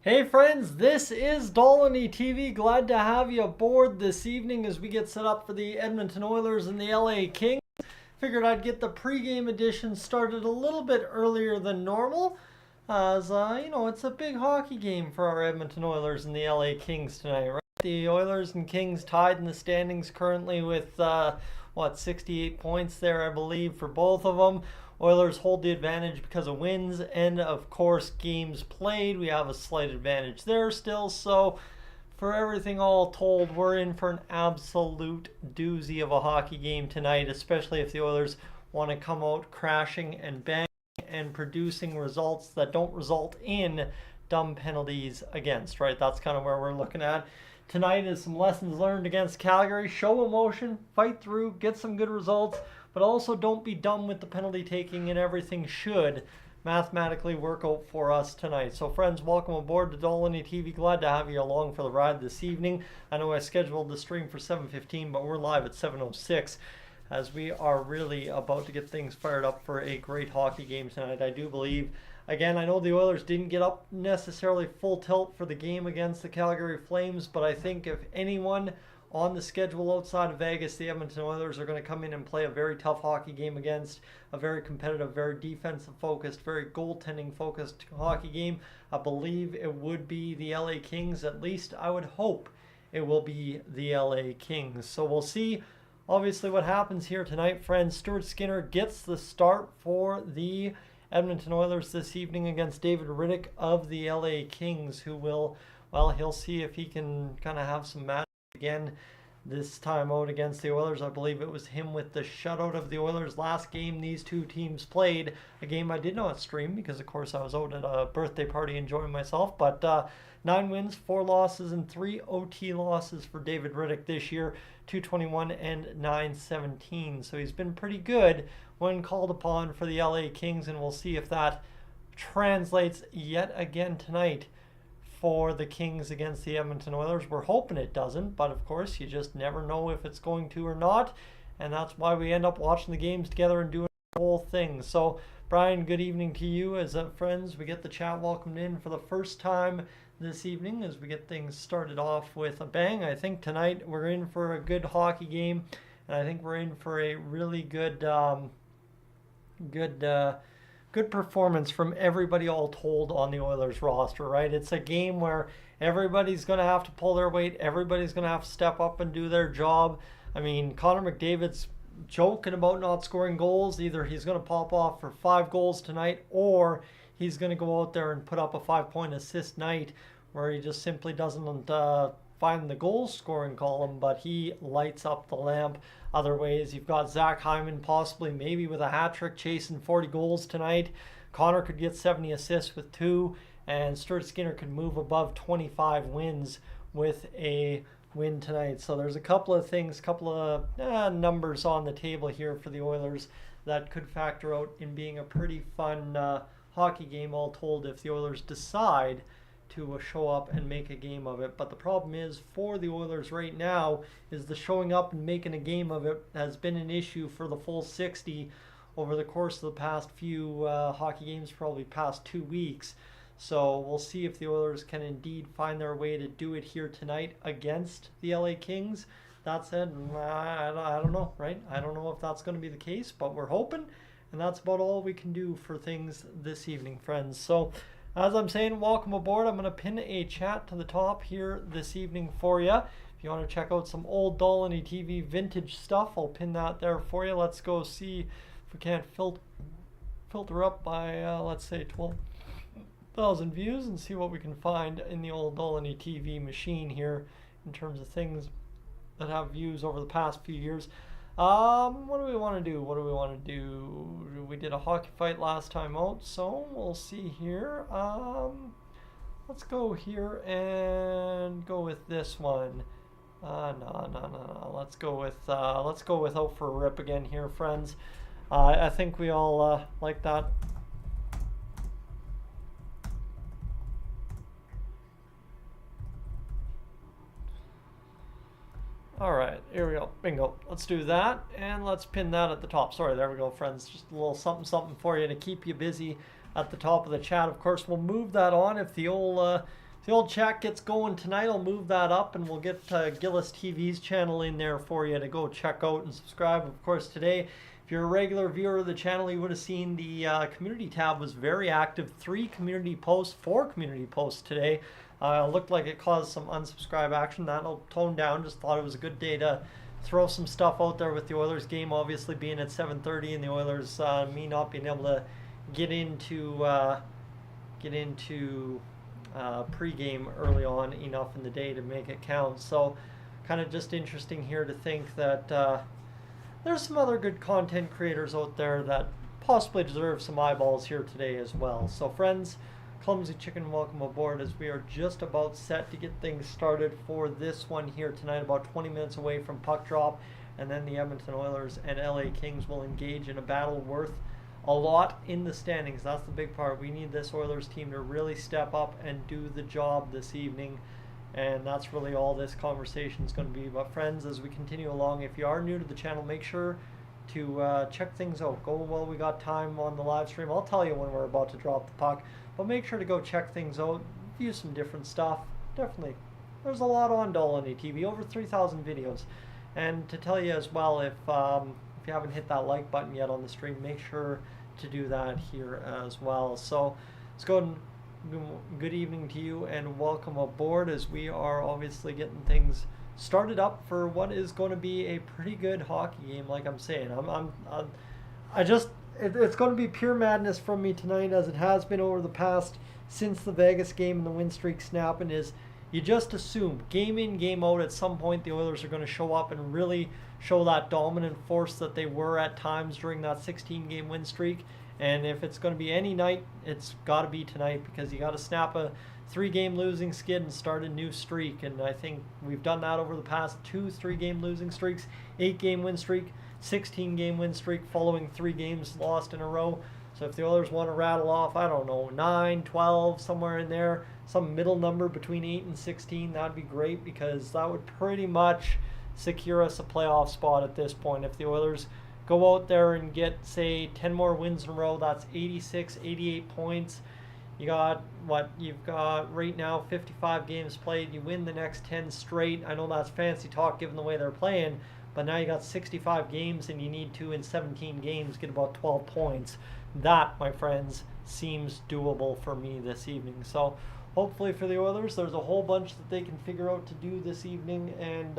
Hey friends, this is Dolynny TV. Glad to have you aboard this evening as we get set up for the Edmonton Oilers and the LA Kings. Figured I'd get the pregame edition started a little bit earlier than normal, as it's a big hockey game for our Edmonton Oilers and the LA Kings tonight, right? The Oilers and Kings tied in the standings currently with 68 points there, I believe, for both of them. Oilers hold the advantage because of wins and, of course, games played. We have a slight advantage there still. So, for everything all told, we're in for an absolute doozy of a hockey game tonight, especially if the Oilers want to come out crashing and banging and producing results that don't result in dumb penalties against, right? That's kind of where we're looking at. Tonight is some lessons learned against Calgary. Show emotion, fight through, get some good results, but also don't be dumb with the penalty taking, and everything should mathematically work out for us tonight. So friends, welcome aboard to Dolynny TV. Glad to have you along for the ride this evening. I know I scheduled the stream for 7:15, but we're live at 7:06 as we are really about to get things fired up for a great hockey game tonight. I do believe, again, I know the Oilers didn't get up necessarily full tilt for the game against the Calgary Flames, but I think if anyone on the schedule outside of Vegas, the Edmonton Oilers are going to come in and play a very tough hockey game against a very competitive, very defensive focused, very goaltending focused hockey game. I believe it would be the LA Kings. At least I would hope it will be the LA Kings. So we'll see obviously what happens here tonight, friends. Stuart Skinner gets the start for the Edmonton Oilers this evening against David Rittich of the LA Kings, who will, well, he'll see if he can kind of have some magic again this time out against the Oilers. I believe it was him with the shutout of the Oilers last game these two teams played, a game I did not stream because of course I was out at a birthday party enjoying myself. But 9 wins, 4 losses, and 3 OT losses for David Rittich this year, 221 and 917. So he's been pretty good when called upon for the LA Kings, and we'll see if that translates yet again tonight for the Kings against the Edmonton Oilers. We're hoping it doesn't, but of course you just never know if it's going to or not, and that's why we end up watching the games together and doing the whole thing. So Brian, good evening to you. As friends, we get the chat welcomed in for the first time this evening as we get things started off with a bang. I think tonight we're in for a good hockey game, and I think we're in for a really good good performance from everybody all told on the Oilers roster, right? It's a game where everybody's going to have to pull their weight. Everybody's going to have to step up and do their job. I mean, Connor McDavid's joking about not scoring goals. Either he's going to pop off for 5 goals tonight, or he's going to go out there and put up a 5-point assist night where he just simply doesn't find the goal scoring column, but he lights up the lamp other ways. You've got Zach Hyman possibly maybe with a hat trick chasing 40 goals tonight. Connor could get 70 assists with 2, and Stuart Skinner could move above 25 wins with a win tonight. So there's a couple of things, couple of numbers on the table here for the Oilers that could factor out in being a pretty fun hockey game all told if the Oilers decide to show up and make a game of it. But the problem is for the Oilers right now is the showing up and making a game of it has been an issue for the full 60 over the course of the past few hockey games, probably past 2 weeks. So we'll see if the Oilers can indeed find their way to do it here tonight against the LA Kings. That said, I don't know, right? I don't know if that's going to be the case, but we're hoping, and that's about all we can do for things this evening, friends. So as I'm saying, welcome aboard. I'm going to pin a chat to the top here this evening for you. If you want to check out some old Dolynny TV vintage stuff, I'll pin that there for you. Let's go see if we can't filter up by, let's say, 12,000 views and see what we can find in the old Dolynny TV machine here in terms of things that have views over the past few years. What do we want to do? We did a hockey fight last time out, so we'll see here. Let's go here and go with this one. No. Let's go with Out for a Rip again here, friends. I think we all like that. All right, here we go. Bingo. Let's do that, and let's pin that at the top. Sorry, there we go, friends. Just a little something for you to keep you busy at the top of the chat. Of course, we'll move that on if the old the old chat gets going tonight, I'll move that up and we'll get Gillis TV's channel in there for you to go check out and subscribe. Of course, today, if you're a regular viewer of the channel, you would have seen the community tab was very active. 4 community posts today. Looked like it caused some unsubscribe action. That'll tone down. Just thought it was a good day to throw some stuff out there with the Oilers game obviously being at 7:30 and the Oilers me not being able to get into pregame early on enough in the day to make it count. So kind of just interesting here to think that there's some other good content creators out there that possibly deserve some eyeballs here today as well. So friends, Clumsy Chicken, welcome aboard as we are just about set to get things started for this one here tonight, about 20 minutes away from puck drop, and then the Edmonton Oilers and LA Kings will engage in a battle worth a lot in the standings. That's the big part. We need this Oilers team to really step up and do the job this evening, and that's really all this conversation is going to be. But friends, as we continue along, if you are new to the channel, make sure to check things out. Go while we got time on the live stream. I'll tell you when we're about to drop the puck, but make sure to go check things out, view some different stuff. Definitely, there's a lot on Dolynny TV, over 3,000 videos. And to tell you as well, if you haven't hit that like button yet on the stream, make sure to do that here as well. So let's go and good evening to you and welcome aboard as we are obviously getting things started up for what is going to be a pretty good hockey game. Like I'm saying, it's going to be pure madness from me tonight, as it has been over the past since the Vegas game and the win streak snapping. Is you just assume game in, game out, at some point the Oilers are going to show up and really show that dominant force that they were at times during that 16-game win streak. And if it's going to be any night, it's got to be tonight, because you got to snap a 3-game losing skid and start a new streak. And I think we've done that over the past 2 3-game losing streaks, 8-game win streak, 16-game win streak following 3 games lost in a row. So if the Oilers want to rattle off, I don't know, 9, 12, somewhere in there, some middle number between 8 and 16, that'd be great, because that would pretty much secure us a playoff spot at this point. If the Oilers go out there and get, say, 10 more wins in a row, that's 86, 88 points. You got what you've got right now, 55 games played. You win the next 10 straight. I know that's fancy talk given the way they're playing, but now you got 65 games and you need to, in 17 games, get about 12 points. That, my friends, seems doable for me this evening. So hopefully for the Oilers, there's a whole bunch that they can figure out to do this evening and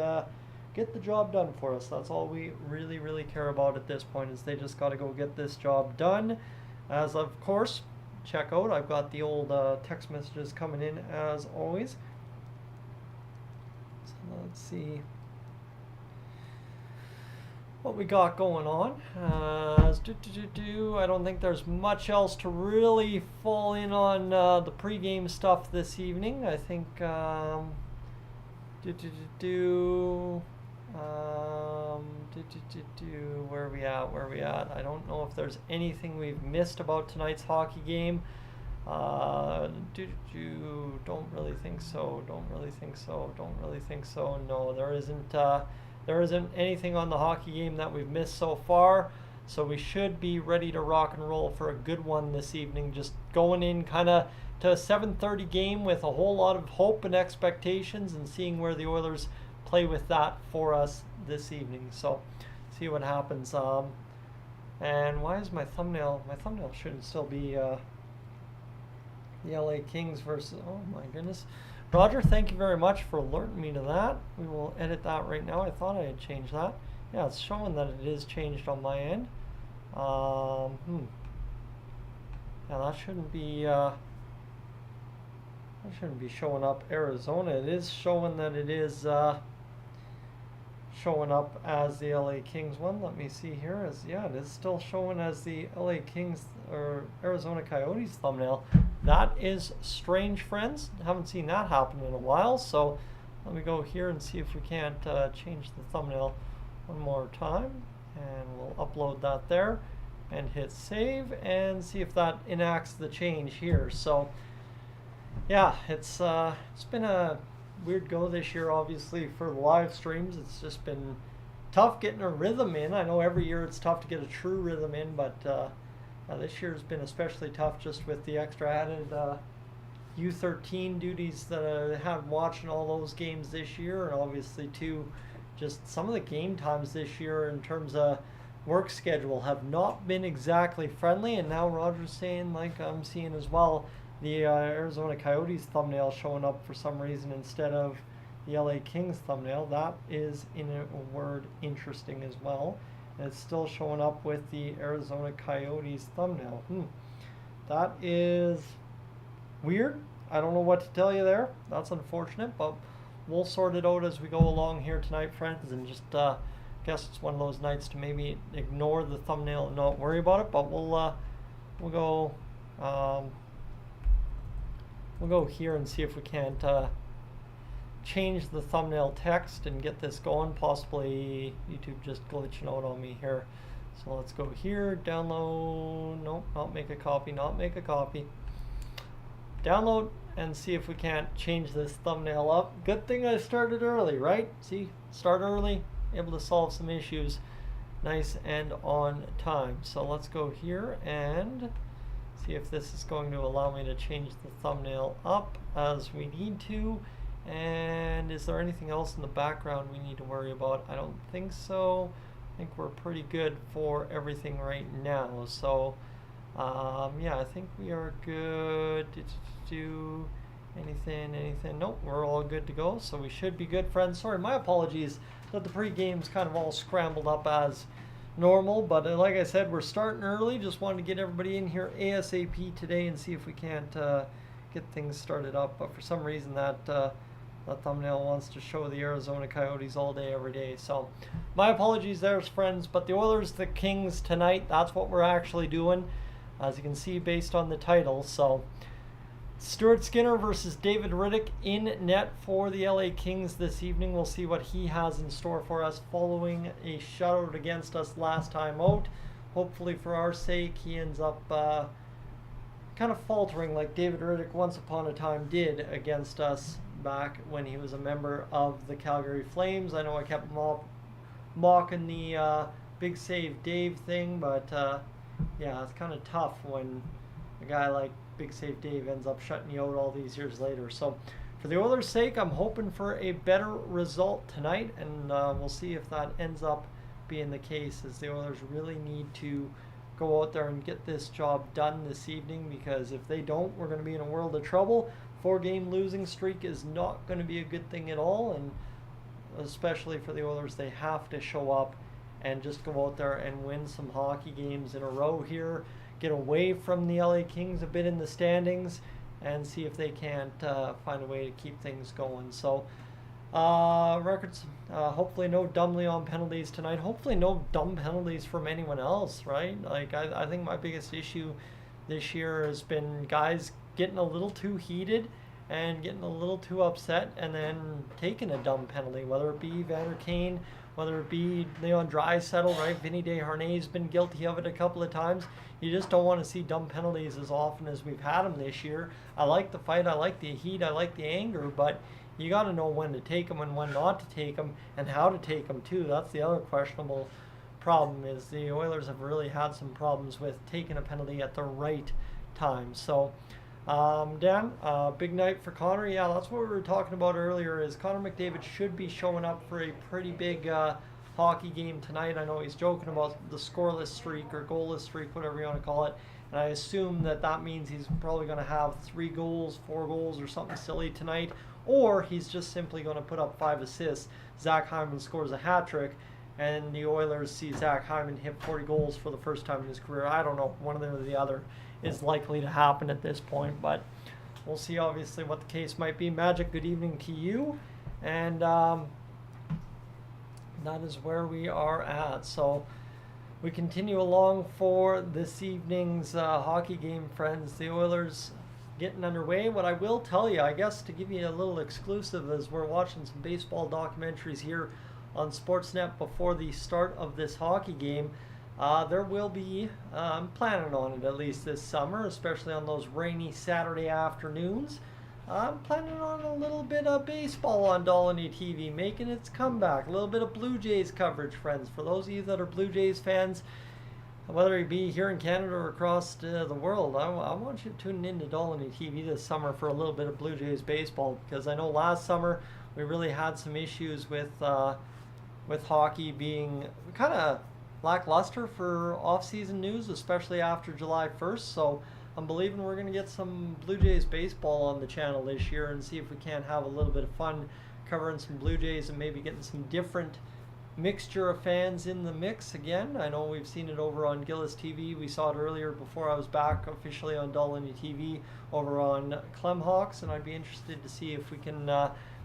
get the job done for us. That's all we really, really care about at this point, is they just got to go get this job done. As of course, check out, I've got the old text messages coming in as always. So let's see what we got going on. I don't think there's much else to really fall in on the pregame stuff this evening. I think where are we at? I don't know if there's anything we've missed about tonight's hockey game. Don't really think so. No, there isn't anything on the hockey game that we've missed so far. So we should be ready to rock and roll for a good one this evening. Just going in kind of to a 7:30 game with a whole lot of hope and expectations, and seeing where the Oilers play with that for us this evening. So see what happens. And why is my thumbnail shouldn't still be the LA Kings versus, oh my goodness. Roger, thank you very much for alerting me to that. We will edit that right now. I thought I had changed that. Yeah, it's showing that it is changed on my end. Yeah, that shouldn't be showing up Arizona. It is showing that it is showing up as the LA Kings one. Let me see here. Yeah, it is still showing as the LA Kings or Arizona Coyotes thumbnail. That is strange, friends. Haven't seen that happen in a while. So let me go here and see if we can't change the thumbnail one more time, and we'll upload that there and hit save and see if that enacts the change here. So yeah, it's been a weird go this year, obviously, for the live streams. It's just been tough getting a rhythm in. I know every year it's tough to get a true rhythm in, but this year's been especially tough just with the extra added U13 duties that I had watching all those games this year, and obviously too, just some of the game times this year in terms of work schedule have not been exactly friendly. And now Roger's saying, like I'm seeing as well, the Arizona Coyotes thumbnail showing up for some reason instead of the LA Kings thumbnail. That is, in a word, interesting as well. And it's still showing up with the Arizona Coyotes thumbnail. That is weird. I don't know what to tell you there. That's unfortunate, but we'll sort it out as we go along here tonight, friends, and just guess it's one of those nights to maybe ignore the thumbnail and not worry about it. But we'll go here and see if we can't change the thumbnail text and get this going. Possibly YouTube just glitching out on me here. So let's go here, download, nope, not make a copy, download, and see if we can't change this thumbnail up. Good thing I started early, right? See, start early, able to solve some issues nice and on time. So let's go here and see if this is going to allow me to change the thumbnail up as we need to. And is there anything else in the background we need to worry about? I don't think so. I think we're pretty good for everything right now. So yeah, I think we are good. Do anything? Nope, we're all good to go. So we should be good, friends. Sorry, my apologies that the pre-game's kind of all scrambled up as normal, but like I said, we're starting early. Just wanted to get everybody in here ASAP today and see if we can't get things started up. But for some reason that thumbnail wants to show the Arizona Coyotes all day, every day. So my apologies there, friends. But the Oilers, the Kings tonight, that's what we're actually doing, as you can see based on the title. So Stuart Skinner versus David Rittich in net for the LA Kings this evening. We'll see what he has in store for us following a shutout against us last time out. Hopefully for our sake, he ends up kind of faltering like David Rittich once upon a time did against us back when he was a member of the Calgary Flames. I know I kept mocking the big save Dave thing, but yeah, it's kind of tough when a guy like Big Save Dave ends up shutting you out all these years later. So for the Oilers' sake, I'm hoping for a better result tonight, and we'll see if that ends up being the case, as the Oilers really need to go out there and get this job done this evening, because if they don't, we're going to be in a world of trouble. 4-game losing streak is not going to be a good thing at all, and especially for the Oilers, they have to show up and just go out there and win some hockey games in a row here, get away from the LA Kings a bit in the standings, and see if they can't find a way to keep things going. So records, hopefully no dumb Leon penalties tonight, hopefully no dumb penalties from anyone else, right? Like I think my biggest issue this year has been guys getting a little too heated and getting a little too upset and then taking a dumb penalty, whether it be Vander Kane, whether it be Leon Draisaitl, right? Vinny Desharnais's been guilty of it a couple of times. You just don't want to see dumb penalties as often as we've had them this year. I like the fight, I like the heat, I like the anger, but you got to know when to take them and when not to take them, and how to take them too. That's the other questionable problem, is the Oilers have really had some problems with taking a penalty at the right time. So Dan, big night for Connor. Yeah, that's what we were talking about earlier, is Connor McDavid should be showing up for a pretty big hockey game tonight. I know he's joking about the scoreless streak or goalless streak, whatever you want to call it, and I assume that that means he's probably going to have 3 goals, 4 goals, or something silly tonight, or he's just simply going to put up 5 assists. Zach Hyman scores a hat trick, and the Oilers see Zach Hyman hit 40 goals for the first time in his career. I don't know, one or the other is likely to happen at this point, but we'll see obviously what the case might be. Magic, good evening to you, and that is where we are at. So we continue along for this evening's hockey game, friends. The Oilers getting underway. What I will tell you, I guess to give you a little exclusive, as we're watching some baseball documentaries here on Sportsnet before the start of this hockey game, there will be, I'm planning on it at least this summer, especially on those rainy Saturday afternoons, I'm planning on a little bit of baseball on Dolynny TV, making its comeback. A little bit of Blue Jays coverage, friends. For those of you that are Blue Jays fans, whether it be here in Canada or across the world, I want you tuning in to Dolynny TV this summer for a little bit of Blue Jays baseball, because I know last summer we really had some issues with hockey being kind of lackluster for off-season news, especially after July 1st. So I'm believing we're going to get some Blue Jays baseball on the channel this year and see if we can't have a little bit of fun covering some Blue Jays and maybe getting some different mixture of fans in the mix again. I know we've seen it over on Gillis TV. We saw it earlier before I was back officially on Dolynny TV over on Clemhawks, and I'd be interested to see if we can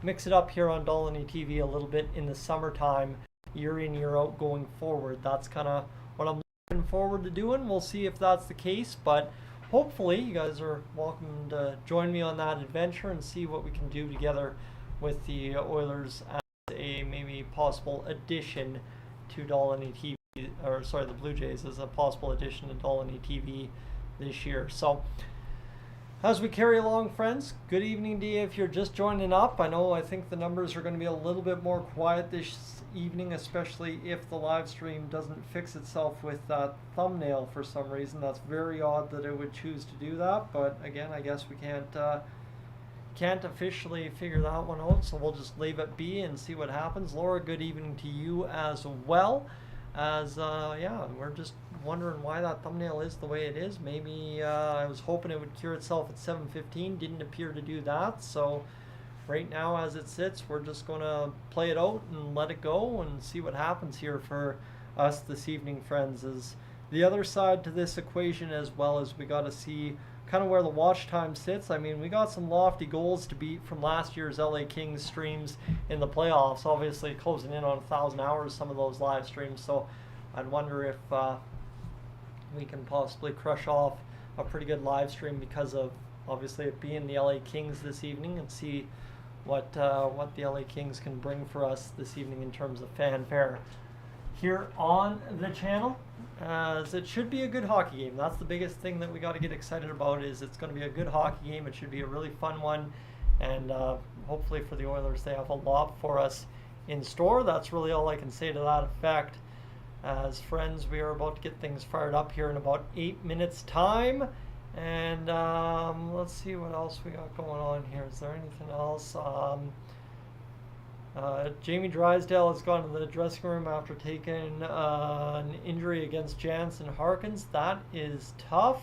mix it up here on Dolynny TV a little bit in the summertime, year in, year out going forward. That's kind of what I'm looking forward to doing. We'll see if that's the case, but hopefully you guys are welcome to join me on that adventure and see what we can do together with the Oilers as a maybe possible addition to Dolynny TV, or sorry, the Blue Jays as a possible addition to Dolynny TV this year. So as we carry along, friends, good evening to you if you're just joining up. I think the numbers are going to be a little bit more quiet this evening, especially if the live stream doesn't fix itself with that thumbnail for some reason. That's very odd that it would choose to do that, but again, I guess we can't officially figure that one out, so we'll just leave it be and see what happens. Laura, good evening to you as well. As yeah, we're just wondering why that thumbnail is the way it is. Maybe I was hoping it would cure itself at 7:15. Didn't appear to do that. So right now, as it sits, we're just going to play it out and let it go and see what happens here for us this evening, friends. Is the other side to this equation, as well as we got to see kind of where the watch time sits. I mean, we got some lofty goals to beat from last year's LA Kings streams in the playoffs, obviously closing in on 1,000 hours, some of those live streams. So I'd wonder if we can possibly crush off a pretty good live stream because of obviously it being the LA Kings this evening, and see what the LA Kings can bring for us this evening in terms of fanfare here on the channel. As it should be a good hockey game. That's the biggest thing that we got to get excited about, is it's going to be a good hockey game. It should be a really fun one, and hopefully for the Oilers they have a lot for us in store. That's really all I can say to that effect. As friends, we are about to get things fired up here in about 8 minutes time, and let's see what else we got going on here. Is there anything else? Jamie Drysdale has gone to the dressing room after taking an injury against Jansen Harkins. That is tough.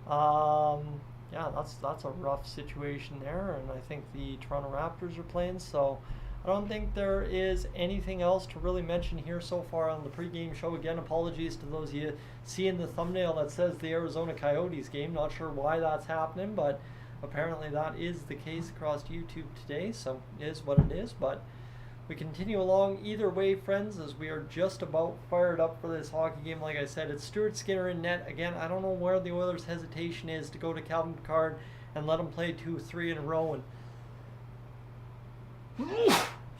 Yeah, that's a rough situation there, and I think the Toronto Raptors are playing, so I don't think there is anything else to really mention here so far on the pregame show. Again, apologies to those of you seeing the thumbnail that says the Arizona Coyotes game. Not sure why that's happening, but apparently that is the case across YouTube today, so it is what it is. But we continue along either way, friends, as we are just about fired up for this hockey game. Like I said, it's Stuart Skinner in net. Again, I don't know where the Oilers' hesitation is to go to Calvin Pickard and let him play 2-3 in a row and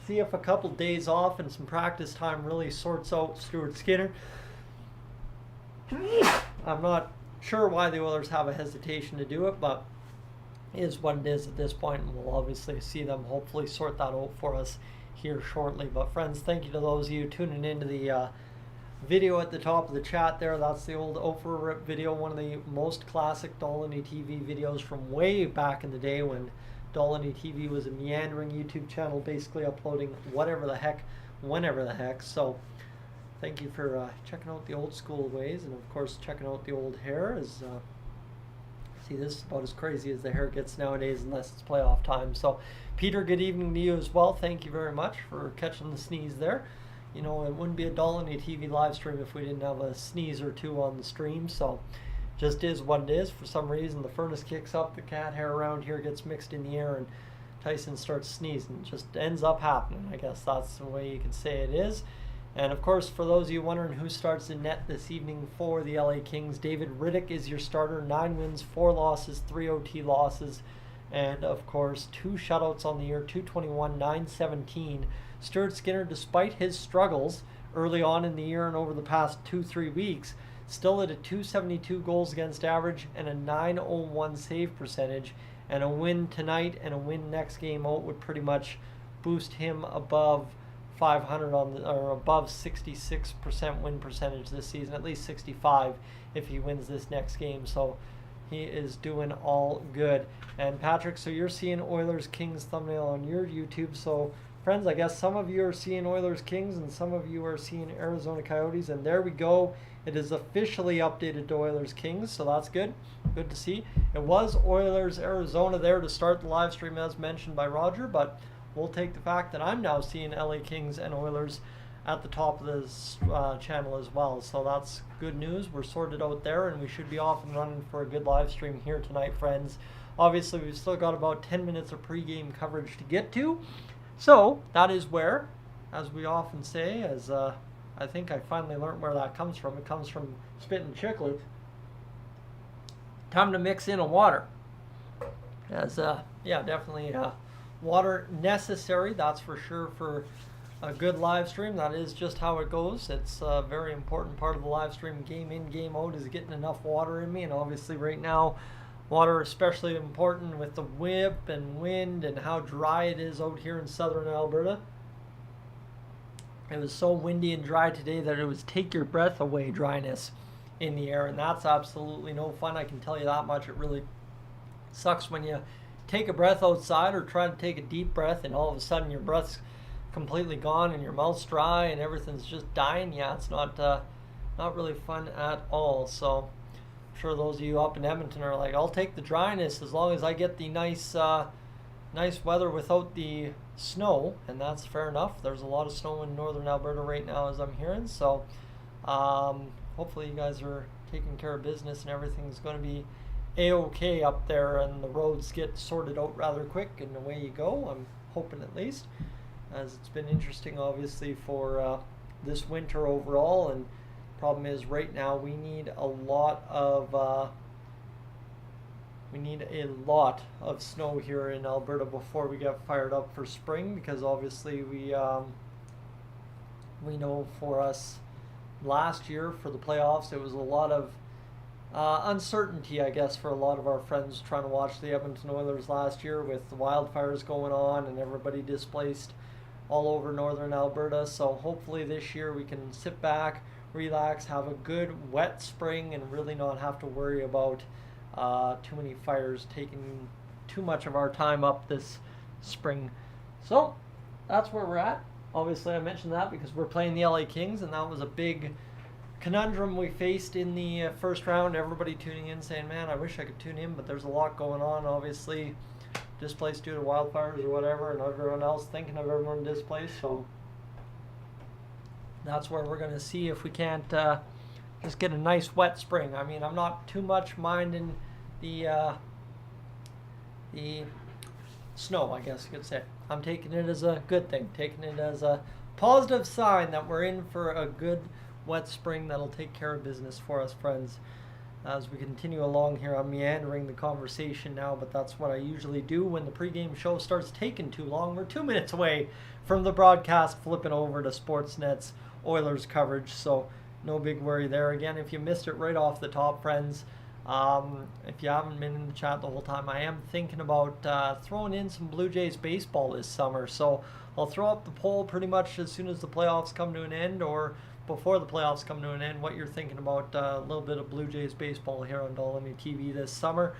see if a couple days off and some practice time really sorts out Stuart Skinner. I'm not sure why the Oilers have a hesitation to do it, but it is what it is at this point, and we'll obviously see them hopefully sort that out for us here shortly. But friends, thank you to those of you tuning into the video at the top of the chat there. That's the old Oprah Rip video, one of the most classic Dolynny TV videos from way back in the day when Dolynny TV was a meandering YouTube channel, basically uploading whatever the heck, whenever the heck. So thank you for checking out the old school ways, and of course checking out the old hair. As see, this is about as crazy as the hair gets nowadays, unless it's playoff time. So Peter, good evening to you as well. Thank you very much for catching the sneeze there. You know, it wouldn't be a Dolynny TV live stream if we didn't have a sneeze or two on the stream. So just is what it is. For some reason, the furnace kicks up, the cat hair around here gets mixed in the air, and Tyson starts sneezing. It just ends up happening. I guess that's the way you could say it is. And of course, for those of you wondering who starts in net this evening for the LA Kings, David Riddick is your starter. 9 wins, 4 losses, 3 OT losses, and of course 2 shutouts on the year, 221, 917. Stuart Skinner, despite his struggles early on in the year and over the past 2-3 weeks, still at a 272 goals against average and a 901 save percentage, and a win tonight and a win next game out would pretty much boost him above .500 or above 66% win percentage this season, at least 65 if he wins this next game. So he is doing all good. And Patrick, so you're seeing Oilers Kings thumbnail on your YouTube. So friends, I guess some of you are seeing Oilers Kings and some of you are seeing Arizona Coyotes. And there we go. It is officially updated to Oilers Kings, so that's good. Good to see. It was Oilers Arizona there to start the live stream as mentioned by Roger, but we'll take the fact that I'm now seeing LA Kings and Oilers at the top of this channel as well. So that's good news. We're sorted out there, and we should be off and running for a good live stream here tonight, friends. Obviously, we've still got about 10 minutes of pregame coverage to get to. So that is where, as we often say, as I think I finally learned where that comes from. It comes from spitting chiclets. Time to mix in a water. As yeah, definitely water necessary. That's for sure for a good live stream. That is just how it goes. It's a very important part of the live stream. Game in, game out is getting enough water in me, and obviously right now, water especially important with the whip and wind and how dry it is out here in southern Alberta. It was so windy and dry today that it was take your breath away dryness in the air, and that's absolutely no fun. I can tell you that much. It really sucks when you take a breath outside or try to take a deep breath and all of a sudden your breath's completely gone and your mouth's dry and everything's just dying. Yeah, it's not really fun at all. So I'm sure those of you up in Edmonton are like, I'll take the dryness as long as I get the nice weather without the snow, and that's fair enough. There's a lot of snow in northern Alberta right now, as I'm hearing. So hopefully you guys are taking care of business and everything's going to be a-okay up there, and the roads get sorted out rather quick, and away you go. I'm hoping, at least, as it's been interesting obviously for this winter overall. And problem is right now we need a lot of snow here in Alberta before we get fired up for spring, because obviously we know for us last year for the playoffs it was a lot of uncertainty, I guess, for a lot of our friends trying to watch the Edmonton Oilers last year with the wildfires going on and everybody displaced all over northern Alberta. So hopefully this year we can sit back, relax, have a good wet spring, and really not have to worry about too many fires taking too much of our time up this spring. So that's where we're at. Obviously I mentioned that because we're playing the LA Kings, and that was a big conundrum we faced in the first round. Everybody tuning in saying, man, I wish I could tune in, but there's a lot going on, obviously displaced due to wildfires or whatever, and everyone else thinking of everyone displaced. So that's where we're going to see if we can't just get a nice wet spring. I mean, I'm not too much minding the snow, I guess you could say. I'm taking it as a good thing, taking it as a positive sign that we're in for a good wet spring that'll take care of business for us, friends. As we continue along here, I'm meandering the conversation now, but that's what I usually do when the pregame show starts taking too long. We're 2 minutes away from the broadcast flipping over to Sportsnet's Oilers coverage, so no big worry there. Again, if you missed it right off the top, friends, if you haven't been in the chat the whole time, I am thinking about throwing in some Blue Jays baseball this summer. So I'll throw up the poll pretty much as soon as the playoffs come to an end, or before the playoffs come to an end, what you're thinking about a little bit of Blue Jays baseball here on Dolynny TV this summer.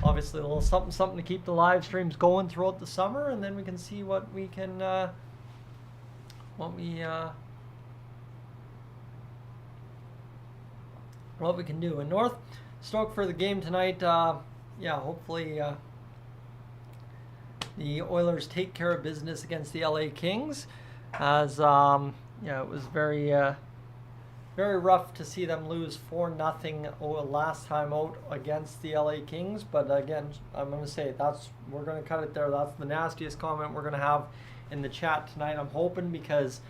Obviously a little something to keep the live streams going throughout the summer, and then we can see what we can do. And North, stoked for the game tonight. Yeah, hopefully the Oilers take care of business against the LA Kings, as yeah, it was very rough to see them lose 4-0 last time out against the LA Kings. But again, I'm going to say we're going to cut it there. That's the nastiest comment we're going to have in the chat tonight, I'm hoping, because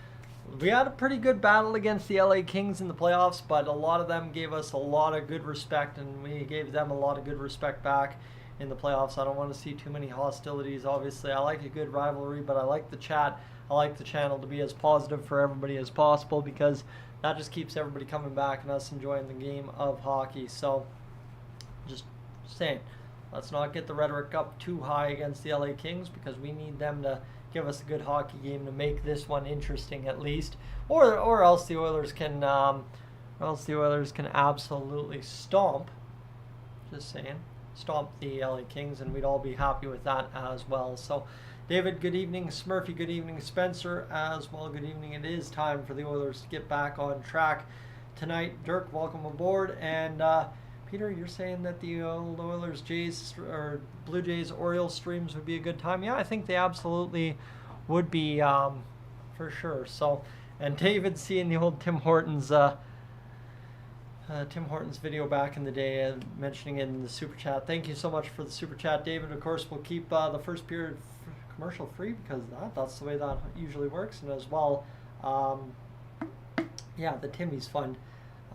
we had a pretty good battle against the LA Kings in the playoffs, but a lot of them gave us a lot of good respect, and we gave them a lot of good respect back in the playoffs. I don't want to see too many hostilities. Obviously, I like a good rivalry, but I like the chat. I like the channel to be as positive for everybody as possible, because that just keeps everybody coming back and us enjoying the game of hockey. So just saying, let's not get the rhetoric up too high against the LA Kings, because we need them to give us a good hockey game to make this one interesting at least, or else the Oilers can absolutely stomp. Just saying, stomp the LA Kings, and we'd all be happy with that as well. So, David, good evening. Smurfy, good evening. Spencer, as well, good evening. It is time for the Oilers to get back on track tonight. Dirk, welcome aboard. And Peter, you're saying that the Oilers, Jays, or Blue Jays, Orioles streams would be a good time. Yeah, I think they absolutely would be, for sure. So, and David, seeing the old Tim Hortons video back in the day, mentioning it in the super chat. Thank you so much for the super chat, David. Of course, we'll keep the first period commercial free because that's the way that usually works. And as well, yeah, the Timmy's Fund.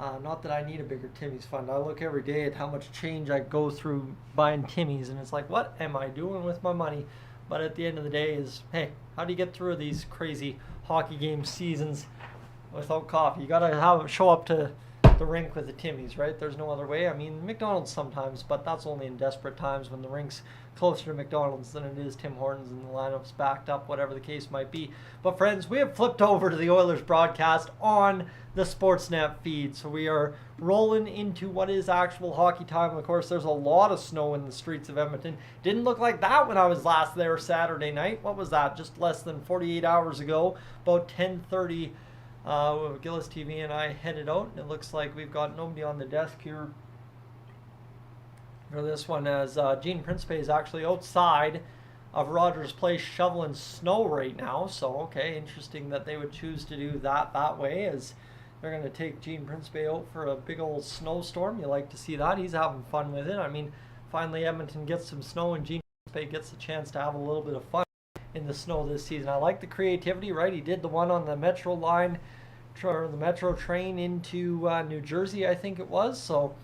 Not that I need a bigger Timmy's Fund. I look every day at how much change I go through buying Timmy's, and it's like, what am I doing with my money? But at the end of the day is, hey, how do you get through these crazy hockey game seasons without coffee? You got to show up to the rink with the Timmy's, right? There's no other way. I mean, McDonald's sometimes, but that's only in desperate times when the rink's closer to McDonald's than it is Tim Hortons and the lineup's backed up, whatever the case might be. But friends, we have flipped over to the Oilers broadcast on the Sportsnet feed. So we are rolling into what is actual hockey time. Of course, there's a lot of snow in the streets of Edmonton. Didn't look like that when I was last there Saturday night. What was that? Just less than 48 hours ago, about 10:30. Gillis TV and I headed out, and it looks like we've got nobody on the desk here for this one, as Gene Principe is actually outside of Rogers Place shoveling snow right now. So, okay, interesting that they would choose to do that way, as they're going to take Gene Principe out for a big old snowstorm. You like to see that. He's having fun with it. I mean, finally Edmonton gets some snow, and Gene Principe gets a chance to have a little bit of fun in the snow this season. I like the creativity, right? He did the one on the Metro line, or the Metro train into New Jersey, I think it was. So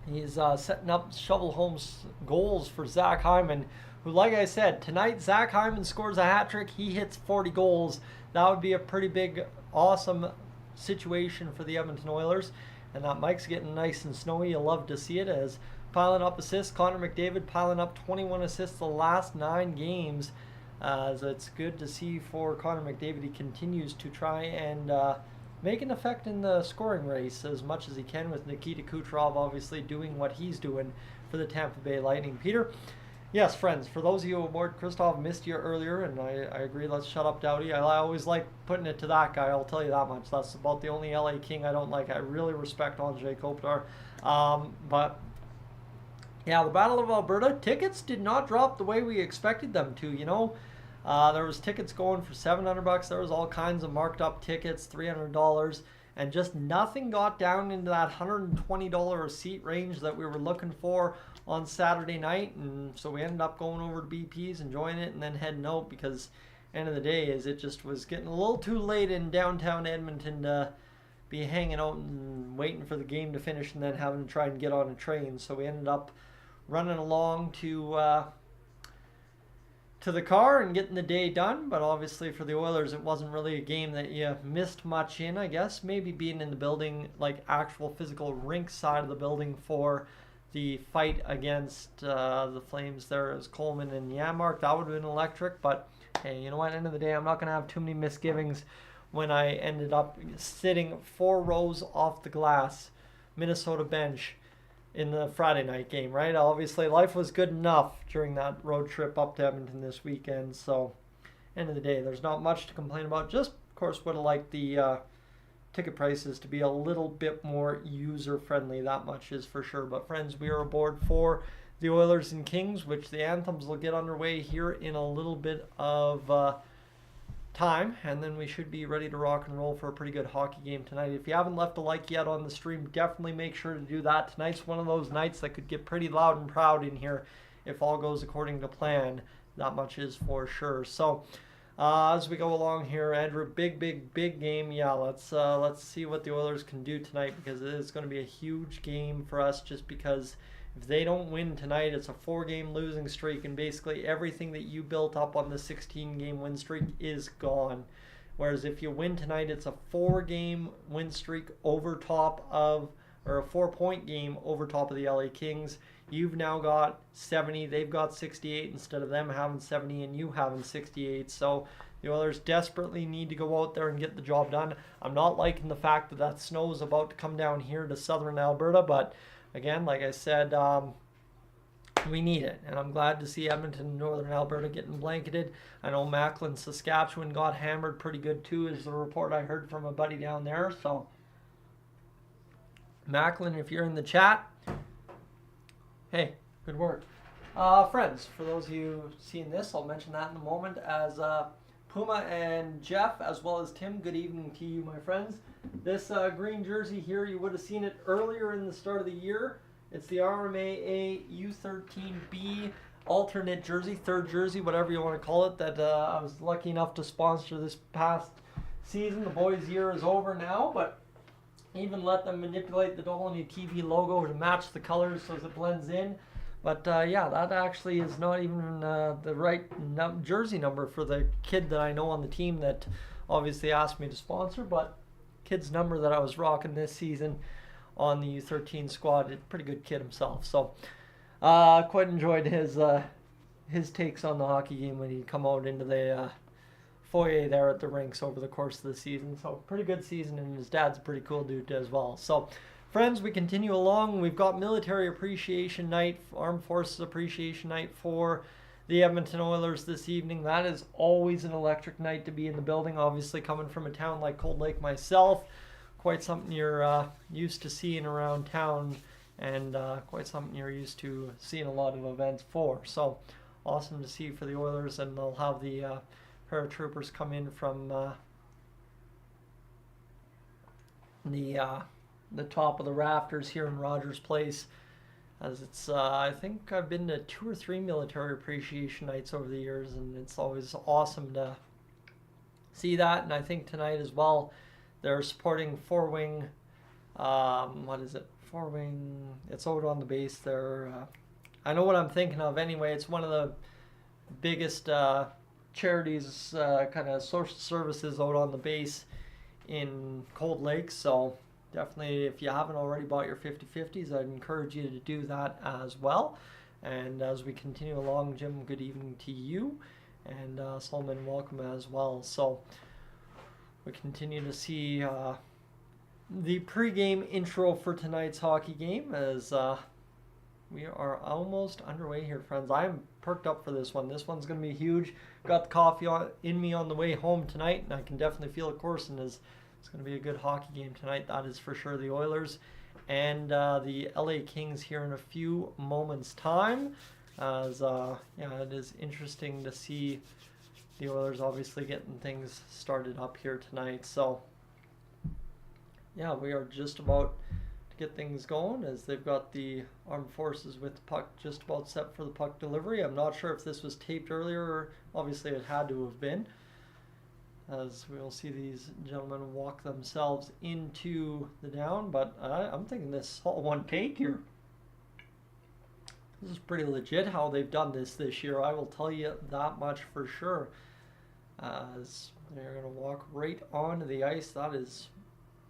he's setting up shovel home goals for Zach Hyman, who, like I said, tonight Zach Hyman scores a hat trick. He hits 40 goals. That would be a pretty big, awesome situation for the Edmonton Oilers. And that mic's getting nice and snowy. You'll love to see it, as piling up assists. Connor McDavid piling up 21 assists the last 9 games. So it's good to see for Connor McDavid. He continues to try and make an effect in the scoring race as much as he can, with Nikita Kucherov obviously doing what he's doing for the Tampa Bay Lightning. Peter, yes, friends, for those of you aboard, Christoph missed you earlier, and I agree, let's shut up Doughty. I always like putting it to that guy, I'll tell you that much. That's about the only LA King I don't like. I really respect Andrei Kopitar. But yeah, the Battle of Alberta, tickets did not drop the way we expected them to, you know. There was tickets going for $700. There was all kinds of marked up tickets, $300, and just nothing got down into that $120 a seat range that we were looking for on Saturday night. And so we ended up going over to BP's, enjoying it, and then heading out, because end of the day is it just was getting a little too late in downtown Edmonton to be hanging out and waiting for the game to finish and then having to try and get on a train. So we ended up running along to the car and getting the day done. But obviously for the Oilers, it wasn't really a game that you missed much in, I guess. Maybe being in the building, like actual physical rink side of the building for the fight against the Flames there as Coleman and Yamark. That would have been electric. But hey, you know what? At the end of the day, I'm not going to have too many misgivings when I ended up sitting 4 rows off the glass Minnesota bench in the Friday night game, right? Obviously, life was good enough during that road trip up to Edmonton this weekend. So, end of the day, there's not much to complain about. Just, of course, would have liked the ticket prices to be a little bit more user-friendly. That much is for sure. But, friends, we are aboard for the Oilers and Kings, which the anthems will get underway here in a little bit of time, and then we should be ready to rock and roll for a pretty good hockey game tonight. If you haven't left a like yet on the stream, definitely make sure to do that. Tonight's one of those nights that could get pretty loud and proud in here if all goes according to plan. That much is for sure. So as we go along here, Andrew, big game. Yeah, let's see what the Oilers can do tonight, because it is going to be a huge game for us, just because if they don't win tonight, it's a 4-game losing streak, and basically everything that you built up on the 16-game win streak is gone. Whereas if you win tonight, it's a 4-game win streak over top of or a 4-point game over top of the LA Kings. You've now got 70. They've got 68 instead of them having 70 and you having 68. So the Oilers desperately need to go out there and get the job done. I'm not liking the fact that snow is about to come down here to southern Alberta, but again, like I said, we need it. And I'm glad to see Edmonton and northern Alberta getting blanketed. I know Macklin, Saskatchewan got hammered pretty good too, is the report I heard from a buddy down there. So Macklin, if you're in the chat, hey, good work. Friends, for those of you seeing this, I'll mention that in a moment, as Puma and Jeff, as well as Tim, good evening to you, my friends. This green jersey here, you would have seen it earlier in the start of the year. It's the RMAA U13B alternate jersey, third jersey, whatever you want to call it, that I was lucky enough to sponsor this past season. The boys' year is over now, but even let them manipulate the Dolynny TV logo to match the colors so as it blends in. But yeah, that actually is not even the right jersey number for the kid that I know on the team that obviously asked me to sponsor, but kid's number that I was rocking this season on the U13 squad. A pretty good kid himself. So quite enjoyed his takes on the hockey game when he'd come out into the foyer there at the rinks over the course of the season. So pretty good season, and his dad's a pretty cool dude as well. So friends, we continue along. We've got Military Appreciation Night, Armed Forces Appreciation Night for the Edmonton Oilers this evening. That is always an electric night to be in the building. Obviously, coming from a town like Cold Lake myself, quite something you're used to seeing around town, and quite something you're used to seeing a lot of events for. So awesome to see for the Oilers, and they'll have the paratroopers come in from the top of the rafters here in Rogers Place, as it's I think I've been to 2 or 3 military appreciation nights over the years, and it's always awesome to see that. And I think tonight as well, they're supporting 4-wing, what is it, 4-wing, it's out on the base there. I know what I'm thinking of anyway. It's one of the biggest charities, kind of social services out on the base in Cold Lake. So definitely, if you haven't already bought your 50/50s, I'd encourage you to do that as well. And as we continue along, Jim, good evening to you, and Solomon, welcome as well. So we continue to see the pregame intro for tonight's hockey game, as we are almost underway here, friends. I'm perked up for this one. This one's going to be huge. Got the coffee in me on the way home tonight, and I can definitely feel it coursing. It's going to be a good hockey game tonight, that is for sure. The Oilers and the LA Kings here in a few moments' time. As yeah, it is interesting to see the Oilers obviously getting things started up here tonight. So yeah, we are just about to get things going, as they've got the armed forces with the puck just about set for the puck delivery. I'm not sure if this was taped earlier, or obviously it had to have been, as we'll see these gentlemen walk themselves into the down. But I'm thinking this is all one take here. This is pretty legit how they've done this year. I will tell you that much for sure. As they're going to walk right onto the ice. That is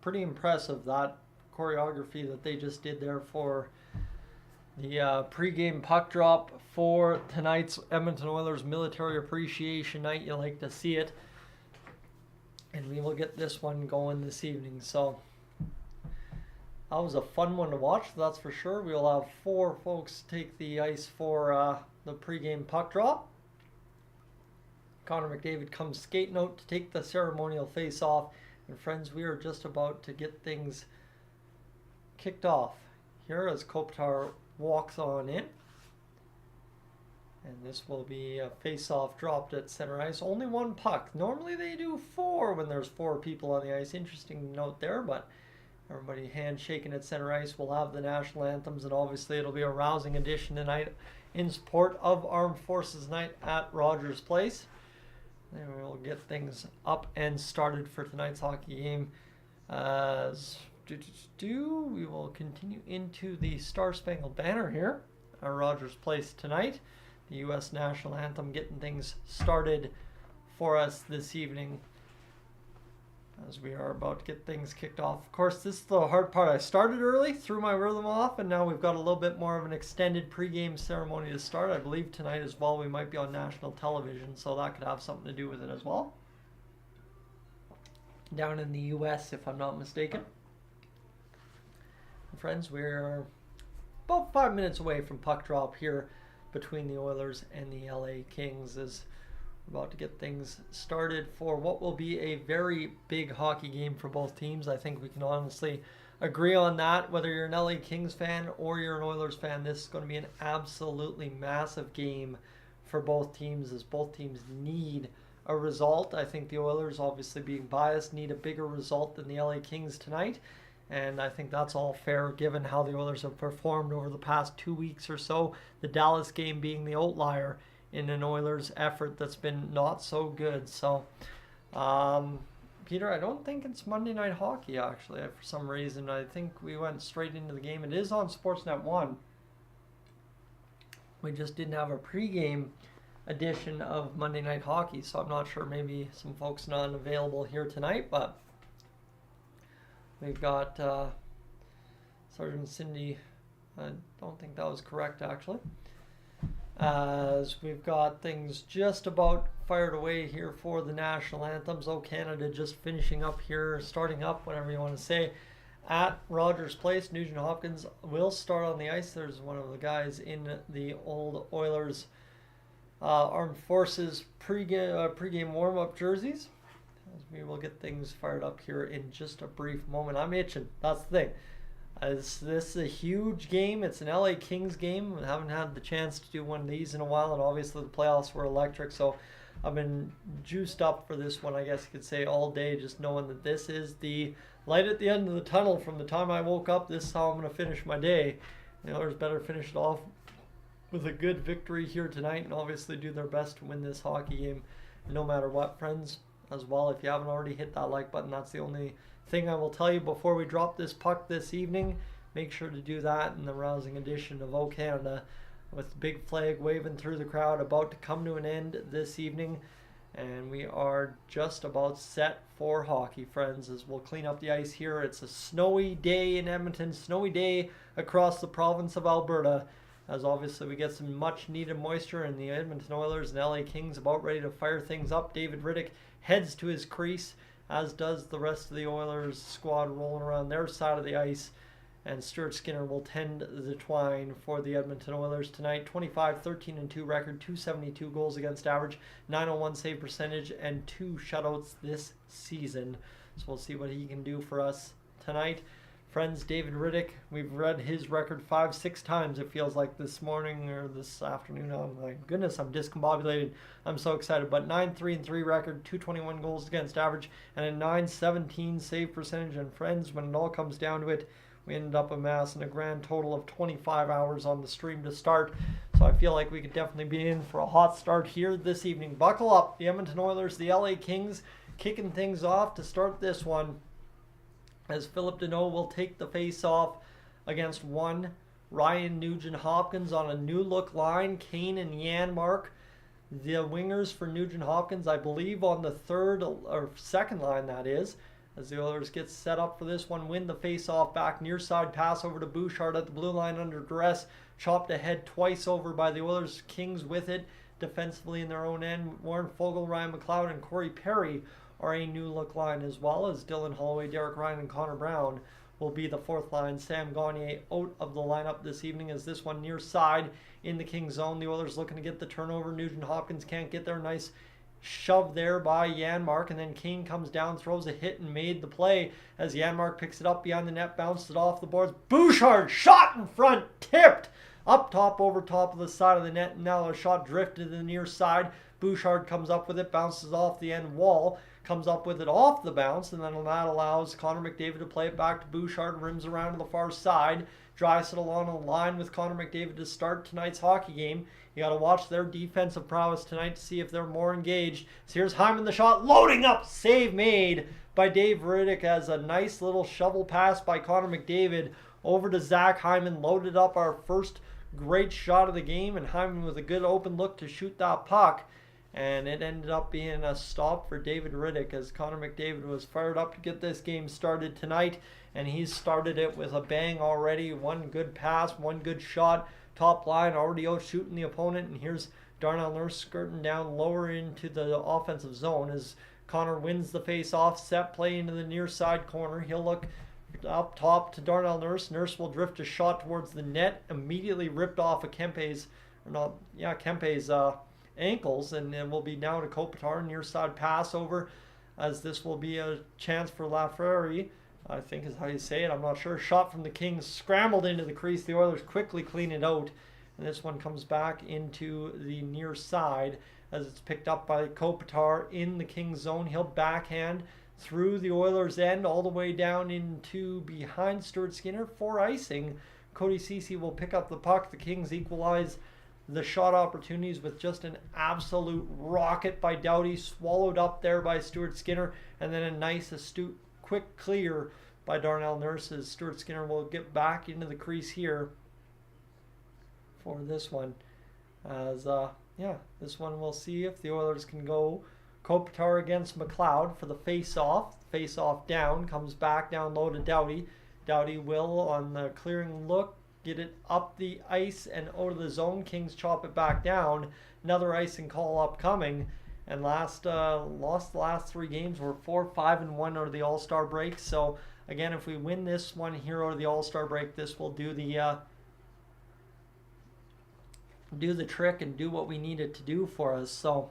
pretty impressive, that choreography that they just did there for the pregame puck drop for tonight's Edmonton Oilers Military Appreciation Night. You like to see it. And we will get this one going this evening. So that was a fun one to watch, that's for sure. We will have 4 folks take the ice for the pregame puck drop. Connor McDavid comes skating out to take the ceremonial face-off. And friends, we are just about to get things kicked off here as Kopitar walks on in. And this will be a face-off dropped at center ice. Only 1 puck. Normally they do 4 when there's 4 people on the ice. Interesting note there, but everybody handshaking at center ice. We'll have the national anthems, and obviously it'll be a rousing edition tonight in support of Armed Forces Night at Rogers Place. And we'll get things up and started for tonight's hockey game. We will continue into the Star Spangled Banner here at Rogers Place tonight. The U.S. National Anthem getting things started for us this evening. as we are about to get things kicked off. Of course, this is the hard part. I started early, threw my rhythm off, and now we've got a little bit more of an extended pregame ceremony to start. I believe tonight as well we might be on national television, so that could have something to do with it as well. Down in the U.S., if I'm not mistaken. Friends, we're about 5 minutes away from puck drop here between the Oilers and the LA Kings as we're about to get things started for what will be a very big hockey game for both teams. I think we can honestly agree on that. Whether you're an LA Kings fan or you're an Oilers fan, this is going to be an absolutely massive game for both teams as both teams need a result. I think the Oilers, obviously being biased, need a bigger result than the LA Kings tonight. And I think that's all fair given how the Oilers have performed over the past 2 weeks or so. The Dallas game being the outlier in an Oilers effort that's been not so good. So, Peter, I don't think it's Monday Night Hockey, actually. For some reason, I think we went straight into the game. It is on Sportsnet 1. We just didn't have a pregame edition of Monday Night Hockey, so I'm not sure. Maybe some folks not available here tonight, but we've got Sergeant Cindy. I don't think that was correct, actually. As we've got things just about fired away here for the national anthems. Oh, Canada just finishing up here, starting up, whatever you want to say, at Rogers Place. Nugent Hopkins will start on the ice. There's one of the guys in the old Oilers Armed Forces pregame warm-up jerseys. We will get things fired up here in just a brief moment. I'm itching. That's the thing. This is a huge game. It's an LA Kings game. I haven't had the chance to do one of these in a while, and obviously the playoffs were electric, so I've been juiced up for this one, I guess you could say, all day, just knowing that this is the light at the end of the tunnel. From the time I woke up, this is how I'm going to finish my day. The Oilers better finish it off with a good victory here tonight and obviously do their best to win this hockey game no matter what, friends. As well, if you haven't already hit that like button, that's the only thing I will tell you before we drop this puck this evening. Make sure to do that in the rousing edition of O Canada, with the big flag waving through the crowd, about to come to an end this evening. And we are just about set for hockey, friends, as we'll clean up the ice here. It's a snowy day in Edmonton, snowy day across the province of Alberta, as obviously we get some much needed moisture, and the Edmonton Oilers and LA Kings about ready to fire things up. David Riddick heads to his crease, as does the rest of the Oilers squad rolling around their side of the ice, and Stuart Skinner will tend the twine for the Edmonton Oilers tonight. 25-13-2 record, 272 goals against average, 901 save percentage, and 2 shutouts this season. So we'll see what he can do for us tonight. Friends, David Riddick, we've read his record 5-6 times, it feels like, this morning or this afternoon. Oh my goodness, I'm discombobulated. I'm so excited. But 9-3-3 record, 221 goals against average, and a 917 save percentage. And friends, when it all comes down to it, we ended up amassing a grand total of 25 hours on the stream to start. So I feel like we could definitely be in for a hot start here this evening. Buckle up. The Edmonton Oilers, the LA Kings, kicking things off to start this one, as Philip Deneau will take the face-off against one Ryan Nugent-Hopkins on a new-look line. Kane and Janmark, the wingers for Nugent-Hopkins, I believe on the third or second line, that is, as the Oilers get set up for this one. Win the face-off back, near side pass over to Bouchard at the blue line under duress, chopped ahead twice over by the Oilers. Kings with it defensively in their own end. Warren Fogle, Ryan McLeod, and Corey Perry are a new look line, as well as Dylan Holloway, Derek Ryan, and Connor Brown will be the fourth line. Sam Gagner out of the lineup this evening, as this one near side in the Kings zone. The Oilers looking to get the turnover. Nugent-Hopkins can't get there. Nice shove there by Janmark, and then Kane comes down, throws a hit, and made the play as Janmark picks it up behind the net, bounced it off the boards. Bouchard shot in front, tipped up top over top of the side of the net, and now a shot drifted to the near side. Bouchard comes up with it, bounces off the end wall, comes up with it off the bounce, and then that allows Connor McDavid to play it back to Bouchard, rims around to the far side. Draisaitl on a line with Connor McDavid to start tonight's hockey game. You got to watch their defensive prowess tonight to see if they're more engaged. So here's Hyman, the shot, loading up, save made by Dave Riddick, as a nice little shovel pass by Connor McDavid over to Zach Hyman, loaded up our first great shot of the game, and Hyman with a good open look to shoot that puck. and it ended up being a stop for David Riddick as Connor McDavid was fired up to get this game started tonight, and he's started it with a bang already. One good pass, one good shot, top line, already out shooting the opponent, and here's Darnell Nurse skirting down lower into the offensive zone as Connor wins the face-off, set play into the near side corner. He'll look up top to Darnell Nurse. Nurse will drift a shot towards the net, immediately ripped off of Kempe's ankles, and it will be now to Kopitar, near side pass over, as this will be a chance for Lafreniere, I think is how you say it, I'm not sure. Shot from the Kings, scrambled into the crease. The Oilers quickly clean it out, and this one comes back into the near side as it's picked up by Kopitar in the Kings zone. He'll backhand through the Oilers end all the way down into behind Stuart Skinner for icing. Cody Ceci will pick up the puck. The Kings equalize the shot opportunities with just an absolute rocket by Doughty, swallowed up there by Stuart Skinner, and then a nice, astute, quick clear by Darnell Nurse as Stuart Skinner will get back into the crease here for this one. As, this one we'll see if the Oilers can go Kopitar against McLeod for the face-off. Face-off down, comes back down low to Doughty. Doughty will, on the clearing look, get it up the ice and out of the zone. Kings chop it back down. Another icing call upcoming. And lost the last 3 games. We're 4-5-1 out of the All-Star break. So again, if we win this one here out of the All-Star break, this will do the trick and do what we need it to do for us. So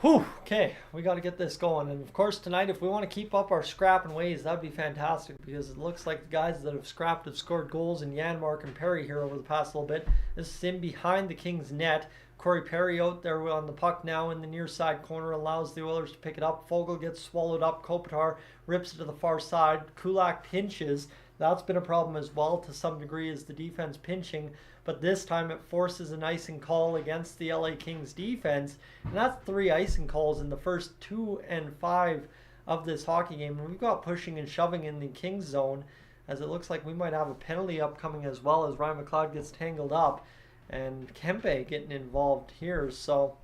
okay, we got to get this going. And of course tonight, if we want to keep up our scrapping ways, that'd be fantastic, because it looks like the guys that have scrapped have scored goals in Janmark and Perry here over the past little bit. This is in behind the Kings net. Corey Perry out there on the puck now in the near side corner, allows the Oilers to pick it up. Fogle gets swallowed up. Kopitar rips it to the far side. Kulak pinches. That's been a problem as well to some degree, is the defense pinching, but this time it forces an icing call against the LA Kings defense, and that's 3 icing calls in the first 2 and 5 of this hockey game. And we've got pushing and shoving in the Kings zone, as it looks like we might have a penalty upcoming as well, as Ryan McLeod gets tangled up and Kempe getting involved here. So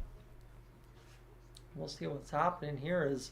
we'll see what's happening here. Is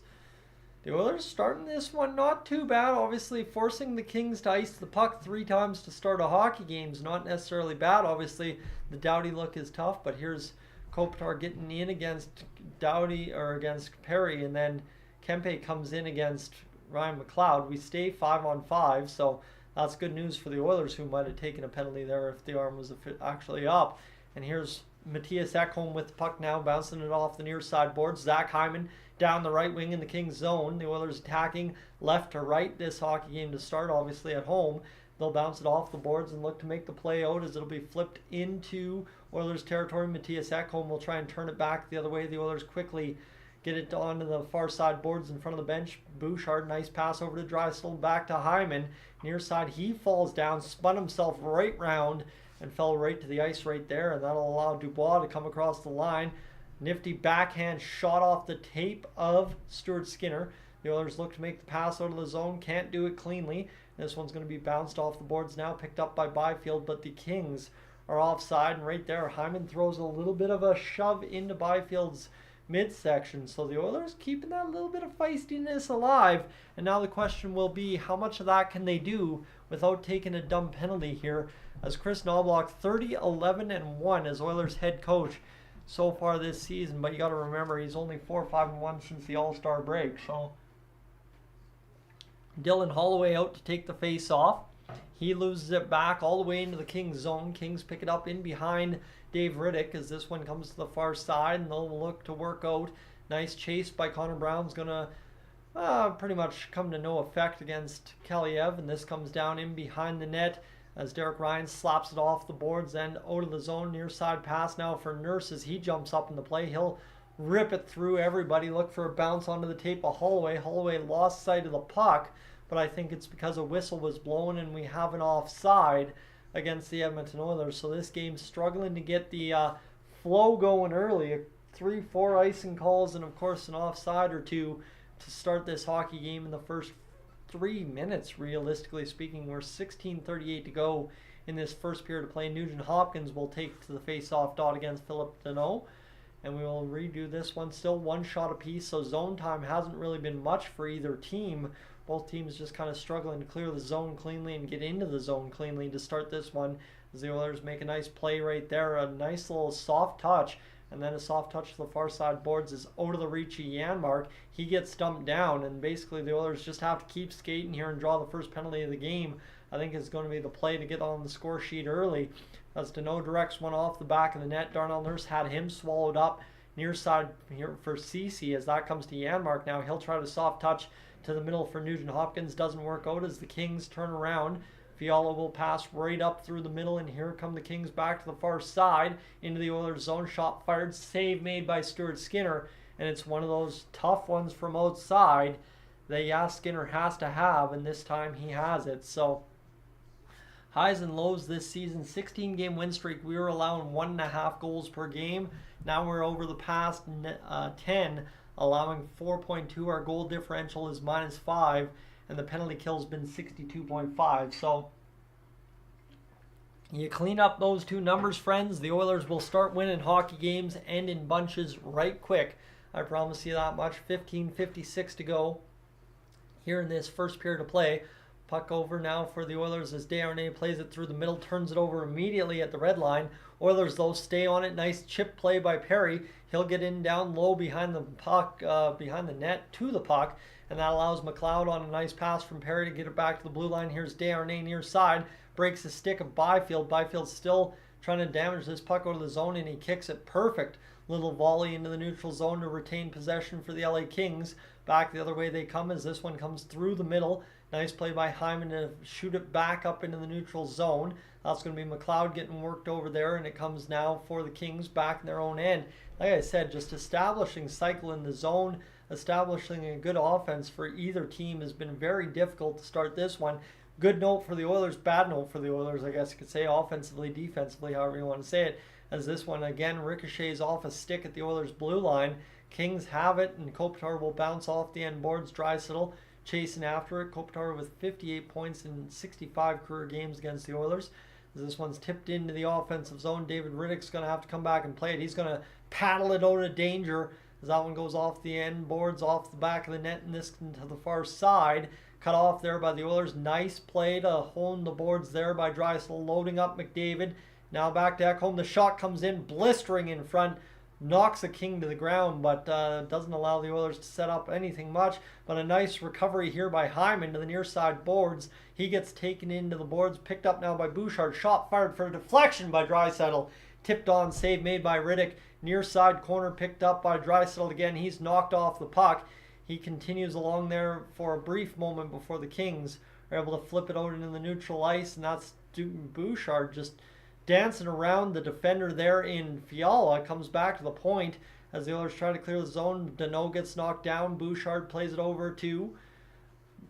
the Oilers starting this one not too bad. Obviously, forcing the Kings to ice the puck 3 times to start a hockey game is not necessarily bad. Obviously, the Doughty look is tough, but here's Kopitar getting in against Doughty, or against Perry, and then Kempe comes in against Ryan McLeod. We stay 5-on-5, so that's good news for the Oilers, who might have taken a penalty there if the arm was actually up. And here's Matthias Ekholm with the puck now, bouncing it off the near side boards. Zach Hyman down the right wing in the Kings zone. The Oilers attacking left to right this hockey game to start, obviously at home. They'll bounce it off the boards and look to make the play out, as it'll be flipped into Oilers territory. Matthias Ekholm will try and turn it back the other way. The Oilers quickly get it onto the far side boards in front of the bench. Bouchard, nice pass over to Drysdale, back to Hyman. Near side, he falls down, spun himself right round, and fell right to the ice right there, and that'll allow Dubois to come across the line. Nifty backhand shot off the tape of Stuart Skinner. The Oilers look to make the pass out of the zone, can't do it cleanly. This one's going to be bounced off the boards now, picked up by Byfield, but the Kings are offside, and right there, Hyman throws a little bit of a shove into Byfield's midsection. So the Oilers keeping that little bit of feistiness alive, and now the question will be, how much of that can they do without taking a dumb penalty here, as Chris Knobloch 30-11-1 as Oilers head coach so far this season. But you got to remember, he's only 4-5-1 since the All-Star break. So Dylan Holloway out to take the face off. He loses it back all the way into the Kings zone. Kings pick it up in behind Dave Riddick, as this one comes to the far side, and they'll look to work out. Nice chase by Connor Brown's going to pretty much come to no effect against Kaliev, and this comes down in behind the net as Derek Ryan slaps it off the boards and out of the zone. Near side pass now for Nurse as he jumps up in the play. He'll rip it through everybody, look for a bounce onto the tape of Holloway. Holloway lost sight of the puck, but I think it's because a whistle was blown and we have an offside against the Edmonton Oilers. So this game's struggling to get the flow going early. 3-4 icing calls and of course an offside or two to start this hockey game in the first 3 minutes, realistically speaking. We're 16:38 to go in this first period of play. Nugent Hopkins will take to the face-off dot against Philip Deneau. And we will redo this one. Still one shot apiece, so zone time hasn't really been much for either team. Both teams just kind of struggling to clear the zone cleanly and get into the zone cleanly to start this one. As the Oilers make a nice play right there. A nice little soft touch. And then a soft touch to the far side boards is out of the reach of Janmark. He gets dumped down, and basically the Oilers just have to keep skating here and draw the first penalty of the game. I think is going to be the play to get on the score sheet early. As Deneau directs one off the back of the net, Darnell Nurse had him swallowed up near side here for Ceci. As that comes to Janmark now, he'll try to soft touch to the middle for Nugent Hopkins. Doesn't work out as the Kings turn around. Fiala will pass right up through the middle, and here come the Kings back to the far side into the Oilers zone. Shot fired, save made by Stuart Skinner, and it's one of those tough ones from outside that Skinner has to have, and this time he has it. So highs and lows this season, 16-game win streak. We were allowing 1.5 goals per game. Now we're over the past 10, allowing 4.2. Our goal differential is -5, and the penalty kill's been 62.5. So you clean up those two numbers, friends, the Oilers will start winning hockey games and in bunches right quick. I promise you that much. 15:56 to go here in this first period of play. Puck over now for the Oilers as Desharnais plays it through the middle, turns it over immediately at the red line. Oilers, though, stay on it. Nice chip play by Perry. He'll get in down low behind the puck, behind the net to the puck, and that allows McLeod on a nice pass from Perry to get it back to the blue line. Here's Desharnais near side, breaks the stick of Byfield. Byfield's still trying to damage this puck out of the zone, and he kicks it perfect. Little volley into the neutral zone to retain possession for the LA Kings. Back the other way they come as this one comes through the middle. Nice play by Hyman to shoot it back up into the neutral zone. That's going to be McLeod getting worked over there, and it comes now for the Kings back in their own end. Like I said, just establishing cycle in the zone, establishing a good offense for either team has been very difficult to start this one. Good note for the Oilers, bad note for the Oilers, I guess you could say, offensively, defensively, however you want to say it, as this one again ricochets off a stick at the Oilers' blue line. Kings have it, and Kopitar will bounce off the end boards. Draisaitl chasing after it. Kopitar with 58 points in 65 career games against the Oilers. As this one's tipped into the offensive zone, David Riddick's going to have to come back and play it. He's going to paddle it out of danger as that one goes off the end boards, off the back of the net, and this to the far side. Cut off there by the Oilers. Nice play to hone the boards there by Draisaitl, loading up McDavid. Now back to Ekholm. The shot comes in, blistering in front. Knocks the King to the ground, but doesn't allow the Oilers to set up anything much. But a nice recovery here by Hyman to the near side boards. He gets taken into the boards, picked up now by Bouchard. Shot fired for a deflection by Draisaitl. Tipped on, save made by Riddick. Near side corner picked up by Draisaitl again. He's knocked off the puck. He continues along there for a brief moment before the Kings are able to flip it out into the neutral ice, and that's Bouchard just dancing around the defender there in Fiala. Comes back to the point as the Oilers try to clear the zone. Deneau gets knocked down. Bouchard plays it over to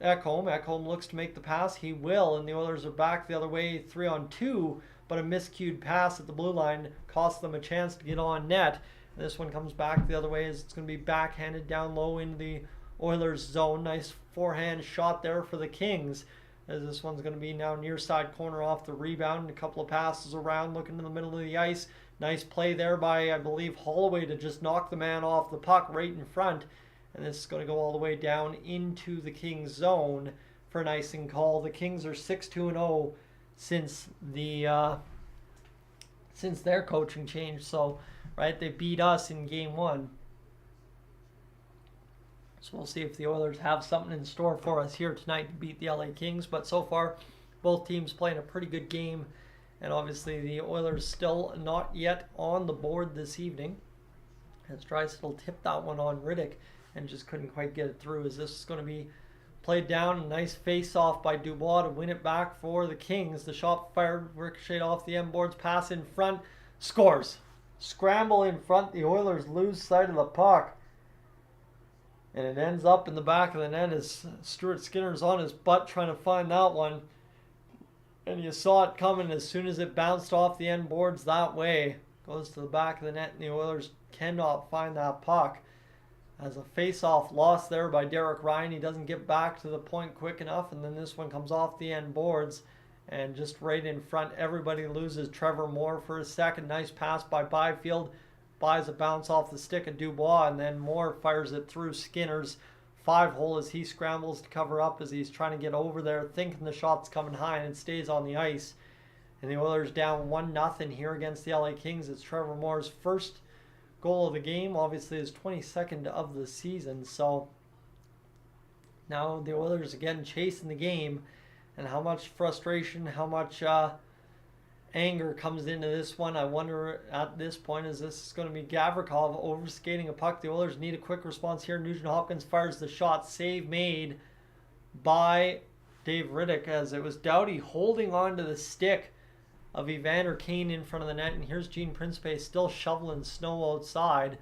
Ekholm. Ekholm looks to make the pass. He will, and the Oilers are back the other way, 3-on-2, but a miscued pass at the blue line costs them a chance to get on net. And this one comes back the other way as it's going to be backhanded down low into the Oilers zone. Nice forehand shot there for the Kings, as this one's going to be now near side corner off the rebound. A couple of passes around, looking in the middle of the ice. Nice play there by, I believe, Holloway to just knock the man off the puck right in front. And this is going to go all the way down into the Kings zone for an icing call. The Kings are 6-2-0 since their coaching change. So, right, they beat us in game 1. So we'll see if the Oilers have something in store for us here tonight to beat the LA Kings. But so far, both teams playing a pretty good game. And obviously the Oilers still not yet on the board this evening, as Draisaitl tipped that one on Riddick and just couldn't quite get it through. As this is going to be played down, a nice face-off by Dubois to win it back for the Kings. The shot fired, ricocheted off the end boards, pass in front, scores. Scramble in front, the Oilers lose sight of the puck. And it ends up in the back of the net as Stuart Skinner's on his butt trying to find that one. And you saw it coming as soon as it bounced off the end boards that way. Goes to the back of the net, and the Oilers cannot find that puck. As a face-off lost there by Derek Ryan. He doesn't get back to the point quick enough, and then this one comes off the end boards and just right in front. Everybody loses. Trevor Moore for a second. Nice pass by Byfield. Buys a bounce off the stick of Dubois, and then Moore fires it through Skinner's 5-hole as he scrambles to cover up as he's trying to get over there, thinking the shot's coming high, and it stays on the ice. And the Oilers down 1-0 here against the LA Kings. It's Trevor Moore's first goal of the game, obviously his 22nd of the season. So now the Oilers again chasing the game, and how much frustration, how much anger comes into this one. I wonder at this point, is this going to be Gavrikov overskating a puck? The Oilers need a quick response here. Nugent Hopkins fires the shot. Save made by Dave Riddick as it was Doughty holding on to the stick of Evander Kane in front of the net. And here's Gene Principe still shoveling snow outside.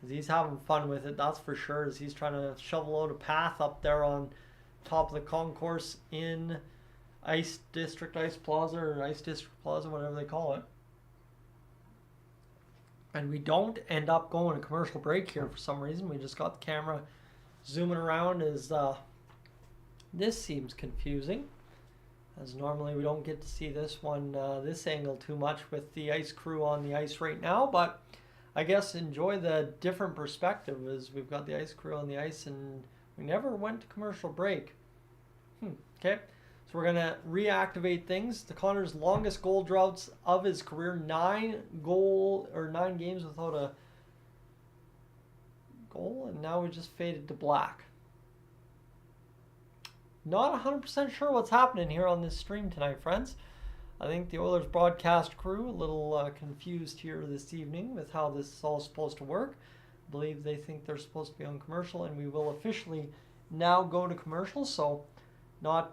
He's having fun with it, that's for sure, as he's trying to shovel out a path up there on top of the concourse in Ice District, Ice Plaza, or Ice District Plaza, whatever they call it. And we don't end up going to commercial break here for some reason. We just got the camera zooming around as this seems confusing, as normally we don't get to see this one, this angle too much with the ice crew on the ice right now. But I guess enjoy the different perspective as we've got the ice crew on the ice and we never went to commercial break. Okay. So we're going to reactivate things. The Connor's longest goal droughts of his career, 9 games without a goal, and now we just faded to black. Not 100% sure what's happening here on this stream tonight, friends. I think the Oilers broadcast crew a little confused here this evening with how this is all supposed to work. I believe they think they're supposed to be on commercial, and we will officially now go to commercial. So not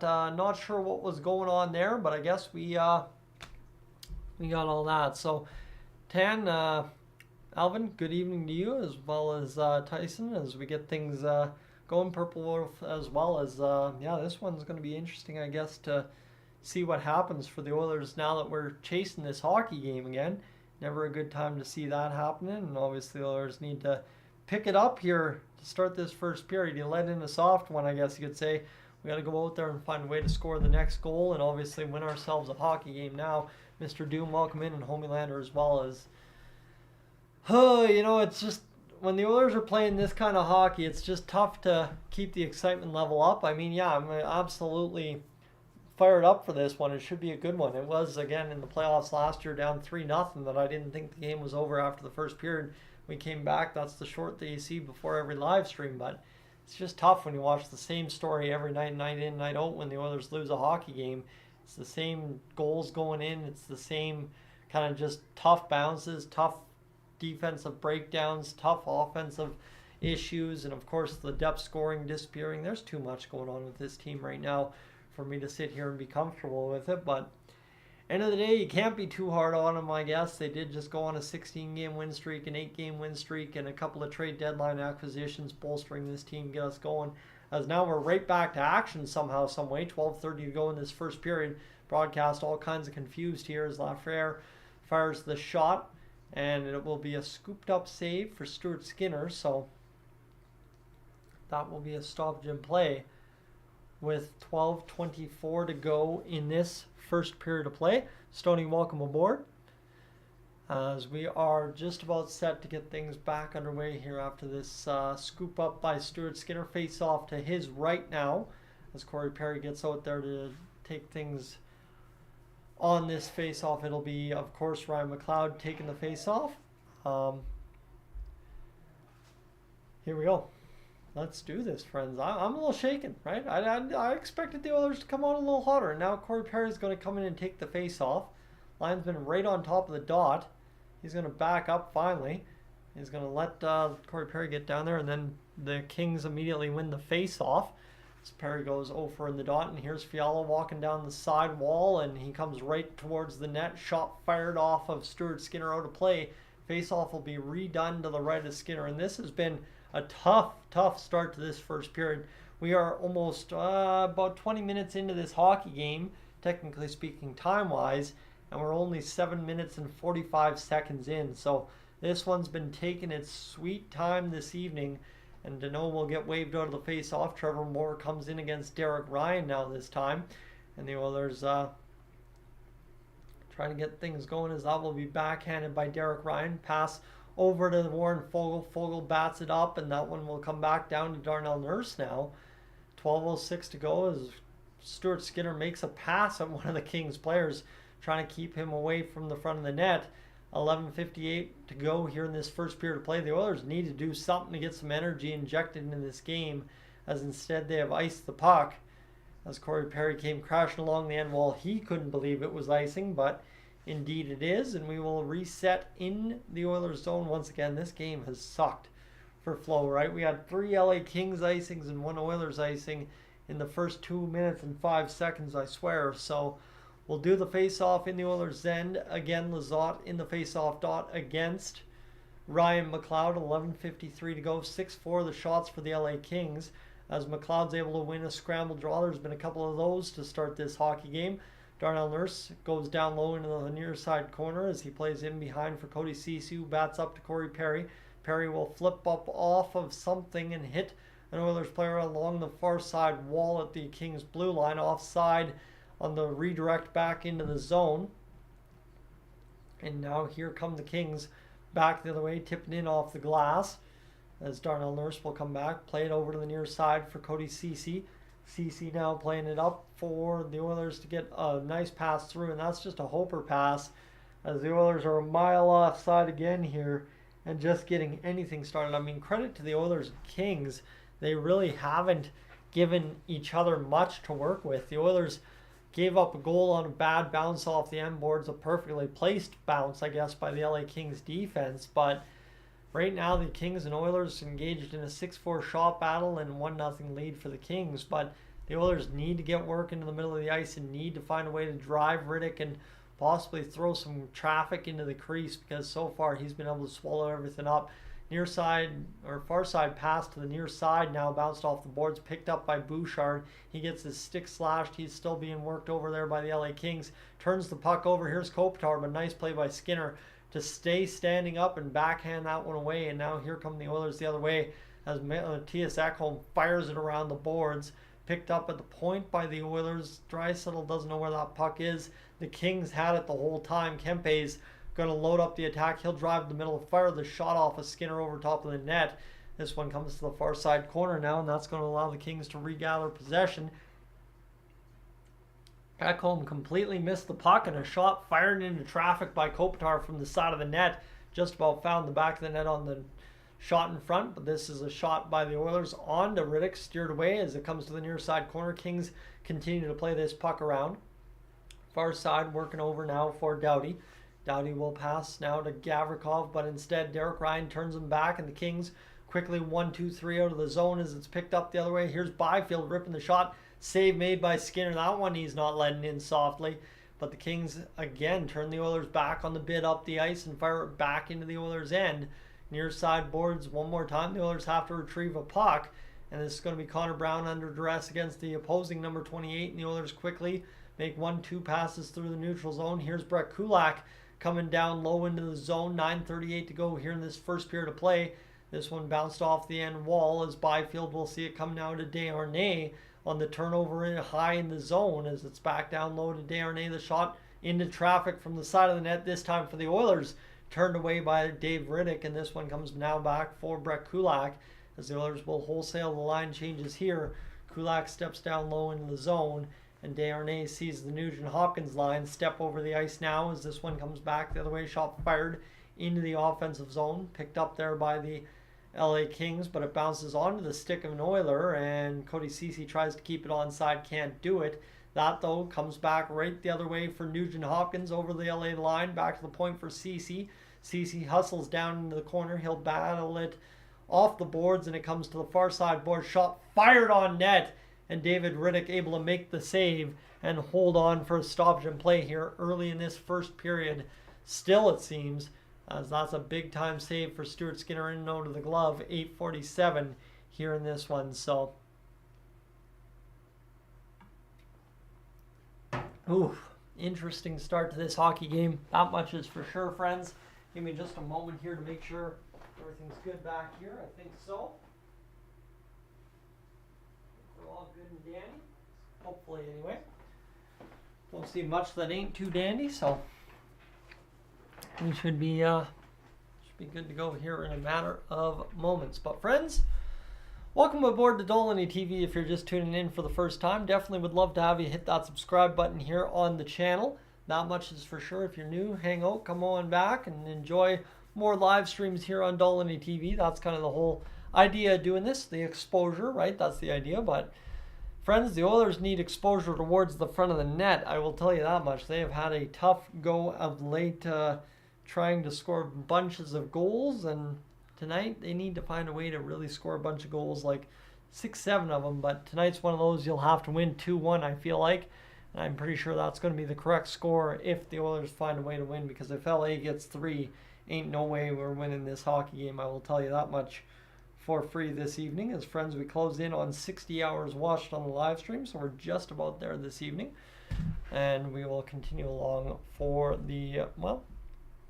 sure what was going on there, but I guess we got all that. So Tan, Alvin, good evening to you, as well as Tyson, as we get things going. Purple Wolf, as well as yeah, this one's going to be interesting, I guess, to see what happens for the Oilers now that we're chasing this hockey game again. Never a good time to see that happening, and obviously the Oilers need to pick it up here to start this first period. You let in a soft one, I guess you could say. We got to go out there and find a way to score the next goal and obviously win ourselves a hockey game now. Mr. Doom, welcome in, and Homeelander as well as... you know, it's just... when the Oilers are playing this kind of hockey, it's just tough to keep the excitement level up. I mean, yeah, I'm absolutely fired up for this one. It should be a good one. It was, again, in the playoffs last year, down 3-0, that I didn't think the game was over after the first period. We came back. That's the short that you see before every live stream, but it's just tough when you watch the same story every night, night in, night out, when the Oilers lose a hockey game. It's the same goals going in. It's the same kind of just tough bounces, tough defensive breakdowns, tough offensive issues, and of course the depth scoring disappearing. There's too much going on with this team right now for me to sit here and be comfortable with it. But end of the day, you can't be too hard on them, I guess. They did just go on a 16-game win streak, an 8-game win streak, and a couple of trade deadline acquisitions bolstering this team, get us going. As now we're right back to action somehow, some way. 12:30 to go in this first period. Broadcast all kinds of confused here as Lafreniere fires the shot, and it will be a scooped up save for Stuart Skinner. So that will be a stoppage in play with 12:24 to go in this first period of play. Stoney, welcome aboard, as we are just about set to get things back underway here after this scoop up by Stuart Skinner. Face off to his right now as Corey Perry gets out there to take things on this face off. It'll be, of course, Ryan McLeod taking the face off. Here we go. Let's do this, friends. I'm a little shaken, right? I expected the Oilers to come on a little hotter. And now Corey Perry's going to come in and take the face off. Linesman right on top of the dot. He's going to back up finally. He's going to let Corey Perry get down there, and then the Kings immediately win the face off. So Perry goes over in the dot, and here's Fiala walking down the side wall, and he comes right towards the net. Shot fired off of Stuart Skinner out of play. Face off will be redone to the right of Skinner, and this has been a tough start to this first period. We are almost about 20 minutes into this hockey game, technically speaking, time-wise, and we're only 7 minutes and 45 seconds in. So this one's been taking its sweet time this evening And Deneau will get waved out of the face-off. Trevor Moore comes in against Derek Ryan now this time. And the Oilers trying to get things going as that will be backhanded by Derek Ryan. Pass over to Warren Fogle. Fogle bats it up, and that one will come back down to Darnell Nurse now. 12:06 to go as Stuart Skinner makes a pass at one of the Kings players, trying to keep him away from the front of the net. 11:58 to go here in this first period of play. The Oilers need to do something to get some energy injected into this game, as instead they have iced the puck. As Corey Perry came crashing along the end wall, he couldn't believe it was icing, but indeed it is, and we will reset in the Oilers zone once again. This game has sucked for flow, right? We had 3 LA Kings icings and 1 Oilers icing in the first 2 minutes and 5 seconds, I swear. So we'll do the face-off in the Oilers' end. Again, Lizotte in the face-off dot against Ryan McLeod. 11:53 to go. 6-4 the shots for the LA Kings, as McLeod's able to win a scramble draw. There's been a couple of those to start this hockey game. Darnell Nurse goes down low into the near side corner as he plays in behind for Cody Ceci, who bats up to Corey Perry. Perry will flip up off of something and hit an Oilers player along the far side wall at the Kings blue line, offside on the redirect back into the zone. And now here come the Kings back the other way, tipping in off the glass as Darnell Nurse will come back, play it over to the near side for Cody Ceci. Ceci now playing it up for the Oilers to get a nice pass through, and that's just a hoper pass as the Oilers are a mile offside again here and just getting anything started. I mean, credit to the Oilers and Kings. They really haven't given each other much to work with. The Oilers gave up a goal on a bad bounce off the end boards, a perfectly placed bounce, I guess, by the LA Kings defense. But right now, the Kings and Oilers engaged in a 6-4 shot battle and 1-0 lead for the Kings. But the Oilers need to get work into the middle of the ice and need to find a way to drive Riddick and possibly throw some traffic into the crease, because so far he's been able to swallow everything up. Near side or far side pass to the near side now, bounced off the boards, picked up by Bouchard. He gets his stick slashed. He's still being worked over there by the LA Kings. Turns the puck over. Here's Kopitar, but nice play by Skinner to stay standing up and backhand that one away. And now here come the Oilers the other way as Matthias Ekholm fires it around the boards. Picked up at the point by the Oilers. Draisaitl doesn't know where that puck is. The Kings had it the whole time. Kempe's going to load up the attack. He'll drive the middle, fire the shot off of Skinner over top of the net. This one comes to the far side corner now, and that's going to allow the Kings to regather possession. Ekholm completely missed the puck, and a shot fired into traffic by Kopitar from the side of the net. Just about found the back of the net on the shot in front, but this is a shot by the Oilers on to Riddick, steered away as it comes to the near side corner. Kings continue to play this puck around. Far side working over now for Doughty. Doughty will pass now to Gavrikov, but instead Derek Ryan turns him back, and the Kings quickly 1-2-3 out of the zone as it's picked up the other way. Here's Byfield ripping the shot. Save made by Skinner. That one he's not letting in softly. But the Kings again turn the Oilers back on the bid up the ice and fire it back into the Oilers' end. Near side boards one more time. The Oilers have to retrieve a puck. And this is going to be Connor Brown under duress against the opposing number 28. And the Oilers quickly make 1-2 passes through the neutral zone. Here's Brett Kulak coming down low into the zone. 9:38 to go here in this first period of play. This one bounced off the end wall as Byfield will see it come now to Desharnais on the turnover in high in the zone as it's back down low to Desharnais. The shot into traffic from the side of the net, this time for the Oilers, turned away by Dave Riddick, and this one comes now back for Brett Kulak as the Oilers will wholesale the line changes here. Kulak steps down low into the zone, and Desharnais sees the Nugent-Hopkins line step over the ice now as this one comes back the other way. Shot fired into the offensive zone, picked up there by the LA Kings, but it bounces onto the stick of an Oiler, and Cody Ceci tries to keep it onside, can't do it. That, though, comes back right the other way for Nugent-Hopkins over the LA line, back to the point for Ceci. Ceci hustles down into the corner. He'll battle it off the boards, and it comes to the far side board. Shot fired on net, and David Riddick able to make the save and hold on for a stoppage and play here early in this first period. Still, it seems, as that's a big time save for Stuart Skinner in and out of the glove. 8:47 here in this one. So, interesting start to this hockey game. That much is for sure, friends. Give me just a moment here to make sure everything's good back here. I think so. all good and dandy. Hopefully, anyway. Won't see much that ain't too dandy, so we should be good to go here in a matter of moments. But friends, welcome aboard to Dolynny TV. If you're just tuning in for the first time, definitely would love to have you hit that subscribe button here on the channel. Not much is for sure. If you're new, hang out, come on back and enjoy more live streams here on Dolynny TV. That's kind of the whole idea of doing this, the exposure, right? That's the idea. But friends, the Oilers need exposure towards the front of the net. I will tell you that much. They have had a tough go of late trying to score bunches of goals, and tonight they need to find a way to really score a bunch of goals, like 6-7 of them. But tonight's one of those you'll have to win 2-1, I feel like. And I'm pretty sure that's going to be the correct score if the Oilers find a way to win, because if LA gets 3, ain't no way we're winning this hockey game. I will tell you that much for free this evening. As friends, we closed in on 60 hours watched on the live stream, so we're just about there this evening. And we will continue along for the,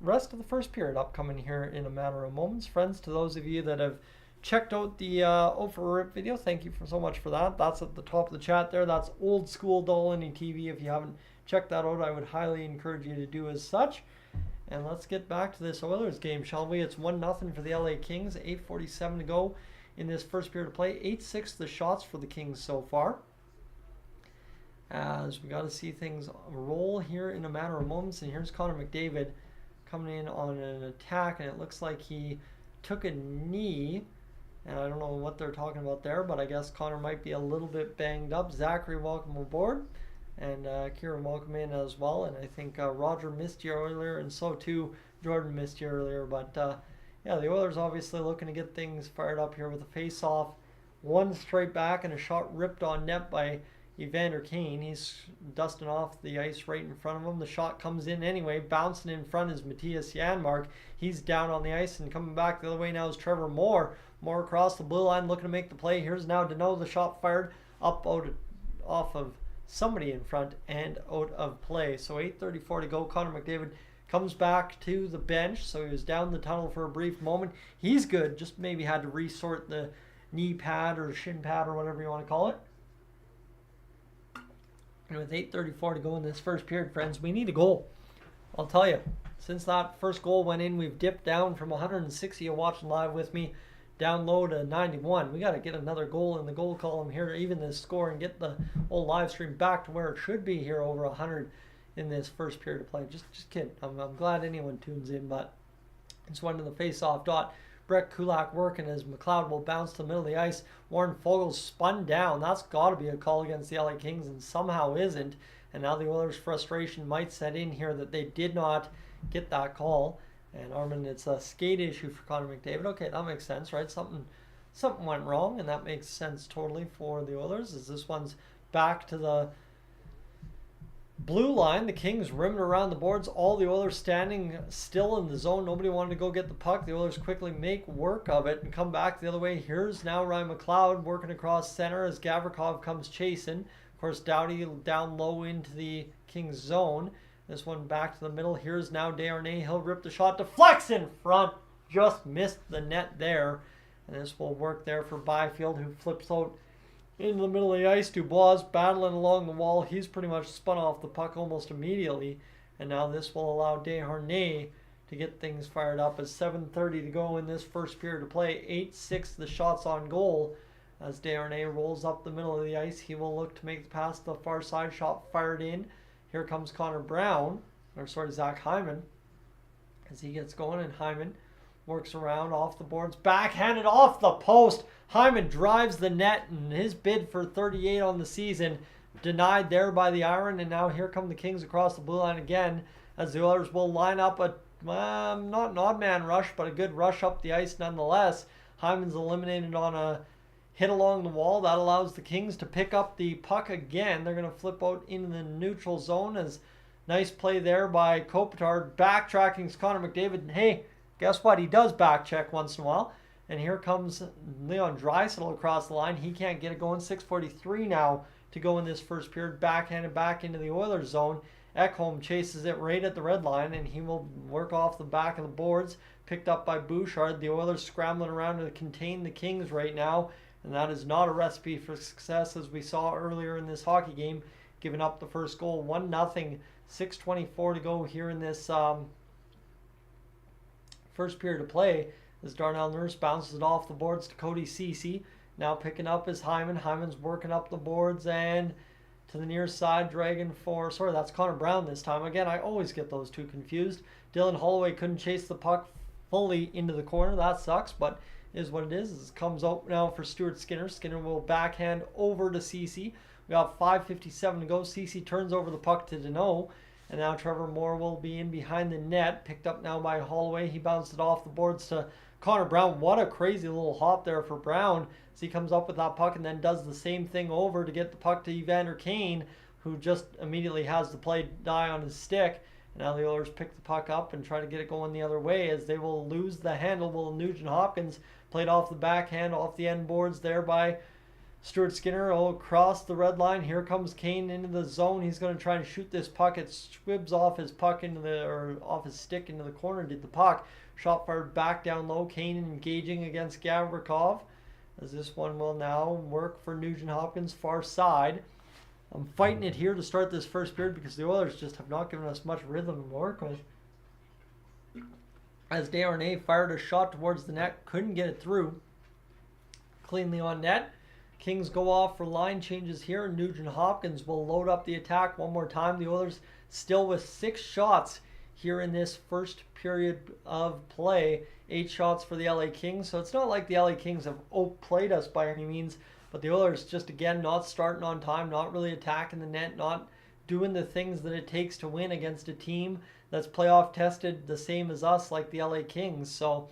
rest of the first period upcoming here in a matter of moments. Friends, to those of you that have checked out the Over video, thank you so much for that. That's at the top of the chat there. That's old school Dolynny TV. If you haven't checked that out, I would highly encourage you to do as such. And let's get back to this Oilers game, shall we? It's 1-0 for the LA Kings. 8:47 to go in this first period of play. 8-6 the shots for the Kings so far. As we got to see things roll here in a matter of moments. And here's Connor McDavid coming in on an attack, and it looks like he took a knee. And I don't know what they're talking about there, but I guess Connor might be a little bit banged up. Zachary, welcome aboard. And Kieran, welcome in as well. And I think Roger missed you earlier, and so too Jordan missed you earlier. But yeah, the Oilers obviously looking to get things fired up here with a face-off. One straight back and a shot ripped on net by Evander Kane. He's dusting off the ice right in front of him. The shot comes in anyway. Bouncing in front is Matthias Janmark. He's down on the ice, and coming back the other way now is Trevor Moore. Moore across the blue line looking to make the play. Here's now Deneau. The shot fired up off of somebody in front and out of play. So 8:34 to go. Connor McDavid comes back to the bench. So he was down the tunnel for a brief moment. He's good. Just maybe had to resort the knee pad or shin pad or whatever you want to call it. And with 8:34 to go in this first period, friends, we need a goal. I'll tell you, since that first goal went in, we've dipped down from 160 you watching live with me down low to 91. We got to get another goal in the goal column here to even this score and get the whole live stream back to where it should be here, over 100 in this first period of play. Just kidding. I'm glad anyone tunes in, but it's one to the face-off dot. Brett Kulak working as McLeod will bounce to the middle of the ice. Warren Fogel's spun down. That's got to be a call against the LA Kings, and somehow isn't. And now the Oilers' frustration might set in here that they did not get that call. And Armin, it's a skate issue for Connor McDavid. Okay, that makes sense, right? Something went wrong, and that makes sense totally for the Oilers, as this one's back to the blue line. The Kings rimmed around the boards. All the Oilers standing still in the zone. Nobody wanted to go get the puck. The Oilers quickly make work of it and come back the other way. Here's now Ryan McLeod working across center as Gavrikov comes chasing. Of course, Doughty down low into the Kings zone. This one back to the middle. Here's now Desharnais. He'll rip the shot. Deflects in front. Just missed the net there. And this will work there for Byfield, who flips out into the middle of the ice. Dubois battling along the wall. He's pretty much spun off the puck almost immediately. And now this will allow Desharnais to get things fired up as 7:30 to go in this first period of play. 8-6 the shots on goal. As Desharnais rolls up the middle of the ice, he will look to make the pass to the far side. Shot fired in. Here comes Zach Hyman, as he gets going, and Hyman works around off the boards, backhanded off the post. Hyman drives the net, and his bid for 38 on the season denied there by the Iron. And now here come the Kings across the blue line again, as the Oilers will line up a not an odd man rush, but a good rush up the ice nonetheless. Hyman's eliminated on a hit along the wall. That allows the Kings to pick up the puck again. They're going to flip out into the neutral zone, as nice play there by Kopitar. Backtracking Connor McDavid. And hey, guess what? He does back check once in a while. And here comes Leon Draisaitl across the line. He can't get it going. 6:43 now to go in this first period. Backhanded back into the Oilers zone. Ekholm chases it right at the red line, and he will work off the back of the boards. Picked up by Bouchard. The Oilers scrambling around to contain the Kings right now. And that is not a recipe for success, as we saw earlier in this hockey game, giving up the first goal, 1-0, 6:24 to go here in this first period of play, as Darnell Nurse bounces it off the boards to Cody Ceci. Now picking up is Hyman. Hyman's working up the boards and to the near side, dragging for, sorry, that's Connor Brown this time. Again, I always get those two confused. Dylan Holloway couldn't chase the puck fully into the corner. That sucks, but is what it is. It comes out now for Stuart Skinner. Skinner will backhand over to Ceci. We got 5:57 to go. Ceci turns over the puck to Deneau. And now Trevor Moore will be in behind the net. Picked up now by Holloway. He bounced it off the boards to Connor Brown. What a crazy little hop there for Brown. So he comes up with that puck and then does the same thing over to get the puck to Evander Kane, who just immediately has the play die on his stick. And now the Oilers pick the puck up and try to get it going the other way, as they will lose the handle. Will Nugent Hopkins played off the backhand, off the end boards there by Stuart Skinner. Across the red line. Here comes Kane into the zone. He's going to try and shoot this puck. It squibs off his puck off his stick into the corner. Did the puck. Shot fired back down low. Kane engaging against Gavrikov, as this one will now work for Nugent Hopkins, far side. I'm fighting it here to start this first period because the Oilers just have not given us much rhythm to work with. As Desharnais fired a shot towards the net, couldn't get it through. Cleanly on net. Kings go off for line changes here. Nugent Hopkins will load up the attack one more time. The Oilers still with 6 shots here in this first period of play. 8 shots for the LA Kings. So it's not like the LA Kings have outplayed us by any means. But the Oilers just, again, not starting on time, not really attacking the net, not doing the things that it takes to win against a team that's playoff tested the same as us, like the LA Kings. So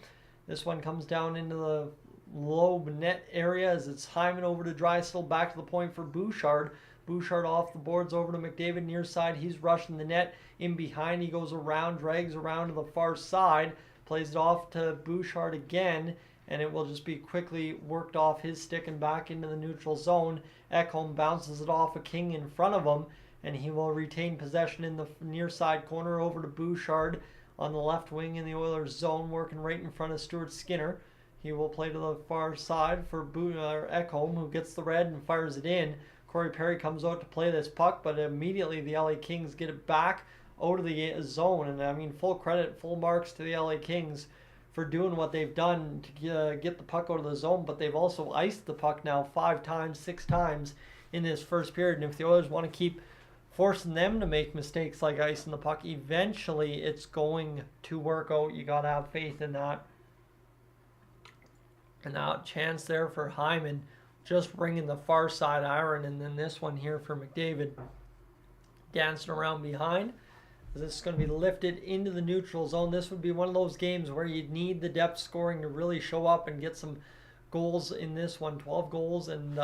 this one comes down into the low net area as it's Hyman over to Drysdale, back to the point for Bouchard. Bouchard off the boards over to McDavid near side. He's rushing the net in behind. He goes around, drags around to the far side, plays it off to Bouchard again, and it will just be quickly worked off his stick and back into the neutral zone. Ekholm bounces it off a King in front of him, and he will retain possession in the near side corner over to Bouchard on the left wing in the Oilers zone, working right in front of Stuart Skinner. He will play to the far side for Ekholm, who gets the red and fires it in. Corey Perry comes out to play this puck, but immediately the LA Kings get it back out of the zone. And I mean, full credit, full marks to the LA Kings for doing what they've done to get the puck out of the zone. But they've also iced the puck now 5 times, 6 times in this first period. And if the Oilers want to keep forcing them to make mistakes like icing the puck, eventually it's going to work out. You got to have faith in that. And now chance there for Hyman, just bringing the far side iron, and then this one here for McDavid, dancing around behind. This is going to be lifted into the neutral zone. This would be one of those games where you'd need the depth scoring to really show up and get some goals in this one. 12 goals and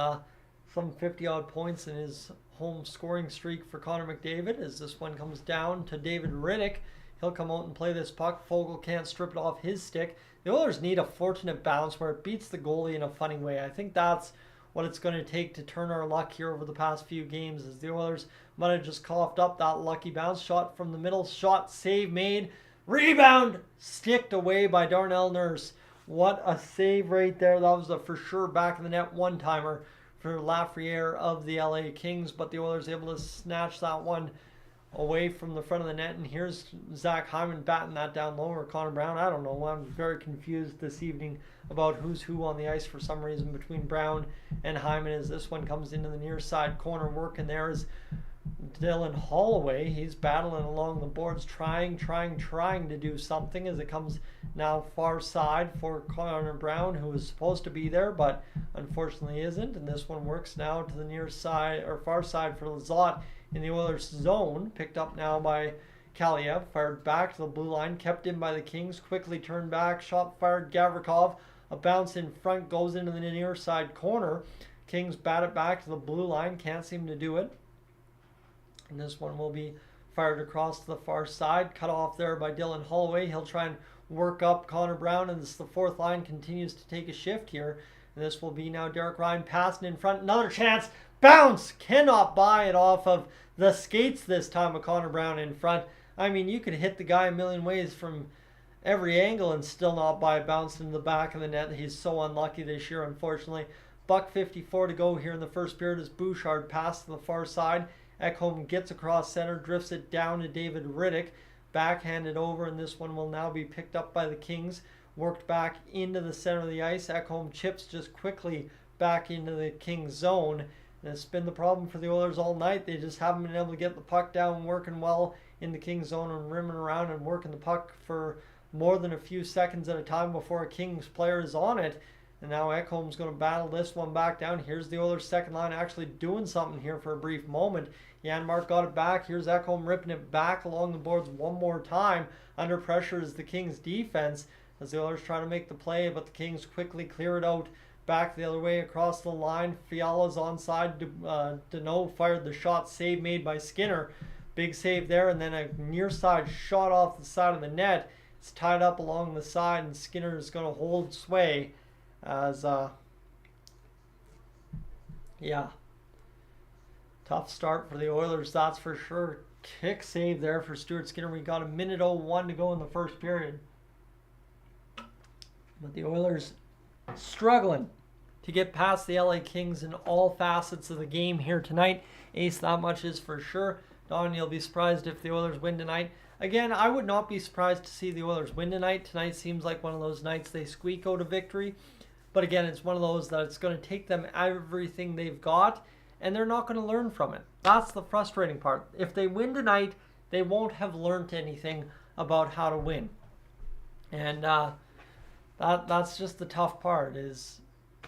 some 50-odd points in his home scoring streak for Connor McDavid, as this one comes down to David Riddick. He'll come out and play this puck. Fogle can't strip it off his stick. The Oilers need a fortunate bounce where it beats the goalie in a funny way. I think that's what it's going to take to turn our luck here over the past few games, as the Oilers might have just coughed up that lucky bounce. Shot from the middle, shot, save made, rebound, sticked away by Darnell Nurse. What a save right there. That was a for sure back of the net one-timer for Lafreniere of the LA Kings, but the Oilers able to snatch that one away from the front of the net. And here's Zach Hyman batting that down low, or Connor Brown. I don't know. I'm very confused this evening about who's who on the ice for some reason between Brown and Hyman, as this one comes into the near side corner. Working there is Dylan Holloway. He's battling along the boards, trying to do something, as it comes now far side for Connor Brown, who is supposed to be there but unfortunately isn't. And this one works now to the near side, or far side, for Lizotte in the Oilers zone. Picked up now by Kaliev, fired back to the blue line, kept in by the Kings, quickly turned back, shot fired Gavrikov, a bounce in front, goes into the near side corner. Kings bat it back to the blue line, can't seem to do it. And this one will be fired across to the far side, cut off there by Dylan Holloway. He'll try and work up Connor Brown, and this, the fourth line continues to take a shift here. And this will be now Derek Ryan passing in front, another chance, bounce, cannot buy it off of the skates this time of Connor Brown in front. I mean, you could hit the guy a million ways from every angle and still not buy a bounce into the back of the net. He's so unlucky this year, unfortunately. 1:54 to go here in the first period as Bouchard passes to the far side. Ekholm gets across center, drifts it down to David Riddick. Backhanded over, and this one will now be picked up by the Kings. Worked back into the center of the ice. Ekholm chips just quickly back into the Kings zone. And it's been the problem for the Oilers all night. They just haven't been able to get the puck down, working well in the Kings zone and rimming around and working the puck for more than a few seconds at a time before a Kings player is on it. And now Ekholm's going to battle this one back down. Here's the Oilers' second line actually doing something here for a brief moment. Janmark got it back. Here's Ekholm ripping it back along the boards one more time. Under pressure is the Kings' defense as the Oilers try to make the play, but the Kings quickly clear it out back the other way across the line. Fiala's onside. Deneau fired the shot. Save made by Skinner. Big save there, and then a near side shot off the side of the net. It's tied up along the side, and Skinner is going to hold sway as, tough start for the Oilers, that's for sure. Kick save there for Stuart Skinner. We got 1:01 to go in the first period. But the Oilers struggling to get past the LA Kings in all facets of the game here tonight. Ace, that much is for sure. Don, you'll be surprised if the Oilers win tonight. Again, I would not be surprised to see the Oilers win tonight. Tonight seems like one of those nights they squeak out a victory. But again, it's one of those that it's going to take them everything they've got, and they're not going to learn from it. That's the frustrating part. If they win tonight, they won't have learned anything about how to win. And that's just the tough part. Is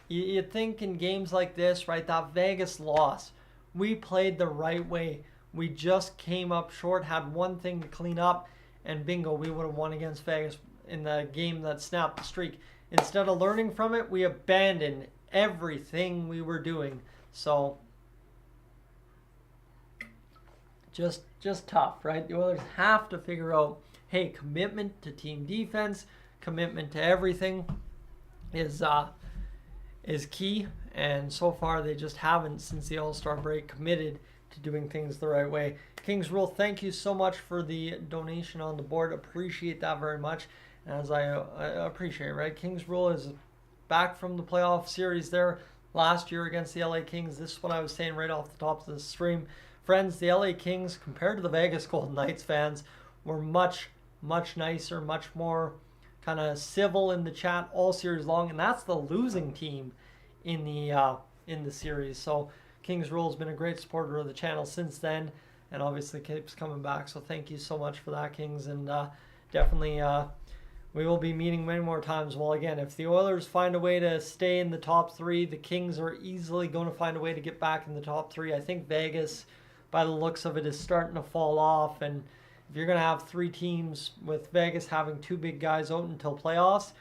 you think in games like this, right, that Vegas loss, we played the right way. We just came up short, had one thing to clean up, and bingo, we would have won against Vegas in the game that snapped the streak. Instead of learning from it, we abandoned everything we were doing. So, just tough, right? The Oilers have to figure out, hey, commitment to team defense, commitment to everything is key. And so far, they just haven't, since the All-Star break, committed to doing things the right way. Kings Rule, thank you so much for the donation on the board. Appreciate that very much. As I appreciate, right? Kings Rule is back from the playoff series there last year against the LA Kings. This is what I was saying right off the top of the stream. Friends, the LA Kings, compared to the Vegas Golden Knights fans, were much, much nicer, much more kind of civil in the chat all series long. And that's the losing team in the series. So Kings Rule has been a great supporter of the channel since then, and obviously keeps coming back. So thank you so much for that, Kings. And definitely... we will be meeting many more times. Well, again, if the Oilers find a way to stay in the top three, the Kings are easily going to find a way to get back in the top three. I think Vegas, by the looks of it, is starting to fall off. And if you're going to have three teams, with Vegas having two big guys out until playoffs,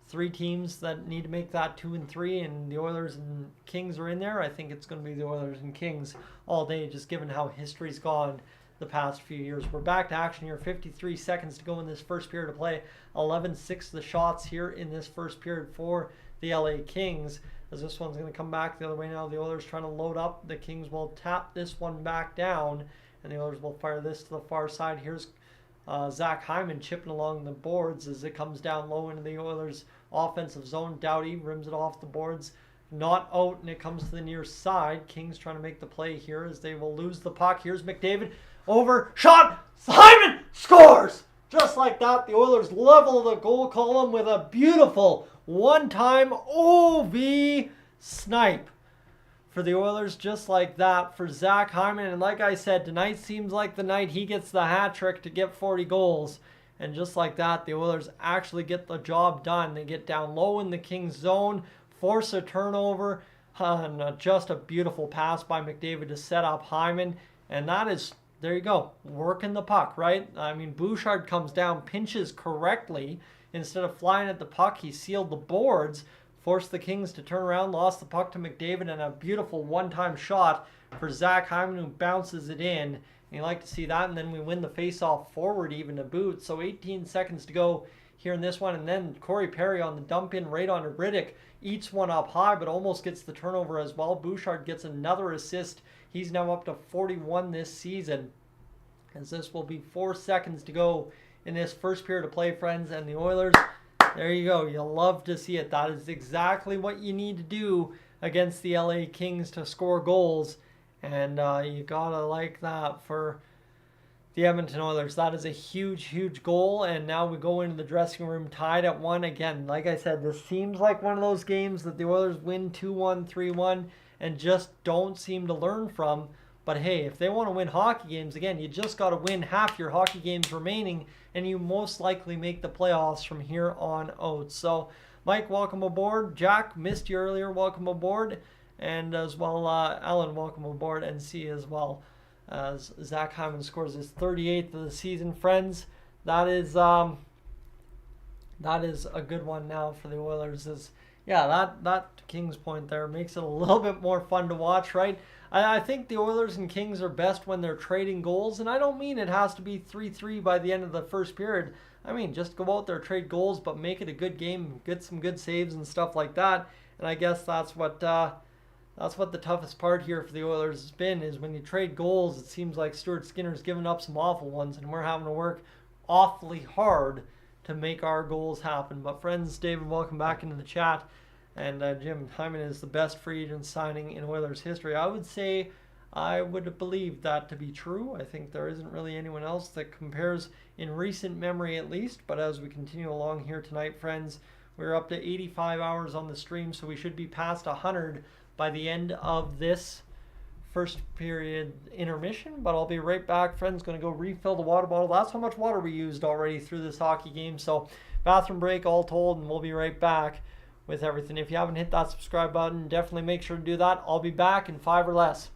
three teams that need to make that 2 and 3, and the Oilers and Kings are in there, I think it's going to be the Oilers and Kings all day, just given how history's gone the past few years. We're back to action here. 53 seconds to go in this first period of play. 11-6 the shots here in this first period for the LA Kings, as this one's going to come back the other way now. The Oilers trying to load up. The Kings will tap this one back down, and the Oilers will fire this to the far side. Here's Zach Hyman chipping along the boards as it comes down low into the Oilers offensive zone. Doughty rims it off the boards. Not out, and it comes to the near side. Kings trying to make the play here as they will lose the puck. Here's McDavid. Over, shot, Hyman scores! Just like that, the Oilers level the goal column with a beautiful one-time OV snipe for the Oilers, just like that for Zach Hyman. And like I said, tonight seems like the night he gets the hat trick to get 40 goals. And just like that, the Oilers actually get the job done. They get down low in the Kings zone, force a turnover, and just a beautiful pass by McDavid to set up Hyman. And that is... there you go, working the puck, right? I mean, Bouchard comes down, pinches correctly. Instead of flying at the puck, he sealed the boards, forced the Kings to turn around, lost the puck to McDavid, and a beautiful one-time shot for Zach Hyman, who bounces it in. And you like to see that, and then we win the face-off forward even to boot. So 18 seconds to go here in this one, and then Corey Perry on the dump-in right onto Riddick, eats one up high, but almost gets the turnover as well. Bouchard gets another assist. He's now up to 41 this season, as this will be 4 seconds to go in this first period of play, friends. And the Oilers, there you go. You'll love to see it. That is exactly what you need to do against the LA Kings to score goals. And you gotta like that for the Edmonton Oilers. That is a huge, huge goal. And now we go into the dressing room tied at 1. Again, like I said, this seems like one of those games that the Oilers win 2-1, 3-1, and just don't seem to learn from. But hey, if they want to win hockey games, again, you just got to win half your hockey games remaining, and you most likely make the playoffs from here on out. So, Mike, welcome aboard. Jack, missed you earlier. Welcome aboard. And as well, Alan, welcome aboard. And see you as well. As Zach Hyman scores his 38th of the season, friends. That is a good one now for the Oilers. That Kings point there makes it a little bit more fun to watch, right? I think the Oilers and Kings are best when they're trading goals, and I don't mean it has to be 3-3 by the end of the first period. I mean, just go out there, trade goals, but make it a good game, get some good saves and stuff like that. And I guess that's what the toughest part here for the Oilers has been, is when you trade goals, it seems like Stuart Skinner's given up some awful ones, and we're having to work awfully hard to make our goals happen. But friends, David, welcome back into the chat. And Jim, Hyman is the best free agent signing in Oilers history. I would say I would believe that to be true. I think there isn't really anyone else that compares in recent memory at least. But as we continue along here tonight, friends, we're up to 85 hours on the stream, so we should be past 100 by the end of this first period intermission. But I'll be right back, friends. Going to go refill the water bottle. That's how much water we used already through this hockey game. So bathroom break all told, and we'll be right back with everything. If you haven't hit that subscribe button, definitely make sure to do that. I'll be back in 5 or less.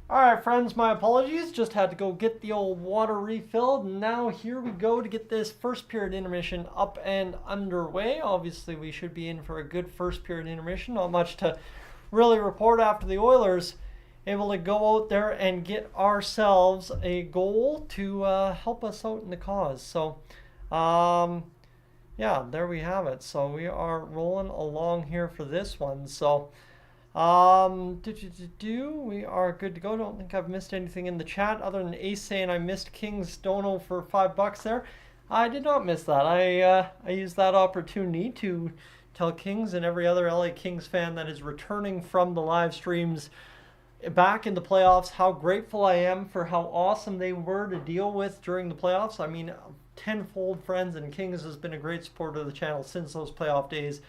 Alright friends, my apologies. Just had to go get the old water refilled. Now here we go to get this first period intermission up and underway. Obviously we should be in for a good first period intermission. Not much to really report after the Oilers able to go out there and get ourselves a goal to help us out in the cause. So yeah, there we have it. So we are rolling along here for this one. So we are good to go. Don't think I've missed anything in the chat other than Ace saying I missed King's dono for $5 there. I did not miss that. I used that opportunity to tell Kings and every other LA Kings fan that is returning from the live streams back in the playoffs how grateful I am for how awesome they were to deal with during the playoffs. I mean, tenfold friends, and Kings has been a great supporter of the channel since those playoff days.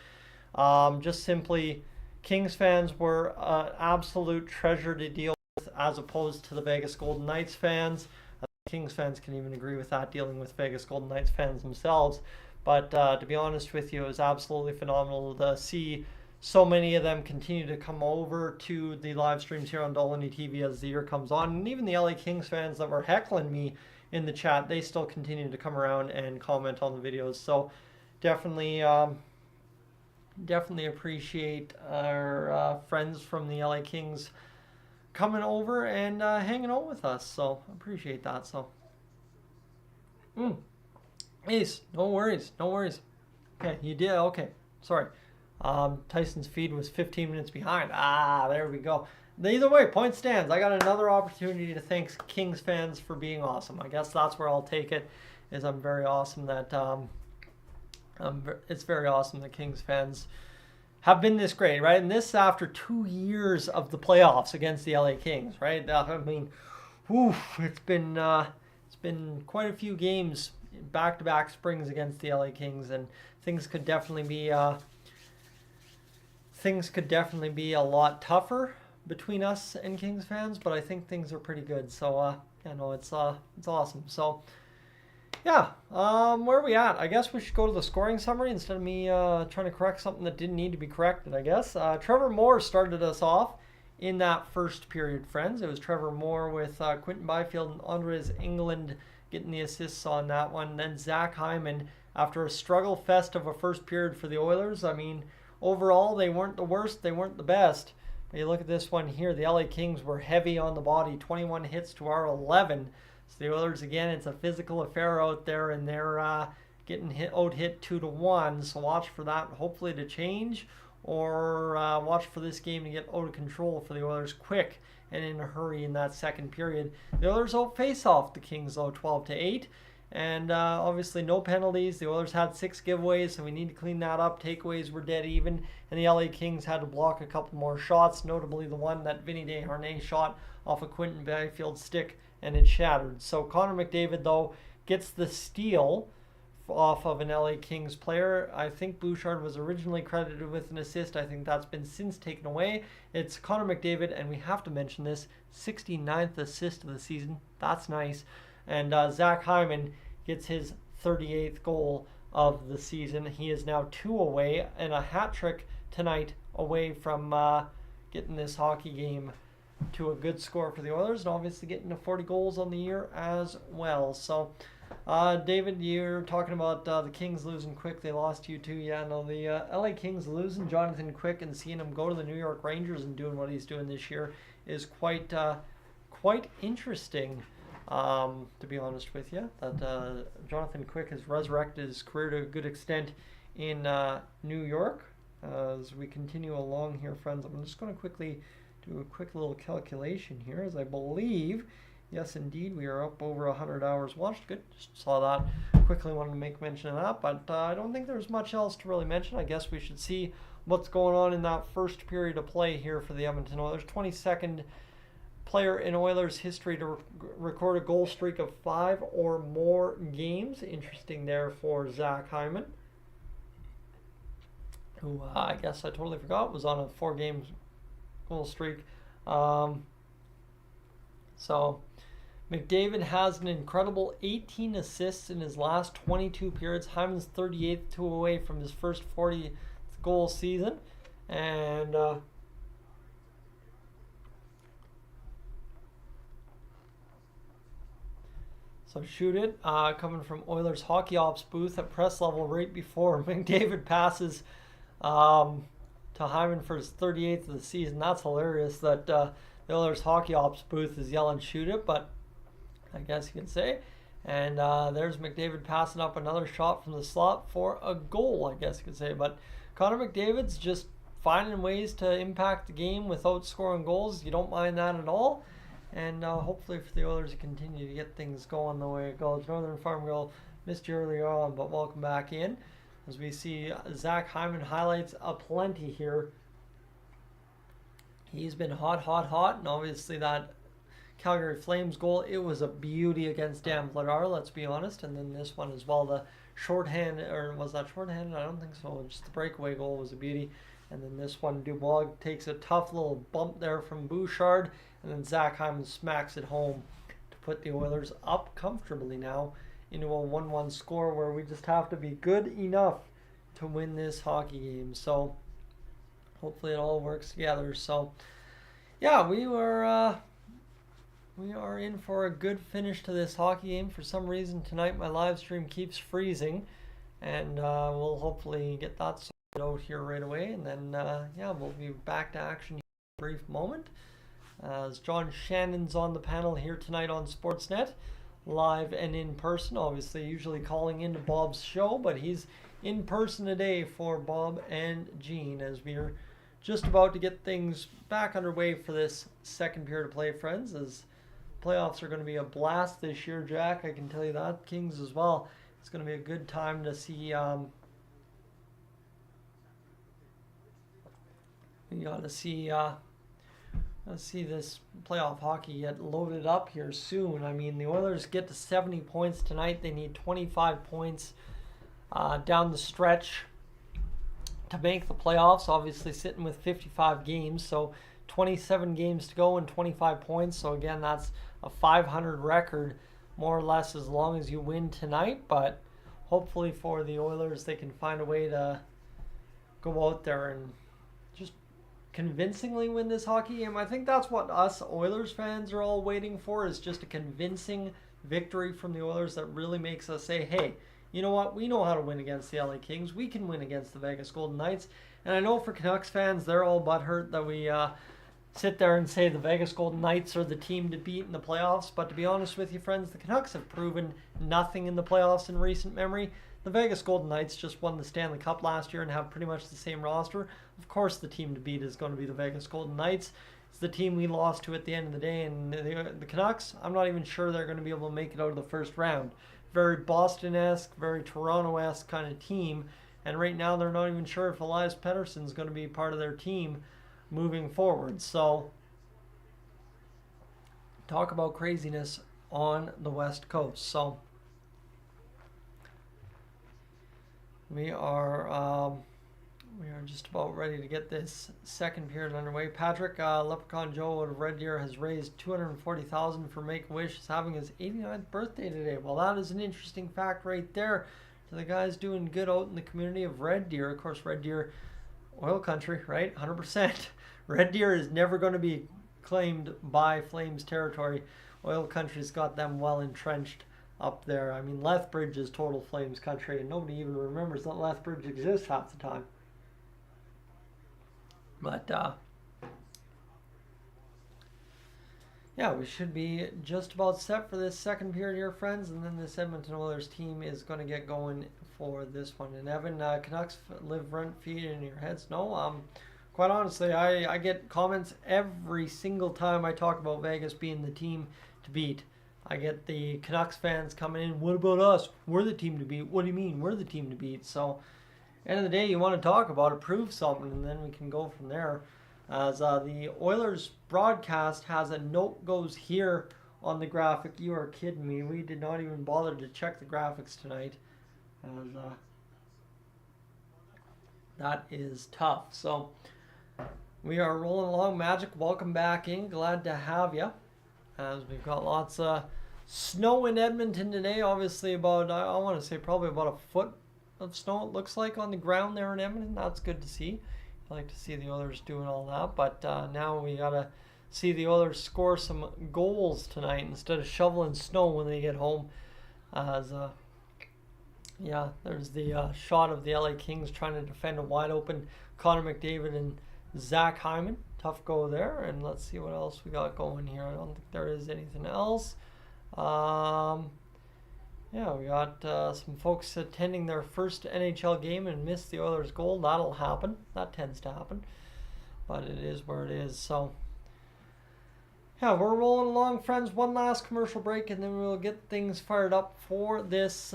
Just simply, Kings fans were an absolute treasure to deal with as opposed to the Vegas Golden Knights fans. Kings fans can even agree with that, dealing with Vegas Golden Knights fans themselves. But to be honest with you, it was absolutely phenomenal to see so many of them continue to come over to the live streams here on Dolynny TV as the year comes on. And even the LA Kings fans that were heckling me in the chat, they still continue to come around and comment on the videos. So definitely appreciate our friends from the LA Kings coming over and hanging out with us. So appreciate that. So Ace, no worries. Okay, you did. Okay, sorry. Tyson's feed was 15 minutes behind. There we go. Either way, point stands. I got another opportunity to thank Kings fans for being awesome. I guess that's where I'll take it. Is I'm very awesome that it's very awesome that Kings fans have been this great, right? And this after 2 years of the playoffs against the LA Kings, right? I mean, it's been quite a few games, back-to-back springs against the LA Kings, and things could definitely be a lot tougher between us and Kings fans, but I think things are pretty good. So yeah, no, it's awesome. So yeah, where are we at? I guess we should go to the scoring summary instead of me trying to correct something that didn't need to be corrected, I guess. Trevor Moore started us off in that first period, friends. It was Trevor Moore with Quinton Byfield and Andres England getting the assists on that one. Then Zach Hyman, after a struggle fest of a first period for the Oilers. I mean, overall, they weren't the worst, they weren't the best. But you look at this one here, the LA Kings were heavy on the body, 21 hits to our 11. So the Oilers, again, it's a physical affair out there, and they're getting hit 2-1. So watch for that, hopefully to change, or watch for this game to get out of control for the Oilers quick and in a hurry in that second period. The Oilers out face off the Kings though, 12-8. And obviously no penalties. The Oilers had 6 giveaways, so we need to clean that up. Takeaways were dead even. And the LA Kings had to block a couple more shots, notably the one that Vinny Desharnais shot off a Quinton Byfield stick, and it shattered. So Connor McDavid, though, gets the steal off of an LA Kings player. I think Bouchard was originally credited with an assist. I think that's been since taken away. It's Connor McDavid, and we have to mention this, 69th assist of the season. That's nice. And Zach Hyman gets his 38th goal of the season. He is now 2 away and a hat trick tonight away from getting this hockey game to a good score for the Oilers, and obviously getting to 40 goals on the year as well. So, David, you're talking about the Kings losing Quick. They lost you too. Yeah, no, the LA Kings losing Jonathan Quick and seeing him go to the New York Rangers and doing what he's doing this year is quite interesting. To be honest with you, that Jonathan Quick has resurrected his career to a good extent in New York. As we continue along here, friends, I'm just going to quickly do a quick little calculation here, as I believe, yes, indeed, we are up over 100 hours watched. Good, just saw that. Quickly wanted to make mention of that, but I don't think there's much else to really mention. I guess we should see what's going on in that first period of play here for the Edmonton Oilers. 22nd player in Oilers history to record a goal streak of 5 or more games. Interesting there for Zach Hyman, who I guess I totally forgot was on a 4-game goal streak. So McDavid has an incredible 18 assists in his last 22 periods. Hyman's 38th, 2 away from his first 40 goal season. And So shoot it, coming from Oilers hockey ops booth at press level right before McDavid passes to Hyman for his 38th of the season. That's hilarious that the Oilers hockey ops booth is yelling shoot it, but I guess you can say. And there's McDavid passing up another shot from the slot for a goal, I guess you could say. But Connor McDavid's just finding ways to impact the game without scoring goals. You don't mind that at all. And hopefully for the Oilers to continue to get things going the way it goes. Northern Farm Girl missed you earlier on, but welcome back in. As we see Zach Hyman highlights aplenty here. He's been hot, and obviously that Calgary Flames goal, it was a beauty against Dan Vladar, let's be honest. And then this one as well, the shorthand, or was that shorthanded? I don't think so. Just the breakaway goal was a beauty. And then this one, Dubois takes a tough little bump there from Bouchard. And then Zach Hyman smacks it home to put the Oilers up comfortably now into a 1-1 score where we just have to be good enough to win this hockey game. So hopefully it all works together. So yeah, we are in for a good finish to this hockey game. For some reason tonight my live stream keeps freezing, and we'll hopefully get that sorted out here right away. And then yeah, we'll be back to action in a brief moment. As John Shannon's on the panel here tonight on Sportsnet, live and in person. Obviously, usually calling into Bob's show, but he's in person today for Bob and Gene, as we're just about to get things back underway for this second period of play, friends. As playoffs are going to be a blast this year, Jack, I can tell you that. Kings as well. It's going to be a good time to see. We got to see. Let's see this playoff hockey get loaded up here soon. I mean, the Oilers get to 70 points tonight. They need 25 points down the stretch to make the playoffs. Obviously sitting with 55 games, so 27 games to go and 25 points. So again, that's a 500 record, more or less, as long as you win tonight. But hopefully for the Oilers, they can find a way to go out there and just convincingly win this hockey game. I think that's what us Oilers fans are all waiting for, is just a convincing victory from the Oilers that really makes us say, hey, you know what? We know how to win against the LA Kings. We can win against the Vegas Golden Knights. And I know for Canucks fans, they're all butthurt that we sit there and say the Vegas Golden Knights are the team to beat in the playoffs. But to be honest with you, friends, the Canucks have proven nothing in the playoffs in recent memory. The Vegas Golden Knights just won the Stanley Cup last year and have pretty much the same roster. Of course, the team to beat is going to be the Vegas Golden Knights. It's the team we lost to at the end of the day. And the Canucks, I'm not even sure they're going to be able to make it out of the first round. Very Boston-esque, very Toronto-esque kind of team. And right now, they're not even sure if Elias Pettersson's going to be part of their team moving forward. So, talk about craziness on the West Coast. So, we are just about ready to get this second period underway. Patrick, Leprechaun Joe out of Red Deer, has raised $240,000 for Make-A-Wish. He's having his 89th birthday today. Well, that is an interesting fact right there. So the guy's doing good out in the community of Red Deer. Of course, Red Deer, oil country, right? 100%. Red Deer is never going to be claimed by Flames territory. Oil country's got them well entrenched up there. I mean, Lethbridge is total Flames country, and nobody even remembers that Lethbridge exists half the time. But, yeah, we should be just about set for this second period here, friends. And then this Edmonton Oilers team is going to get going for this one. And Evan, Canucks live rent-free in your heads? No, quite honestly, I get comments every single time I talk about Vegas being the team to beat. I get the Canucks fans coming in, what about us? We're the team to beat. What do you mean? We're the team to beat. So, end of the day, you want to talk about it, prove something, and then we can go from there. As the Oilers broadcast has a note goes here on the graphic. You are kidding me. We did not even bother to check the graphics tonight. As that is tough. So we are rolling along. Magic, welcome back in. Glad to have you. As we've got lots of snow in Edmonton today. Obviously about, I want to say probably about a foot of snow it looks like on the ground there in Edmonton. That's good to see. I like to see the Oilers doing all that, but now we gotta see the Oilers score some goals tonight instead of shoveling snow when they get home. As yeah, there's the shot of the LA Kings trying to defend a wide open Connor McDavid and Zach Hyman. Tough go there. And let's see what else we got going here. I don't think there is anything else. Yeah, we got some folks attending their first NHL game and missed the Oilers goal. That'll happen. That tends to happen. But it is where it is. So, yeah, we're rolling along, friends. One last commercial break, and then we'll get things fired up for this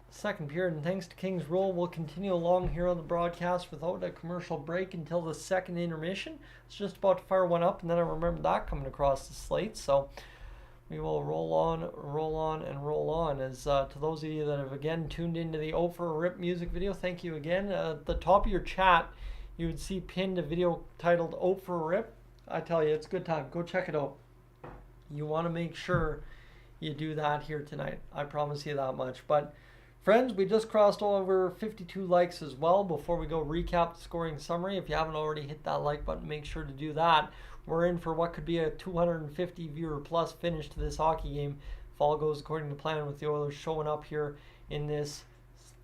second period. And thanks to King's Rule, we'll continue along here on the broadcast without a commercial break until the second intermission. It's just about to fire one up, and then I remember that coming across the slate. So we will roll on, and roll on. As to those of you that have again tuned into the O for a Rip music video, thank you again. At the top of your chat, you would see pinned a video titled O for a Rip. I tell you, it's a good time. Go check it out. You want to make sure you do that here tonight. I promise you that much. But friends, we just crossed over 52 likes as well. Before we go recap the scoring summary, if you haven't already hit that like button, make sure to do that. We're in for what could be a 250 viewer plus finish to this hockey game if all goes according to plan, with the Oilers showing up here in this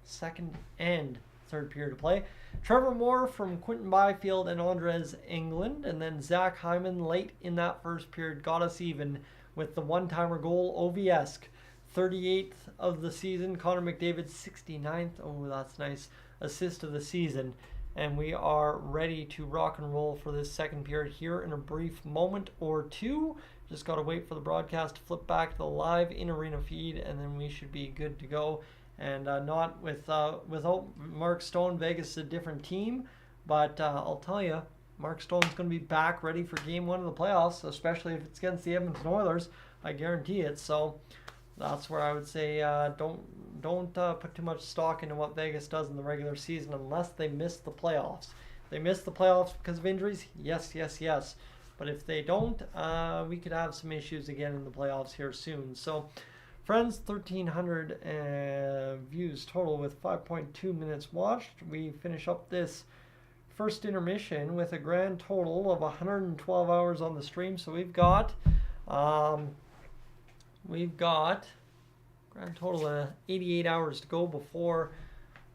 second and third period of play. Trevor Moore from Quinton Byfield and Andres England, and then Zach Hyman late in that first period got us even with the one-timer goal. OV-esque, 38th of the season. Connor McDavid, 69th. Oh, that's nice. Assist of the season. And we are ready to rock and roll for this second period here in a brief moment or two. Just got to wait for the broadcast to flip back to the live in-arena feed, and then we should be good to go. And not without Mark Stone. Vegas is a different team, but I'll tell you, Mark Stone's going to be back ready for Game 1 of the playoffs, especially if it's against the Edmonton Oilers. I guarantee it. So that's where I would say don't put too much stock into what Vegas does in the regular season unless they miss the playoffs. If they miss the playoffs because of injuries, yes. But if they don't, we could have some issues again in the playoffs here soon. So, friends, 1,300 views total with 5.2 minutes watched. We finish up this first intermission with a grand total of 112 hours on the stream. So we've got grand total of 88 hours to go before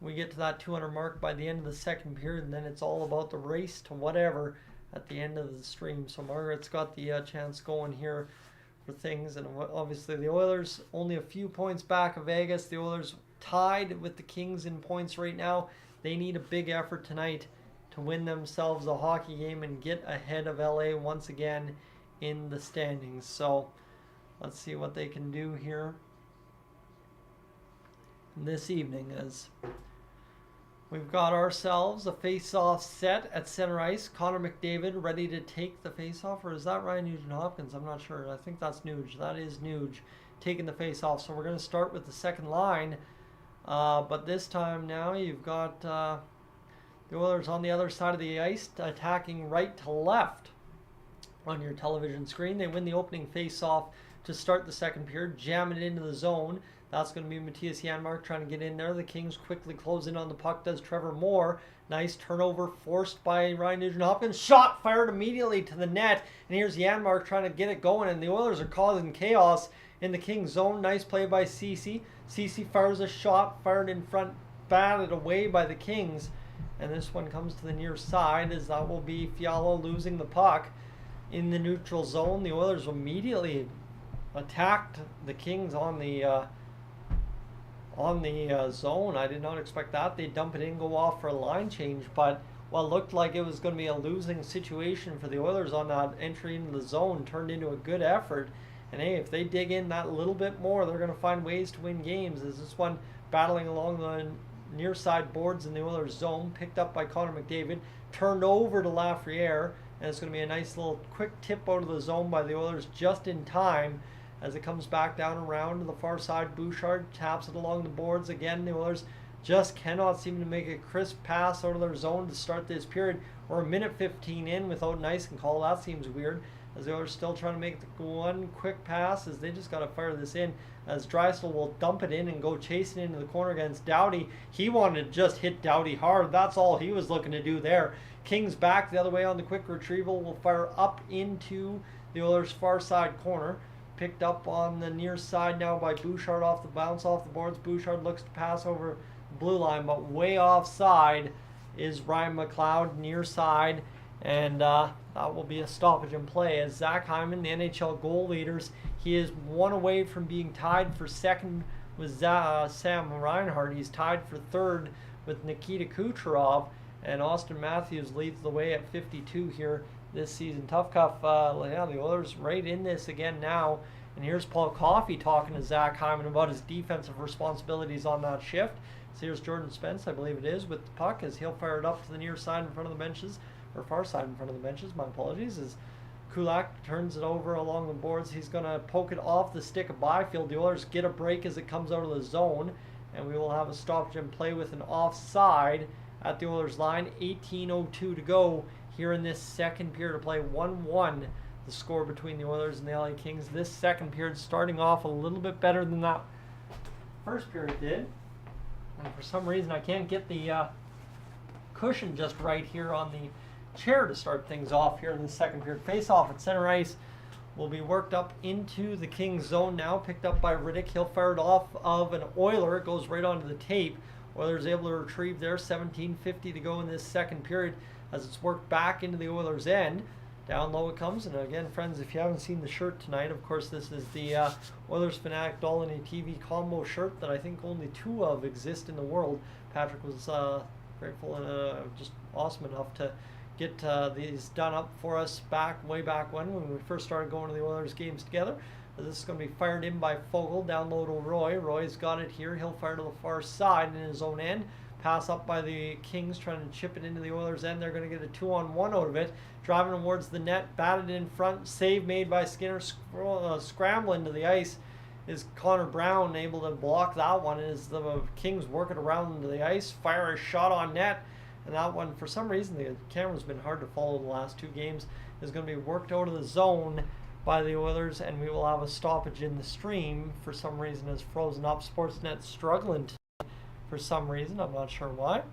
we get to that 200 mark by the end of the second period, and then it's all about the race to whatever at the end of the stream. So Margaret's got the chance going here for things, and obviously the Oilers only a few points back of Vegas. The Oilers tied with the Kings in points right now. They need a big effort tonight to win themselves a hockey game and get ahead of LA once again in the standings. So let's see what they can do here this evening, as we've got ourselves a face-off set at center ice. Connor McDavid ready to take the face-off, or is that Ryan Nugent-Hopkins? I'm not sure. I think that's Nuge. That is Nuge taking the face-off. So we're going to start with the second line, but this time now you've got the Oilers on the other side of the ice attacking right to left on your television screen. They win the opening face-off to start the second period, jamming it into the zone. That's going to be Matthias Janmark trying to get in there. The Kings quickly close in on the puck, does Trevor Moore. Nice turnover forced by Ryan Nugent-Hopkins. Shot fired immediately to the net. And here's Janmark trying to get it going. And the Oilers are causing chaos in the Kings zone. Nice play by Ceci. Ceci fires a shot, fired in front, batted away by the Kings. And this one comes to the near side, as that will be Fiala losing the puck in the neutral zone. The Oilers immediately attacked the Kings on the zone. I did not expect that. They dump it in, go off for a line change, but what looked like it was going to be a losing situation for the Oilers on that entry into the zone turned into a good effort. And hey, if they dig in that little bit more, they're going to find ways to win games. As this one battling along the near side boards in the Oilers zone, picked up by Connor McDavid, turned over to Lafreniere, and it's going to be a nice little quick tip out of the zone by the Oilers just in time. As it comes back down around to the far side, Bouchard taps it along the boards. Again, the Oilers just cannot seem to make a crisp pass out of their zone to start this period. We're a minute 15 in without an icing call. That seems weird. as the Oilers still trying to make the one quick pass as they just got to fire this in, as Drysdale will dump it in and go chasing into the corner against Doughty. He wanted to just hit Doughty hard. That's all he was looking to do there. Kings back the other way on the quick retrieval, will fire up into the Oilers' far side corner. Picked up on the near side now by Bouchard off the bounce off the boards. Bouchard looks to pass over the blue line, but way offside is Ryan McLeod near side, and that will be a stoppage in play as Zach Hyman, the NHL goal leaders, he is one away from being tied for second with Sam Reinhart. He's tied for third with Nikita Kucherov, and Austin Matthews leads the way at 52 here this season. Tough Cuff, yeah, the Oilers right in this again now. And here's Paul Coffey talking to Zach Hyman about his defensive responsibilities on that shift. So here's Jordan Spence, I believe it is, with the puck as he'll fire it up to the near side in front of the benches, or far side in front of the benches, my apologies, as Kulak turns it over along the boards. He's going to poke it off the stick of Byfield. The Oilers get a break as it comes out of the zone, and we will have a stoppage in play with an offside at the Oilers line. 18:02 to go here in this second period of play. 1-1 the score between the Oilers and the LA Kings. This second period starting off a little bit better than that first period did. And for some reason I can't get the cushion just right here on the chair to start things off here in the second period. Face off at center ice will be worked up into the Kings zone now. Picked up by Riddick. He'll fire it off of an Oiler. It goes right onto the tape. Oilers able to retrieve there. 17:50 to go in this second period as it's worked back into the Oilers' end. Down low it comes, and again, friends, if you haven't seen the shirt tonight, of course, this is the Oilers Fanatic Dolynny TV combo shirt that I think only 2 of exist in the world. Patrick was grateful and just awesome enough to get these done up for us way back when we first started going to the Oilers games together. This is going to be fired in by Fogle, down low to Roy. Roy's got it here. He'll fire to the far side in his own end. Pass up by the Kings, trying to chip it into the Oilers' end. They're going to get a 2-on-1 out of it. Driving towards the net, batted in front. Save made by Skinner. Scrambling to the ice is Connor Brown, able to block that one as the Kings work it around into the ice. Fire a shot on net. And that one, for some reason, the camera's been hard to follow the last 2 games, is going to be worked out of the zone by the Oilers, and we will have a stoppage in the stream. For some reason it's frozen up. Sportsnet struggling for some reason, I'm not sure why.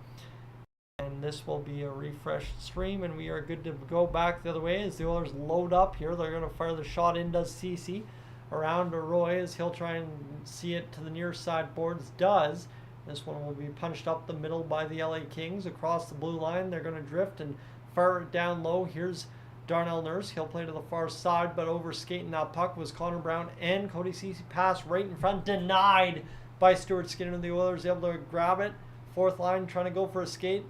And this will be a refreshed stream, and we are good to go back the other way as the Oilers load up here. They're going to fire the shot in, does Cece. Around to Roy as he'll try and see it to the near side boards, does. This one will be punched up the middle by the LA Kings across the blue line. They're going to drift and fire it down low. Here's Darnell Nurse. He'll play to the far side, but over skating that puck was Connor Brown and Cody Cece. Pass right in front, denied by Stuart Skinner. The Oilers able to grab it. Fourth line trying to go for a skate.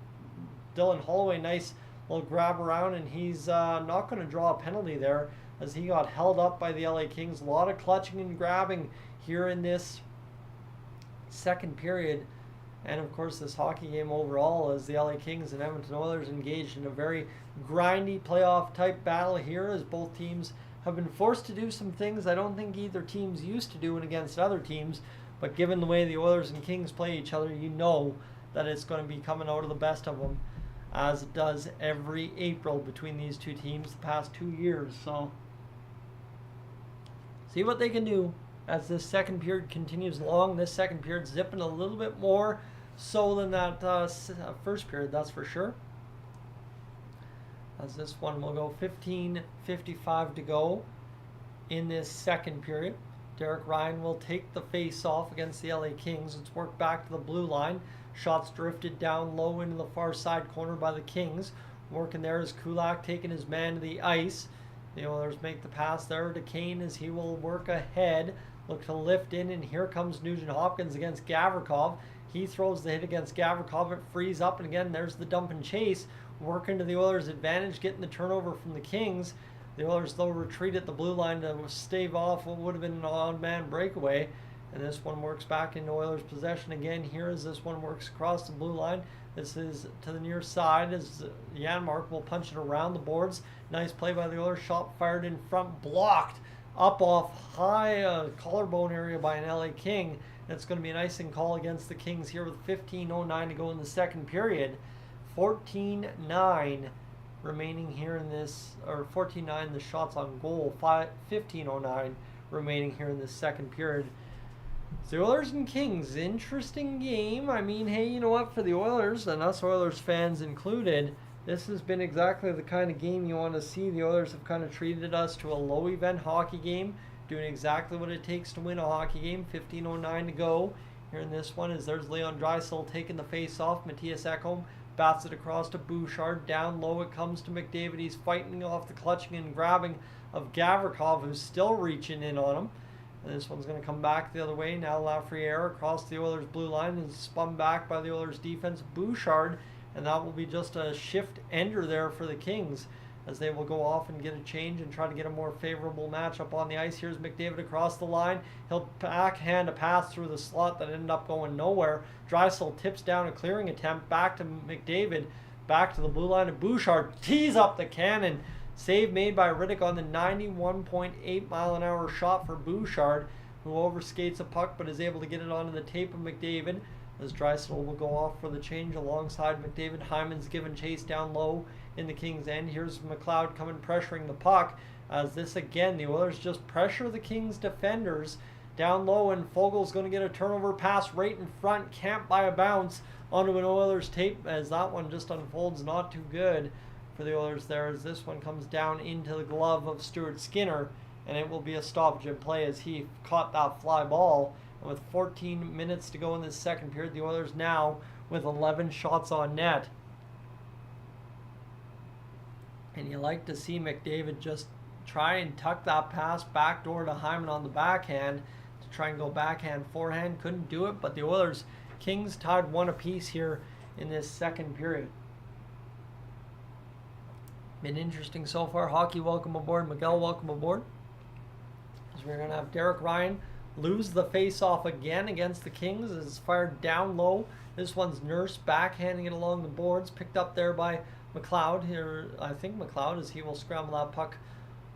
Dylan Holloway, nice little grab around, and he's not going to draw a penalty there as he got held up by the LA Kings. A lot of clutching and grabbing here in this second period, and of course this hockey game overall as the LA Kings and Edmonton Oilers engaged in a very grindy playoff type battle here as both teams have been forced to do some things I don't think either team's used to doing against other teams, but given the way the Oilers and Kings play each other, you know that it's going to be coming out of the best of them, as it does every April between these 2 teams the past 2 years. So see what they can do as this second period continues along. This second period zipping a little bit more so than that first period, that's for sure. As this one will go 15:55 to go in this second period. Derek Ryan will take the face off against the LA Kings. It's worked back to the blue line. Shots drifted down low into the far side corner by the Kings. Working there is Kulak taking his man to the ice. The Oilers make the pass there to Kane as he will work ahead. Look to lift in, and here comes Nugent Hopkins against Gavrikov. He throws the hit against Gavrikov. It frees up, and again, there's the dump and chase. Working to the Oilers' advantage, getting the turnover from the Kings. The Oilers, though, retreat at the blue line to stave off what would have been an odd man breakaway. And this one works back into Oilers' possession again here as this one works across the blue line. This is to the near side as Janmark will punch it around the boards. Nice play by the Oilers. Shot fired in front, blocked up off high collarbone area by an LA King. And it's going to be an icing call against the Kings here with 15:09 to go in the second period. 14-9 remaining here in this, or 14-9 the shots on goal, 15:09 remaining here in this second period. The Oilers and Kings, interesting game. I mean, hey, you know what, for the Oilers, and us Oilers fans included, this has been exactly the kind of game you want to see. The Oilers have kind of treated us to a low event hockey game, doing exactly what it takes to win a hockey game. 15:09 to go here in this one, as there's Leon Draisaitl taking the face off. Matthias Ekholm bats it across to Bouchard. Down low it comes to McDavid. He's fighting off the clutching and grabbing of Gavrikov, who's still reaching in on him. And this one's going to come back the other way. Now Lafreniere across the Oilers blue line is spun back by the Oilers defense. Bouchard, and that will be just a shift ender there for the Kings, as they will go off and get a change and try to get a more favorable matchup on the ice. Here's McDavid across the line. He'll backhand a pass through the slot that ended up going nowhere. Draisaitl tips down a clearing attempt. Back to McDavid. Back to the blue line, and Bouchard tees up the cannon. Save made by Riddick on the 91.8 mile an hour shot for Bouchard, who overskates a puck but is able to get it onto the tape of McDavid, as Draisaitl will go off for the change alongside McDavid. Hyman's given chase down low in the Kings' end. Here's McLeod coming pressuring the puck, as this again, the Oilers just pressure the Kings defenders down low, and Fogel's going to get a turnover pass right in front, camped by a bounce onto an Oilers tape, as that one just unfolds not too good for the Oilers there, as this one comes down into the glove of Stuart Skinner, and it will be a stoppage in play as he caught that fly ball. And with 14 minutes to go in this second period, the Oilers now with 11 shots on net. And you like to see McDavid just try and tuck that pass backdoor to Hyman on the backhand to try and go backhand forehand. Couldn't do it, but the Oilers, Kings tied one apiece here in this second period. Been interesting so far. Hockey, welcome aboard. Miguel, welcome aboard. So we're going to have Derek Ryan lose the face-off again against the Kings, as it's fired down low. This one's Nurse backhanding it along the boards, picked up there by McLeod. Here, I think McLeod, as he will scramble that puck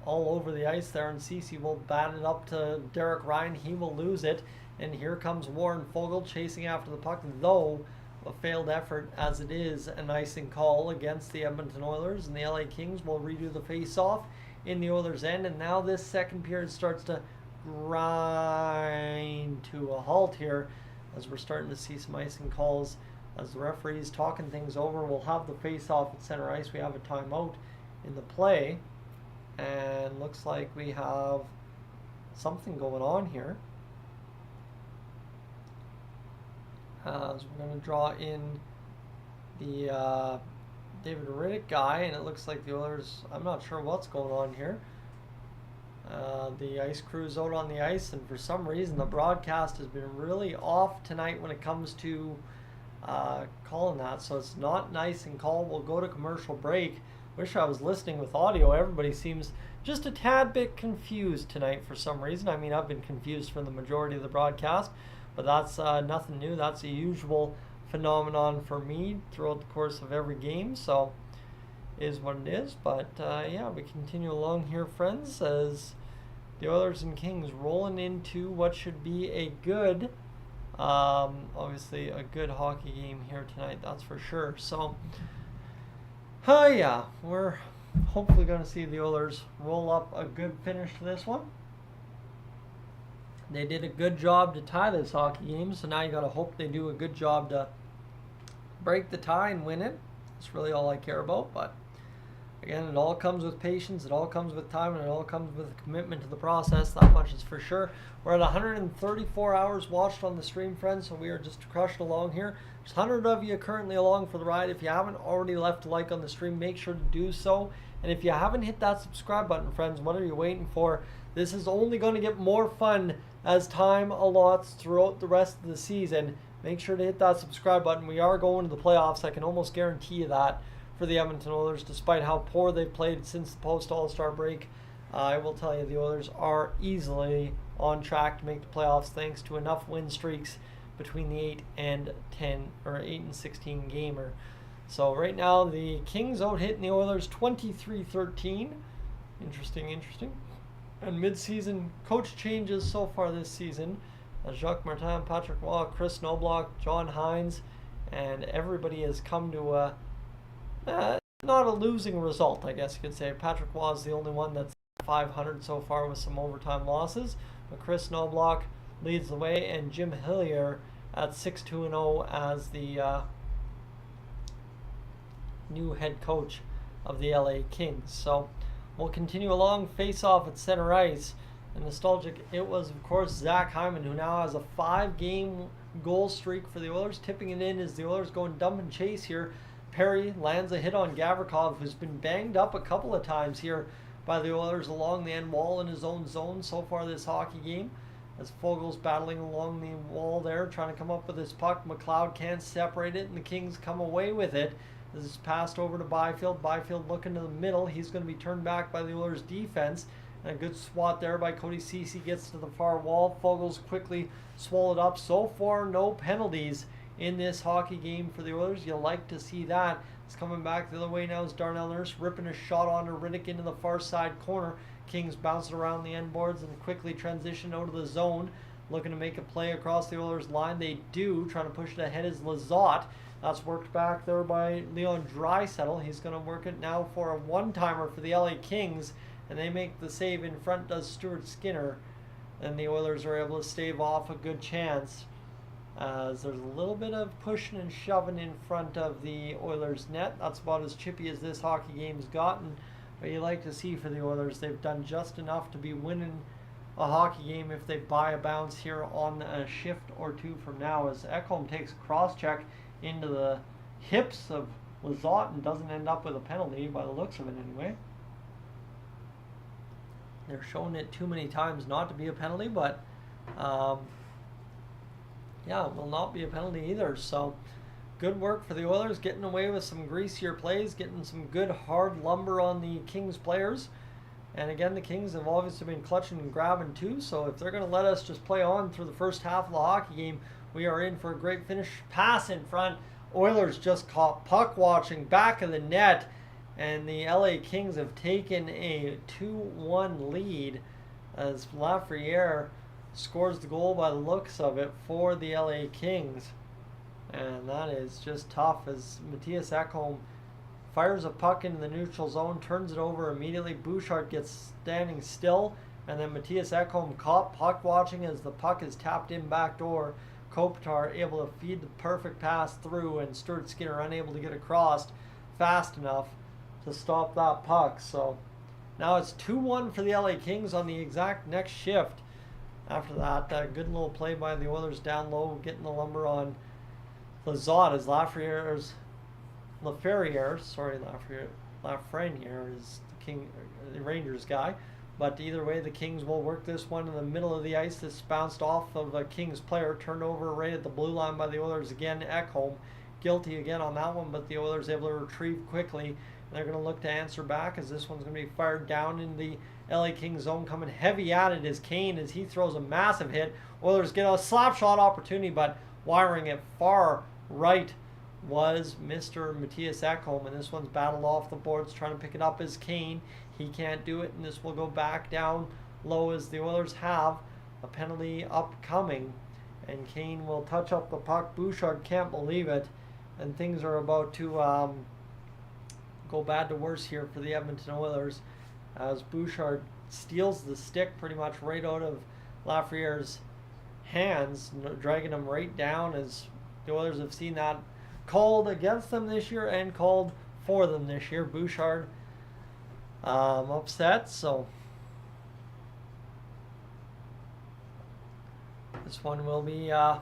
all over the ice there, and Ceci will bat it up to Derek Ryan. He will lose it, and here comes Warren Foegele chasing after the puck, though a failed effort as it is an icing call against the Edmonton Oilers, and the LA Kings will redo the face-off in the Oilers' end. And now this second period starts to grind to a halt here, as we're starting to see some icing calls as the referee's talking things over. We'll have the face-off at center ice. We have a timeout in the play, and looks like we have something going on here. So we're going to draw in the David Riddick guy, and it looks like the Oilers, I'm not sure what's going on here. The ice crew's out on the ice, and for some reason the broadcast has been really off tonight when it comes to calling that, so it's not an icing call. We'll go to commercial break. Wish I was listening with audio. Everybody seems just a tad bit confused tonight for some reason. I mean, I've been confused for the majority of the broadcast, but that's nothing new. That's a usual phenomenon for me throughout the course of every game, so is what it is. But yeah, we continue along here, friends, as the Oilers and Kings rolling into what should be a good, obviously a good hockey game here tonight, that's for sure. So yeah, we're hopefully going to see the Oilers roll up a good finish to this one. They did a good job to tie this hockey game, so now you got to hope they do a good job to break the tie and win it. That's really all I care about. But again, it all comes with patience, it all comes with time, and it all comes with commitment to the process. That much is for sure. We're at 134 hours watched on the stream, friends, so we are just crushing along here. There's 100 of you currently along for the ride. If you haven't already left a like on the stream, make sure to do so. And if you haven't hit that subscribe button, friends, what are you waiting for? This is only going to get more fun as time allots throughout the rest of the season. Make sure to hit that subscribe button. We are going to the playoffs. I can almost guarantee you that for the Edmonton Oilers, despite how poor they've played since the post-All-Star break. I will tell you, the Oilers are easily on track to make the playoffs thanks to enough win streaks between the 8 and 10 or 8 and 16 gamer. So right now the Kings out hitting the Oilers 23-13. Interesting. And mid-season coach changes so far this season. Jacques Martin, Patrick Waugh, Chris Knobloch, John Hines, and everybody has come to not a losing result, I guess you could say. Patrick Waugh is the only one that's 500 so far with some overtime losses. But Chris Knobloch leads the way, and Jim Hillier at 6-2-0 as the new head coach of the LA Kings. So we'll continue along. Face off at center ice. And nostalgic, it was, of course, Zach Hyman, who now has a 5-game goal streak for the Oilers. Tipping it in as the Oilers go and dump and chase here. Perry lands a hit on Gavrikov, who's been banged up a couple of times here by the Oilers along the end wall in his own zone so far this hockey game. As Fogel's battling along the wall there, trying to come up with his puck. McLeod can't separate it, and the Kings come away with it. This is passed over to Byfield. Byfield looking to the middle. He's going to be turned back by the Oilers defense. And a good swat there by Cody Ceci, gets to the far wall. Fogel's quickly swallowed up. So far, no penalties in this hockey game for the Oilers. You like to see that. It's coming back the other way now is Darnell Nurse ripping a shot onto Riddick into the far side corner. Kings bounce it around the end boards and quickly transition out of the zone. Looking to make a play across the Oilers line. They do. Trying to push it ahead is Lizotte. That's worked back there by Leon Draisaitl. He's going to work it now for a one-timer for the LA Kings. And they make the save. In front does Stuart Skinner. And the Oilers are able to stave off a good chance. As there's a little bit of pushing and shoving in front of the Oilers net. That's about as chippy as this hockey game's gotten. But you like to see for the Oilers, they've done just enough to be winning a hockey game if they buy a bounce here on a shift or two from now. As Ekholm takes a cross-check into the hips of Lizotte and doesn't end up with a penalty by the looks of it anyway. They're showing it too many times not to be a penalty, but yeah, it will not be a penalty either. So good work for the Oilers, getting away with some greasier plays, getting some good hard lumber on the Kings players. And again, the Kings have obviously been clutching and grabbing too, so if they're going to let us just play on through the first half of the hockey game, we are in for a great finish. Pass in front. Oilers just caught puck watching back of the net, and the LA Kings have taken a 2-1 lead as Lafreniere scores the goal by the looks of it for the LA Kings. And that is just tough as Matthias Ekholm fires a puck into the neutral zone, turns it over immediately. Bouchard gets standing still, and then Matthias Ekholm caught puck watching as the puck is tapped in backdoor. Kopitar able to feed the perfect pass through, and Stuart Skinner unable to get across fast enough to stop that puck. So now it's 2-1 for the LA Kings on the exact next shift. After that, good little play by the Oilers down low, getting the lumber on Lizotte as Lafreniere is the Rangers guy. But either way, the Kings will work this one in the middle of the ice. This bounced off of a Kings player, turned over right at the blue line by the Oilers again. Ekholm guilty again on that one, but the Oilers able to retrieve quickly. And they're going to look to answer back as this one's going to be fired down in the LA Kings zone. Coming heavy at it is Kane as he throws a massive hit. Oilers get a slap shot opportunity, but wiring it far right was Mr. Matthias Ekholm, and this one's battled off the boards. Trying to pick it up is Kane. He can't do it, and this will go back down low as the Oilers have a penalty upcoming. And Kane will touch up the puck. Bouchard can't believe it, and things are about to go bad to worse here for the Edmonton Oilers as Bouchard steals the stick pretty much right out of Lafreniere's hands, dragging him right down, as the Oilers have seen that called against them this year and called for them this year. Bouchard upset, so this one will be a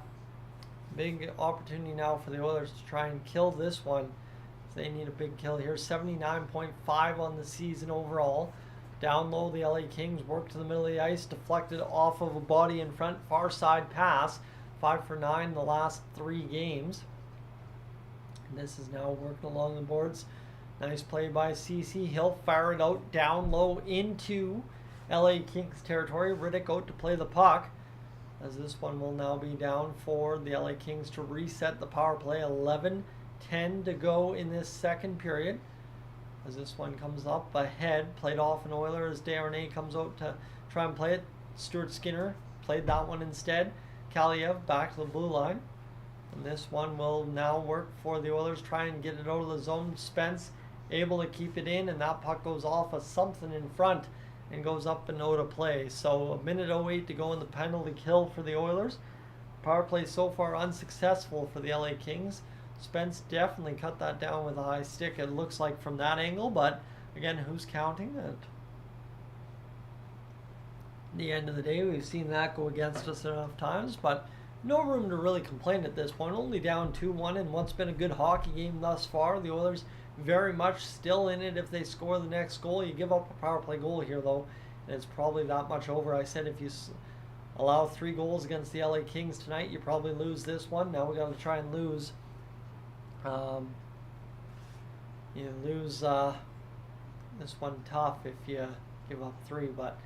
big opportunity now for the Oilers to try and kill this one. They need a big kill here. 79.5 on the season overall. Down low, the LA Kings work to the middle of the ice, deflected off of a body in front, far side pass. 5 for 9 in the last 3 games. And this is now working along the boards. Nice play by CC. He'll fire it out down low into LA Kings territory. Riddick out to play the puck, as this one will now be down for the LA Kings to reset the power play. 11:10 to go in this second period. As this one comes up ahead, played off an Oiler as Desharnais comes out to try and play it. Stuart Skinner played that one instead. Kaliev back to the blue line. And this one will now work for the Oilers. Try and get it out of the zone. Spence able to keep it in, and that puck goes off of something in front and goes up and out of play. So 1:08 to go in the penalty kill for the Oilers. Power play so far unsuccessful for the LA Kings. Spence definitely cut that down with a high stick, it looks like, from that angle, but again, who's counting it? At the end of the day, we've seen that go against us enough times, but no room to really complain at this point. Only down 2-1 in what's been a good hockey game thus far. The Oilers very much still in it if they score the next goal. You give up a power play goal here, though, and it's probably that much over. I said if you allow 3 goals against the LA Kings tonight, you probably lose this one. Now we got to try and lose. You lose this one tough if you give up 3, but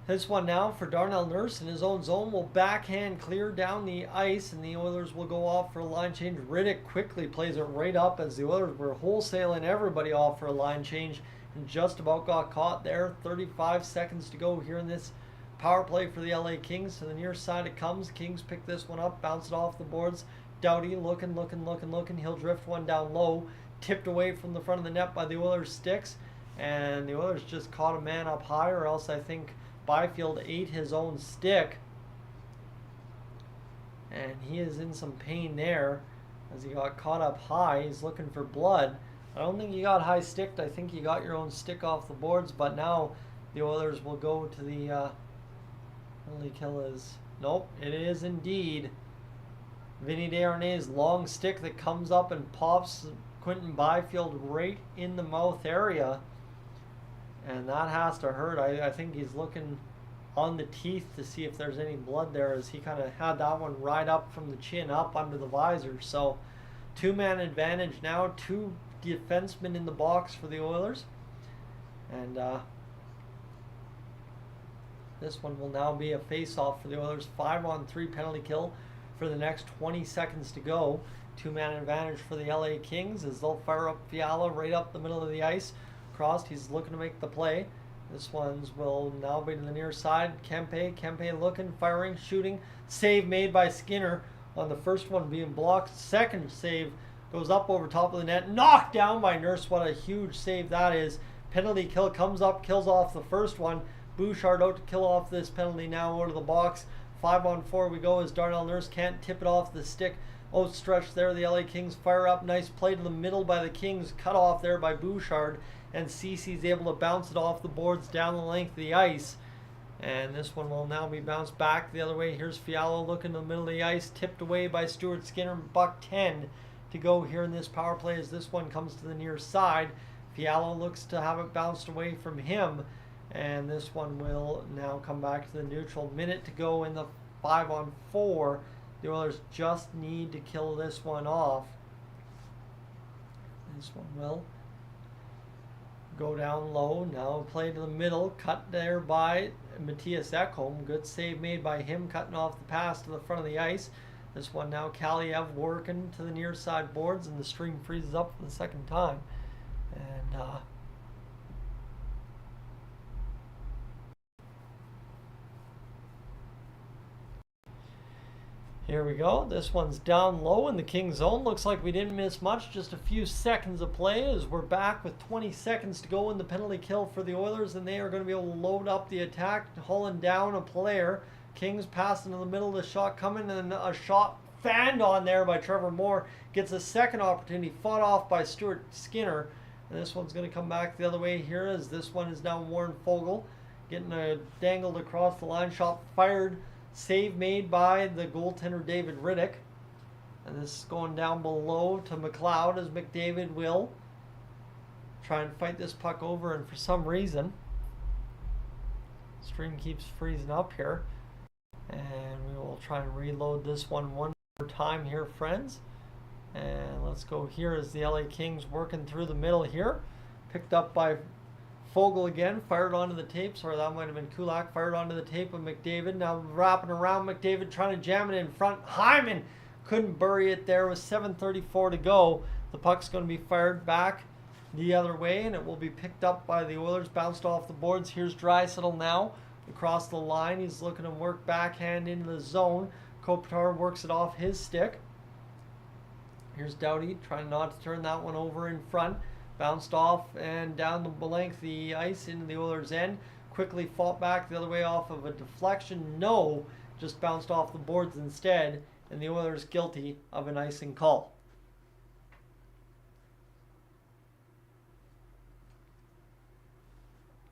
this one now for Darnell Nurse in his own zone will backhand clear down the ice, and the Oilers will go off for a line change. Riddick quickly plays it right up as the Oilers were wholesaling everybody off for a line change and just about got caught there. 35 seconds to go here in this power play for the LA Kings. To the near side it comes. Kings pick this one up, bounce it off the boards. Doughty looking. He'll drift one down low, tipped away from the front of the net by the Oilers sticks, and the Oilers just caught a man up high, or else I think Byfield ate his own stick, and he is in some pain there as he got caught up high. He's looking for blood. I don't think he got high sticked. I think you got your own stick off the boards, but now the Oilers will go to the penalty kill. Is nope, it is indeed Vinny Desharnais' long stick that comes up and pops Quinton Byfield right in the mouth area. And that has to hurt. I think he's looking on the teeth to see if there's any blood there, as he kind of had that one right up from the chin up under the visor. So 2-man advantage now, 2 defensemen in the box for the Oilers. And this one will now be a face-off for the Oilers. 5-on-3 penalty kill for the next 20 seconds to go. 2-man advantage for the LA Kings as they'll fire up Fiala right up the middle of the ice. Crossed, he's looking to make the play. This one's will now be to the near side. Kempe looking, firing, shooting. Save made by Skinner on the first one being blocked. Second save goes up over top of the net. Knocked down by Nurse. What a huge save that is. Penalty kill comes up, kills off the first one. Bouchard out to kill off this penalty now out of the box. 5-on-4 we go as Darnell Nurse can't tip it off the stick. Outstretched there, the LA Kings fire up. Nice play to the middle by the Kings. Cut off there by Bouchard. And Cece's able to bounce it off the boards down the length of the ice. And this one will now be bounced back the other way. Here's Fiala looking to the middle of the ice. Tipped away by Stuart Skinner. Buck 10 to go here in this power play as this one comes to the near side. Fiala looks to have it bounced away from him. And this one will now come back to the neutral. Minute to go in the 5-on-4. The Oilers just need to kill this one off. This one will go down low. Now play to the middle. Cut there by Matthias Ekholm. Good save made by him, cutting off the pass to the front of the ice. This one now Kaliev working to the near side boards, and the stream freezes up for the second time. And here we go. This one's down low in the Kings zone. Looks like we didn't miss much. Just a few seconds of play as we're back with 20 seconds to go in the penalty kill for the Oilers, and they are going to be able to load up the attack, hauling down a player. Kings passing in the middle of the shot coming, and a shot fanned on there by Trevor Moore. Gets a second opportunity, fought off by Stuart Skinner. And this one's going to come back the other way here as this one is now Warren Fogle. Getting dangled across the line, shot fired. Save made by the goaltender David Riddick. And this is going down below to McLeod as McDavid will try and fight this puck over, and for some reason stream keeps freezing up here. And we will try and reload this one more time here, friends. And let's go here as the LA Kings working through the middle here. Picked up by Fogle again, fired onto the tape. Sorry, that might have been Kulak. Fired onto the tape of McDavid. Now wrapping around McDavid, trying to jam it in front. Hyman couldn't bury it there with 7:34 to go. The puck's going to be fired back the other way, and it will be picked up by the Oilers. Bounced off the boards. Here's Draisaitl now across the line. He's looking to work backhand into the zone. Kopitar works it off his stick. Here's Doughty trying not to turn that one over in front. Bounced off and down the length of the ice into the Oilers' end. Quickly fought back the other way off of a deflection. No, just bounced off the boards instead, and the Oilers guilty of an icing call.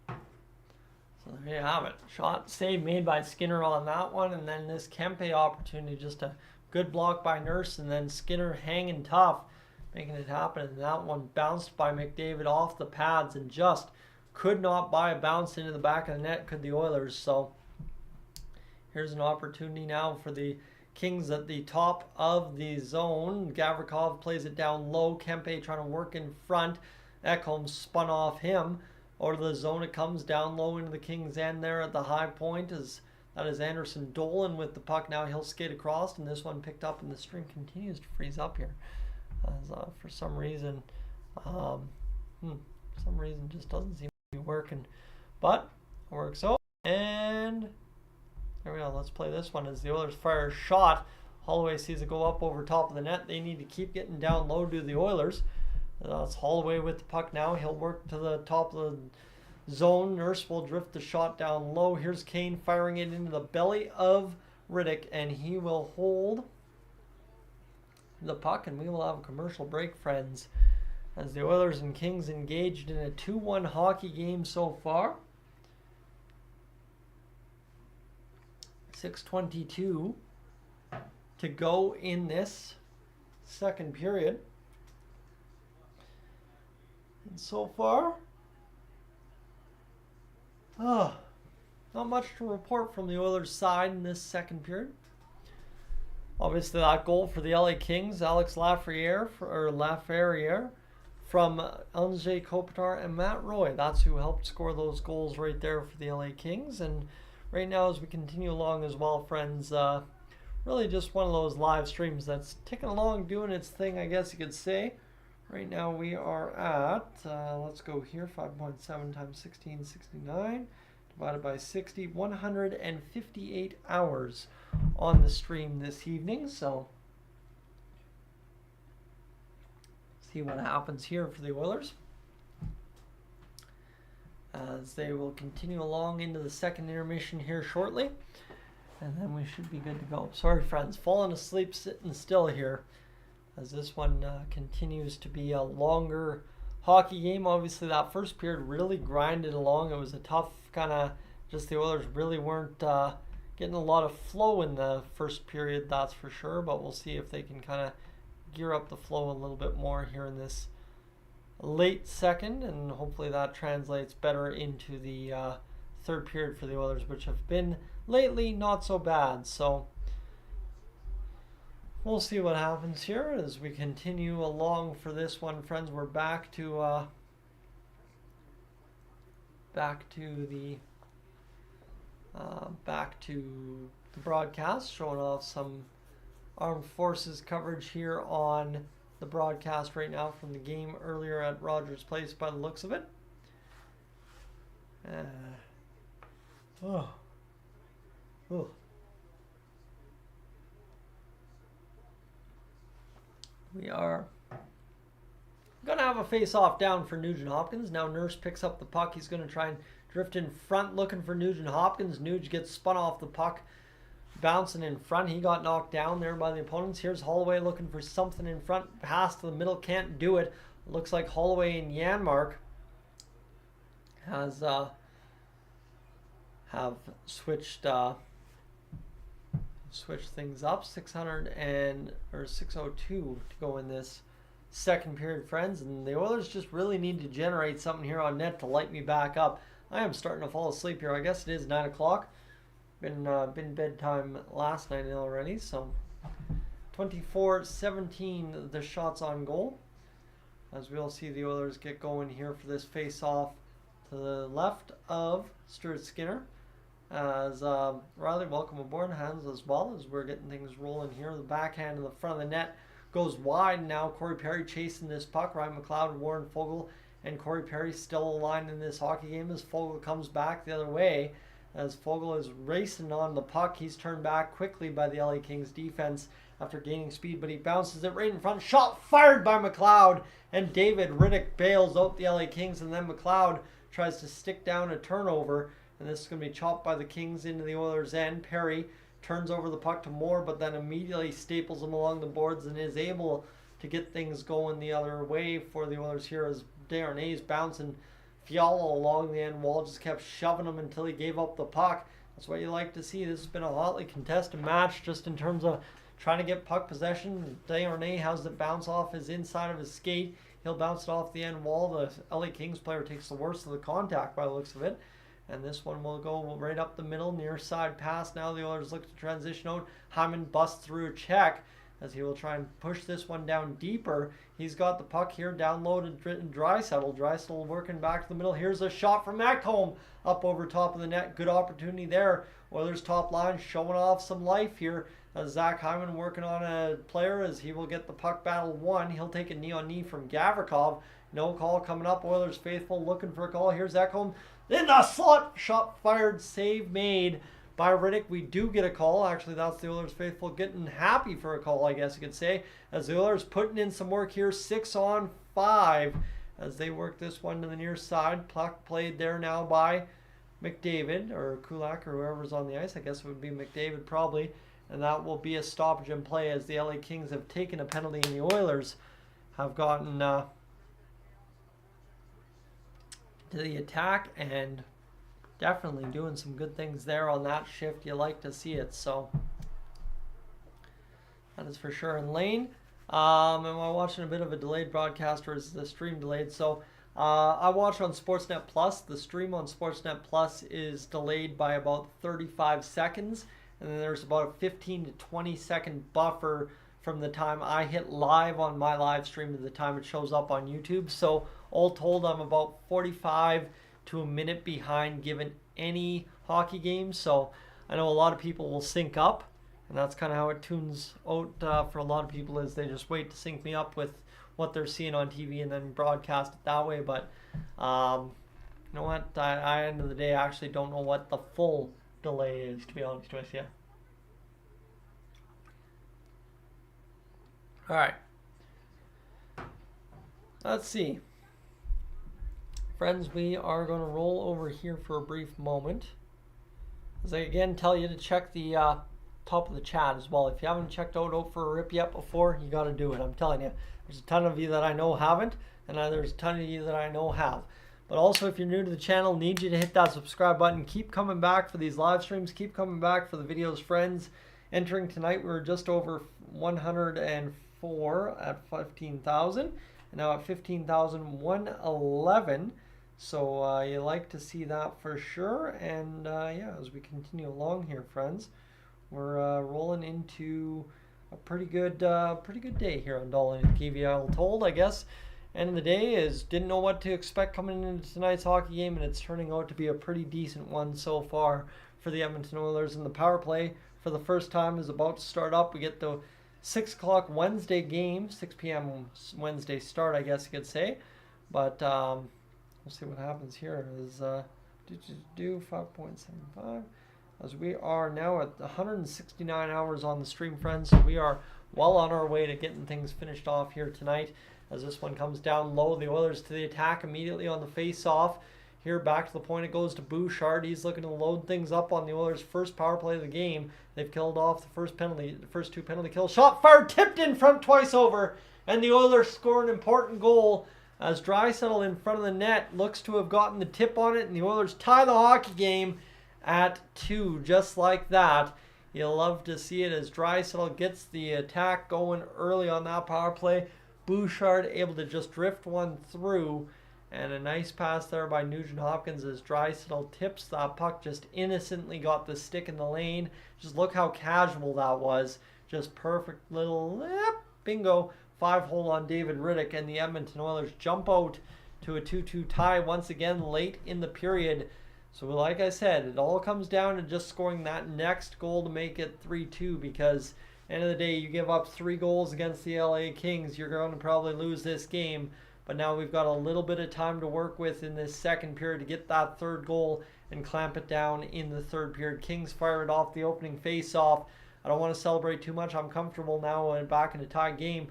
So there you have it. Shot save made by Skinner on that one, and then this Kempe opportunity, just a good block by Nurse, and then Skinner hanging tough, making it happen. And that one bounced by McDavid off the pads and just could not buy a bounce into the back of the net, could the Oilers. So here's an opportunity now for the Kings at the top of the zone. Gavrikov plays it down low. Kempe trying to work in front. Ekholm spun off him. Over the zone, it comes down low into the Kings' end there at the high point. That is Anderson Dolan with the puck. Now he'll skate across, and this one picked up, and the string continues to freeze up here. As, for some reason, just doesn't seem to be working. But it works out, and there we go. Let's play this one as the Oilers fire a shot. Holloway sees it go up over top of the net. They need to keep getting down low to the Oilers. That's Holloway with the puck now. He'll work to the top of the zone. Nurse will drift the shot down low. Here's Kane firing it into the belly of Riddick, and he will hold the puck, and we will have a commercial break, friends, as the Oilers and Kings engaged in a 2-1 hockey game so far. 6:22 to go in this second period. And so far, not much to report from the Oilers' side in this second period. Obviously, that goal for the LA Kings, Alex Lafreniere from Andrzej Kopitar and Matt Roy. That's who helped score those goals right there for the LA Kings. And right now, as we continue along as well, friends, really just one of those live streams that's ticking along, doing its thing, I guess you could say. Right now we are at, let's go here, 5.7 times 1669 divided by 60, 158 hours on the stream this evening. So see what happens here for the Oilers as they will continue along into the second intermission here shortly, and then we should be good to go. Sorry, friends, falling asleep sitting still here, as this one continues to be a longer hockey game. Obviously, that first period really grinded along. It was a tough kind of, just the Oilers really weren't getting a lot of flow in the first period, that's for sure. But we'll see if they can kind of gear up the flow a little bit more here in this late second. And hopefully that translates better into the third period for the Oilers, which have been lately not so bad. So we'll see what happens here as we continue along for this one, friends. We're back to the broadcast, showing off some Armed Forces coverage here on the broadcast right now from the game earlier at Rogers Place, by the looks of it. We are going to have a face-off down for Nugent Hopkins. Now Nurse picks up the puck. He's going to try and drift in front looking for Nugent Hopkins. Nuge gets spun off the puck, bouncing in front. He got knocked down there by the opponents. Here's Holloway looking for something in front. Pass to the middle, can't do it. Looks like Holloway and Janmark has have switched things up. 602 to go in this second period, friends, and the Oilers just really need to generate something here on net to light me back up. I am starting to fall asleep here. I guess it is 9 o'clock. Been bedtime last night already. So 24-17 the shots on goal, as we'll see the Oilers get going here for this face-off to the left of Stuart Skinner. As Riley, welcome aboard, hands as well as we're getting things rolling here. The backhand in the front of the net goes wide. Now Corey Perry chasing this puck. Ryan McLeod, Warren Fogle, and Corey Perry still aligned in this hockey game as Fogle comes back the other way. as Fogle is racing on the puck. He's turned back quickly by the LA Kings defense after gaining speed, but he bounces it right in front. Shot fired by McLeod, and David Riddick bails out the LA Kings, and then McLeod tries to stick down a turnover, and this is going to be chopped by the Kings into the Oilers' end. Perry turns over the puck to Moore, but then immediately staples him along the boards and is able to get things going the other way for the Oilers here as Darnay's bouncing Fiala along the end wall, just kept shoving him until he gave up the puck. That's what you like to see. This has been a hotly contested match just in terms of trying to get puck possession. Darnay has it bounce off his inside of his skate. He'll bounce it off the end wall. The LA Kings player takes the worst of the contact by the looks of it. And this one will go right up the middle, near side pass. Now the Oilers look to transition out. Hyman busts through a check as he will try and push this one down deeper. He's got the puck here, downloaded Draisaitl. Draisaitl working back to the middle. Here's a shot from Ekholm up over top of the net. Good opportunity there. Oilers top line showing off some life here. Zach Hyman working on a player as he will get the puck battle won. He'll take a knee-on-knee from Gavrikov. No call coming up. Oilers faithful looking for a call. Here's Ekholm in the slot. Shot fired, save made by Riddick. We do get a call. Actually, that's the Oilers faithful getting happy for a call, I guess you could say. As the Oilers putting in some work here, 6-on-5 as they work this one to the near side. Puck played there now by McDavid or Kulak or whoever's on the ice. I guess it would be McDavid probably. And that will be a stoppage in play as the LA Kings have taken a penalty and the Oilers have gotten to the attack and definitely doing some good things there on that shift. You like to see it, so that is for sure. And Lane, am I watching a bit of a delayed broadcast, or is the stream delayed? So I watch on Sportsnet Plus. The stream on Sportsnet Plus is delayed by about 35 seconds. And then there's about a 15 to 20 second buffer from the time I hit live on my live stream to the time it shows up on YouTube. So all told, I'm about 45 to a minute behind given any hockey game. So I know a lot of people will sync up, and that's kind of how it tunes out for a lot of people, is they just wait to sync me up with what they're seeing on TV and then broadcast it that way. But you know what, I end of the day, I actually don't know what the full delay is, to be honest with you. All right, let's see, friends. We are going to roll over here for a brief moment, as I again tell you to check the top of the chat as well. If you haven't checked out for a Rip yet before, you got to do it. I'm telling you, there's a ton of you that I know haven't, and there's a ton of you that I know have. But also, if you're new to the channel, need you to hit that subscribe button. Keep coming back for these live streams. Keep coming back for the videos, friends. Entering tonight, we were just over 104 at 15,000. And now at 15,111. So you like to see that for sure. And yeah, as we continue along here, friends, we're rolling into a pretty good day here on Dolynny TV, all told, I guess. End of the day is didn't know what to expect coming into tonight's hockey game, and it's turning out to be a pretty decent one so far for the Edmonton Oilers. And the power play for the first time is about to start up. We get the 6 o'clock Wednesday game, 6 p.m. Wednesday start, I guess you could say. But we'll see what happens here. Is 5.75 as we are now at 169 hours on the stream, friends. So we are well on our way to getting things finished off here tonight. As this one comes down low, the Oilers to the attack immediately on the face-off. Here back to the point, it goes to Bouchard. He's looking to load things up on the Oilers' first power play of the game. They've killed off the first two penalty kills. Shot fired, tipped in front twice over, and the Oilers score an important goal as Draisaitl in front of the net looks to have gotten the tip on it, and the Oilers tie the hockey game at 2, just like that. You'll love to see it as Draisaitl gets the attack going early on that power play. Bouchard able to just drift one through, and a nice pass there by Nugent Hopkins as Draisaitl tips that puck, just innocently got the stick in the lane. Just look how casual that was. Just perfect little bingo. 5-hole on David Riddick, and the Edmonton Oilers jump out to a 2-2 tie once again late in the period. So like I said, it all comes down to just scoring that next goal to make it 3-2, because end of the day, you give up 3 goals against the LA Kings, you're going to probably lose this game. But now we've got a little bit of time to work with in this second period to get that third goal and clamp it down in the third period. Kings fire it off the opening face-off. I don't want to celebrate too much. I'm comfortable now and back in a tie game.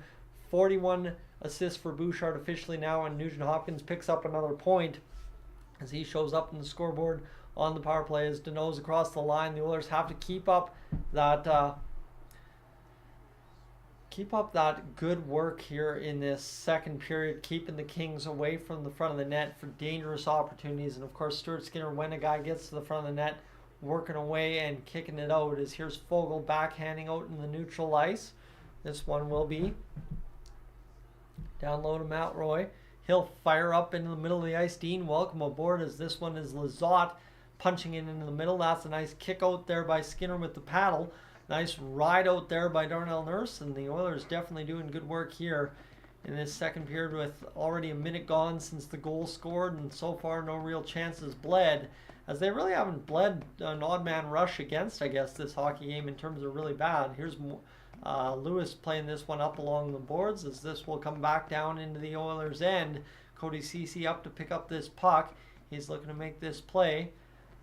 41 assists for Bouchard officially now, and Nugent Hopkins picks up another point as he shows up in the scoreboard on the power play as Deneau's across the line. The Oilers have to keep up that good work here in this second period, keeping the Kings away from the front of the net for dangerous opportunities. And of course, Stuart Skinner, when a guy gets to the front of the net, working away and kicking it out, as here's Fogle backhanding out in the neutral ice. This one will be down low to Matt Roy. He'll fire up into the middle of the ice. Dean, welcome aboard, as this one is Lizotte punching in into the middle. That's a nice kick out there by Skinner with the paddle. Nice ride out there by Darnell Nurse, and the Oilers definitely doing good work here in this second period with already a minute gone since the goal scored, and so far no real chances bled, as they really haven't bled an odd man rush against, I guess, this hockey game in terms of really bad. Here's Lewis playing this one up along the boards, as this will come back down into the Oilers' end. Cody Ceci up to pick up this puck. He's looking to make this play.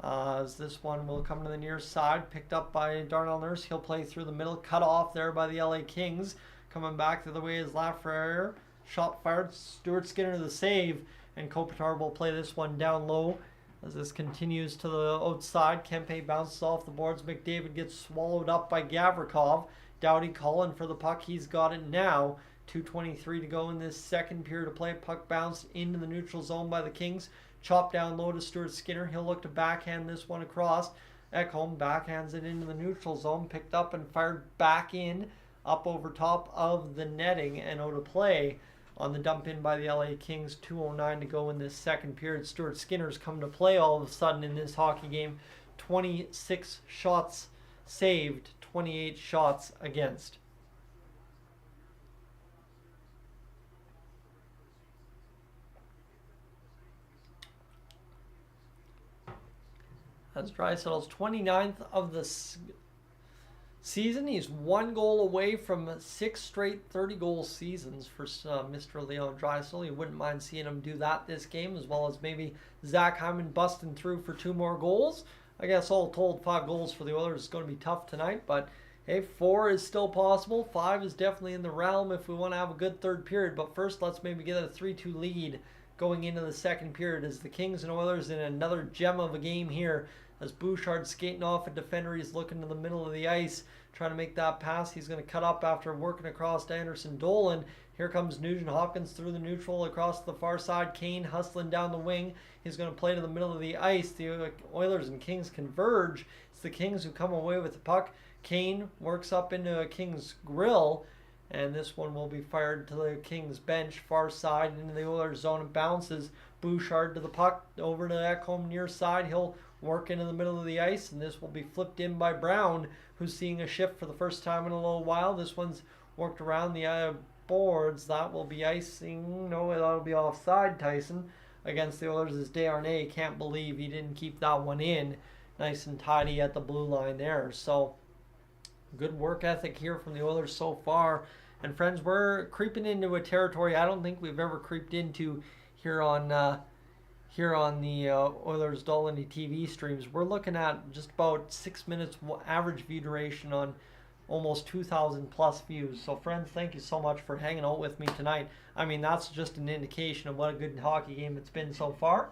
As this one will come to the near side, picked up by Darnell Nurse. He'll play through the middle, cut off there by the LA Kings. Coming back the other way is Lafreniere. Shot fired, Stuart Skinner the save, and Kopitar will play this one down low. As this continues to the outside, Kempe bounces off the boards. McDavid gets swallowed up by Gavrikov. Doughty calling for the puck. He's got it now. 2:23 to go in this second period of play. Puck bounced into the neutral zone by the Kings. Chopped down low to Stuart Skinner. He'll look to backhand this one across. Ekholm backhands it into the neutral zone. Picked up and fired back in, up over top of the netting and out of play on the dump in by the LA Kings. 2:09 to go in this second period. Stuart Skinner's come to play all of a sudden in this hockey game. 26 shots saved, 28 shots against. That's Draisaitl's 29th of the season. He's one goal away from 6 straight 30-goal seasons for Mr. Leon Draisaitl. You wouldn't mind seeing him do that this game, as well as maybe Zach Hyman busting through for 2 more goals. I guess all told, 5 goals for the Oilers is going to be tough tonight, but hey, 4 is still possible. 5 is definitely in the realm if we want to have a good third period. But first, let's maybe get a 3-2 lead going into the second period, as the Kings and Oilers in another gem of a game here, as Bouchard skating off a defender. He's looking to the middle of the ice, trying to make that pass. He's going to cut up after working across to Anderson Dolan. Here comes Nugent Hopkins through the neutral across the far side. Kane hustling down the wing. He's going to play to the middle of the ice. The Oilers and Kings converge. It's the Kings who come away with the puck. Kane works up into a Kings grill, and this one will be fired to the Kings bench, far side into the Oilers zone. It bounces. Bouchard to the puck, over to Ekholm near side. He'll work into the middle of the ice, and this will be flipped in by Brown, who's seeing a shift for the first time in a little while. This one's worked around the boards. That will be icing. No, that'll be offside, Tyson, against the Oilers, as Desharnais. Can't believe he didn't keep that one in. Nice and tidy at the blue line there. So good work ethic here from the Oilers so far. And friends, we're creeping into a territory I don't think we've ever creeped into here on the Oilers Dolynny TV streams. We're looking at just about 6 minutes average view duration on almost 2,000 plus views. So friends, thank you so much for hanging out with me tonight. I mean, that's just an indication of what a good hockey game it's been so far.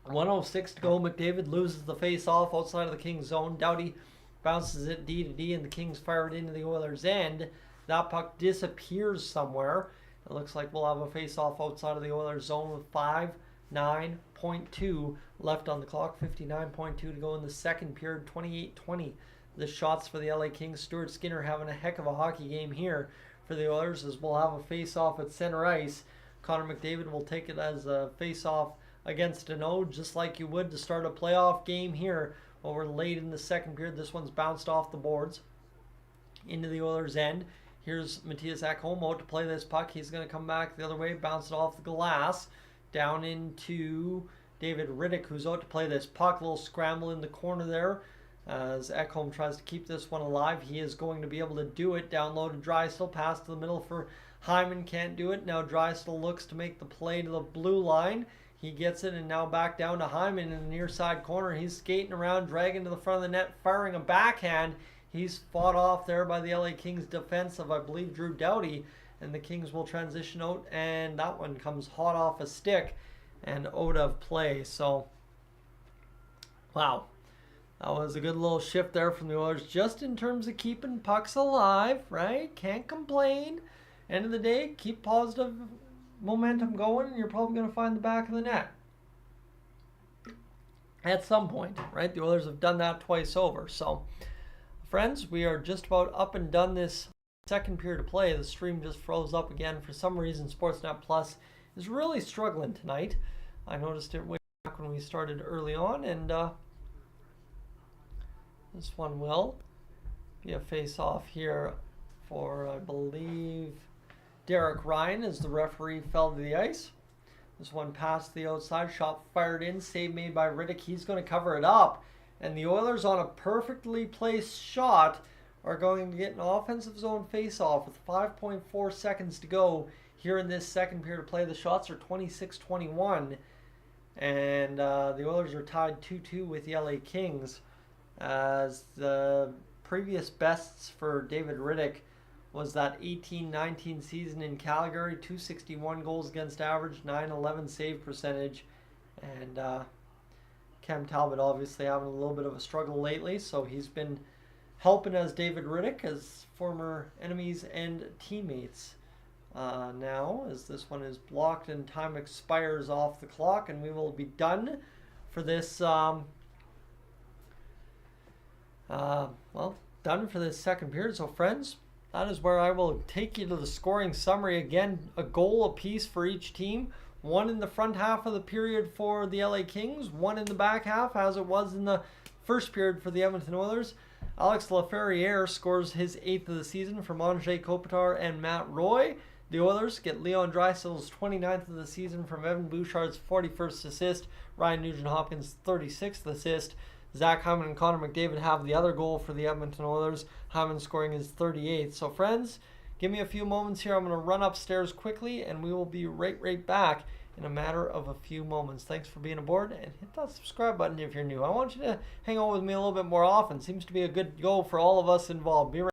1:06 to go. McDavid loses the face-off outside of the Kings zone. Doughty bounces it D to D, and the Kings fire it into the Oilers' end. That puck disappears somewhere. It looks like we'll have a face-off outside of the Oilers' zone with 5:09.2 left on the clock. 59.2 to go in the second period. 28-20. The shots for the LA Kings. Stuart Skinner having a heck of a hockey game here for the Oilers, as we'll have a face-off at center ice. Connor McDavid will take it as a face-off against Deneau, just like you would to start a playoff game here over late in the second period. This one's bounced off the boards into the Oilers' end. Here's Matthias Ekholm out to play this puck. He's going to come back the other way, bounce it off the glass, down into David Riddick, who's out to play this puck. A little scramble in the corner there as Ekholm tries to keep this one alive. He is going to be able to do it. Down low to Draisaitl, pass to the middle for Hyman can't do it. Now Drysdale looks to make the play to the blue line. He gets it, and now back down to Hyman in the near side corner. He's skating around, dragging to the front of the net, firing a backhand. He's fought off there by the LA Kings defensive, I believe, Drew Doughty. And the Kings will transition out, and that one comes hot off a stick and out of play. So, wow. That was a good little shift there from the Oilers, just in terms of keeping pucks alive, right? Can't complain. End of the day, keep positive momentum going, and you're probably going to find the back of the net at some point, right? The Oilers have done that twice over. So, friends, we are just about up and done this second period of play. The stream just froze up again. For some reason, Sportsnet Plus is really struggling tonight. I noticed it way back when we started early on, and this one will be a face-off here for, I believe, Derek Ryan as the referee fell to the ice. This one passed the outside, shot fired in, save made by Riddick. He's going to cover it up, and the Oilers, on a perfectly placed shot, are going to get an offensive zone face-off with 5.4 seconds to go here in this second period of play. The shots are 26-21, and the Oilers are tied 2-2 with the LA Kings, as the previous bests for David Riddick was that 18-19 season in Calgary, 261 goals against average, 911 save percentage, and Cam Talbot obviously having a little bit of a struggle lately, so he's been helping as David Riddick, as former enemies and teammates. Now, as this one is blocked and time expires off the clock, and we will be done for this, done for this second period. So, friends, that is where I will take you to the scoring summary. Again, a goal apiece for each team. One in the front half of the period for the LA Kings, one in the back half, as it was in the first period for the Edmonton Oilers. Alex Laferriere scores his 8th of the season from Andrei Kopitar and Matt Roy. The Oilers get Leon Draisaitl's 29th of the season from Evan Bouchard's 41st assist, Ryan Nugent-Hopkins' 36th assist. Zach Hyman and Connor McDavid have the other goal for the Edmonton Oilers, Hyman scoring his 38th. So, friends, give me a few moments here. I'm going to run upstairs quickly, and we will be right back in a matter of a few moments. Thanks for being aboard, and hit that subscribe button if you're new. I want you to hang out with me a little bit more often. Seems to be a good go for all of us involved. Be right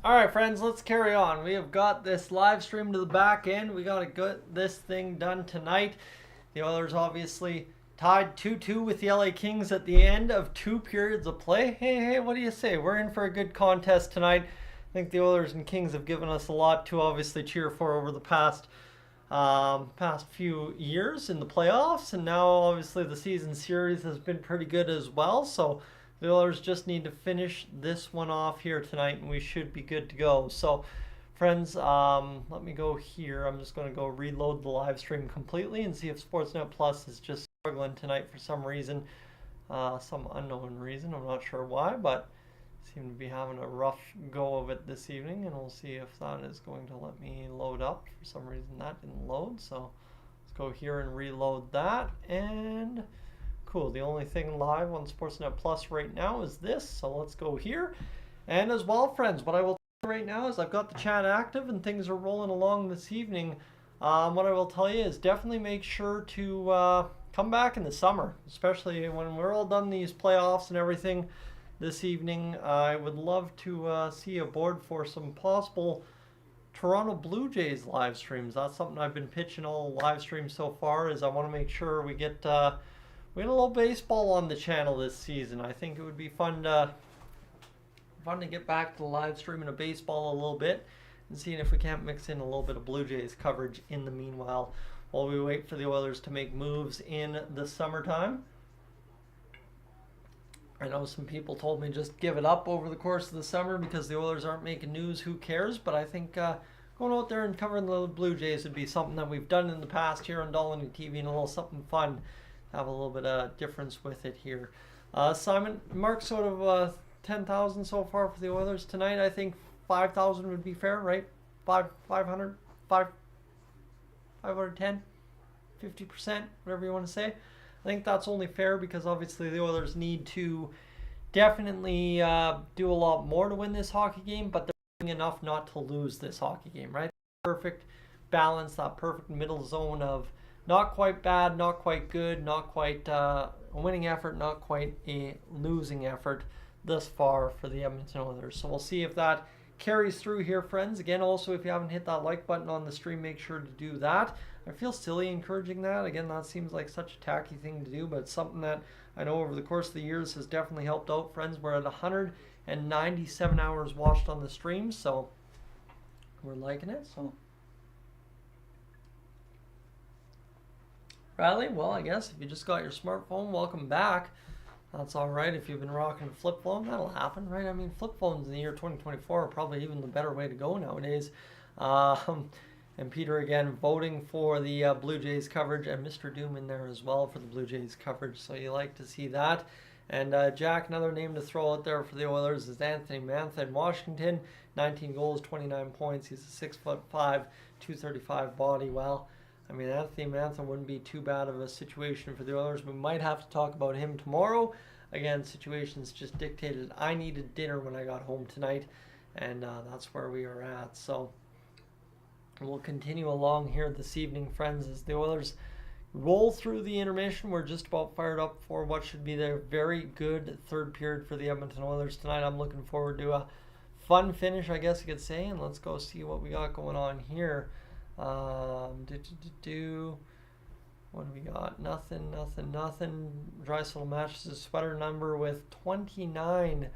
All right, friends, let's carry on. We have got this live stream to the back end. We got to get this thing done tonight. The Oilers obviously tied 2-2 with the LA Kings at the end of 2 periods of play. Hey, what do you say? We're in for a good contest tonight. I think the Oilers and Kings have given us a lot to obviously cheer for over the past few years in the playoffs, and now obviously the season series has been pretty good as well. So the Oilers just need to finish this one off here tonight, and we should be good to go. So, friends, let me go here. I'm just going to go reload the live stream completely and see if Sportsnet Plus is just struggling tonight for some reason, some unknown reason. I'm not sure why, but seem to be having a rough go of it this evening, and we'll see if that is going to let me load up. For some reason that didn't load, so let's go here and reload that. And cool, the only thing live on Sportsnet Plus right now is this, so let's go here. And as well, friends, what I will tell you right now is I've got the chat active and things are rolling along this evening. What I will tell you is definitely make sure to come back in the summer, especially when we're all done these playoffs and everything. This evening, I would love to see a board for some possible Toronto Blue Jays live streams. That's something I've been pitching all live streams so far. Is I want to make sure we get a little baseball on the channel this season. I think it would be fun to get back to the live streaming of baseball a little bit and seeing if we can't mix in a little bit of Blue Jays coverage in the meanwhile while we wait for the Oilers to make moves in the summertime. I know some people told me just give it up over the course of the summer because the Oilers aren't making news. Who cares? But I think going out there and covering the Blue Jays would be something that we've done in the past here on Dolynny TV, and a little something fun. Have a little bit of difference with it here. Simon, Mark, sort of 10,000 so far for the Oilers tonight. I think 5,000 would be fair, right? 500, 510, 50%, whatever you want to say. I think that's only fair because obviously the Oilers need to definitely do a lot more to win this hockey game, but they're doing enough not to lose this hockey game, right? Perfect balance, that perfect middle zone of not quite bad, not quite good, not quite a winning effort, not quite a losing effort thus far for the Edmonton Oilers. So we'll see if that carries through here, friends. Again, also, if you haven't hit that like button on the stream, make sure to do that. I feel silly encouraging that. Again, that seems like such a tacky thing to do, but it's something that I know over the course of the years has definitely helped out, friends. We're at 197 hours watched on the stream, so we're liking it. So, Riley, well, I guess if you just got your smartphone, welcome back. That's all right. If you've been rocking a flip phone, that'll happen, right? I mean, flip phones in the year 2024 are probably even the better way to go nowadays. And Peter again voting for the Blue Jays coverage, and Mr. Doom in there as well for the Blue Jays coverage. So you like to see that. And Jack, another name to throw out there for the Oilers is Anthony Mantha in Washington. 19 goals, 29 points. He's a 6'5", 235 body. Well, I mean, Anthony Mantha wouldn't be too bad of a situation for the Oilers. We might have to talk about him tomorrow. Again, situations just dictated. I needed dinner when I got home tonight, and that's where we are at. So we'll continue along here this evening, friends, as the Oilers roll through the intermission. We're just about fired up for what should be their very good third period for the Edmonton Oilers tonight. I'm looking forward to a fun finish, I guess you could say, and let's go see what we got going on here. What do we got? Nothing. Draisaitl matches his sweater number with 29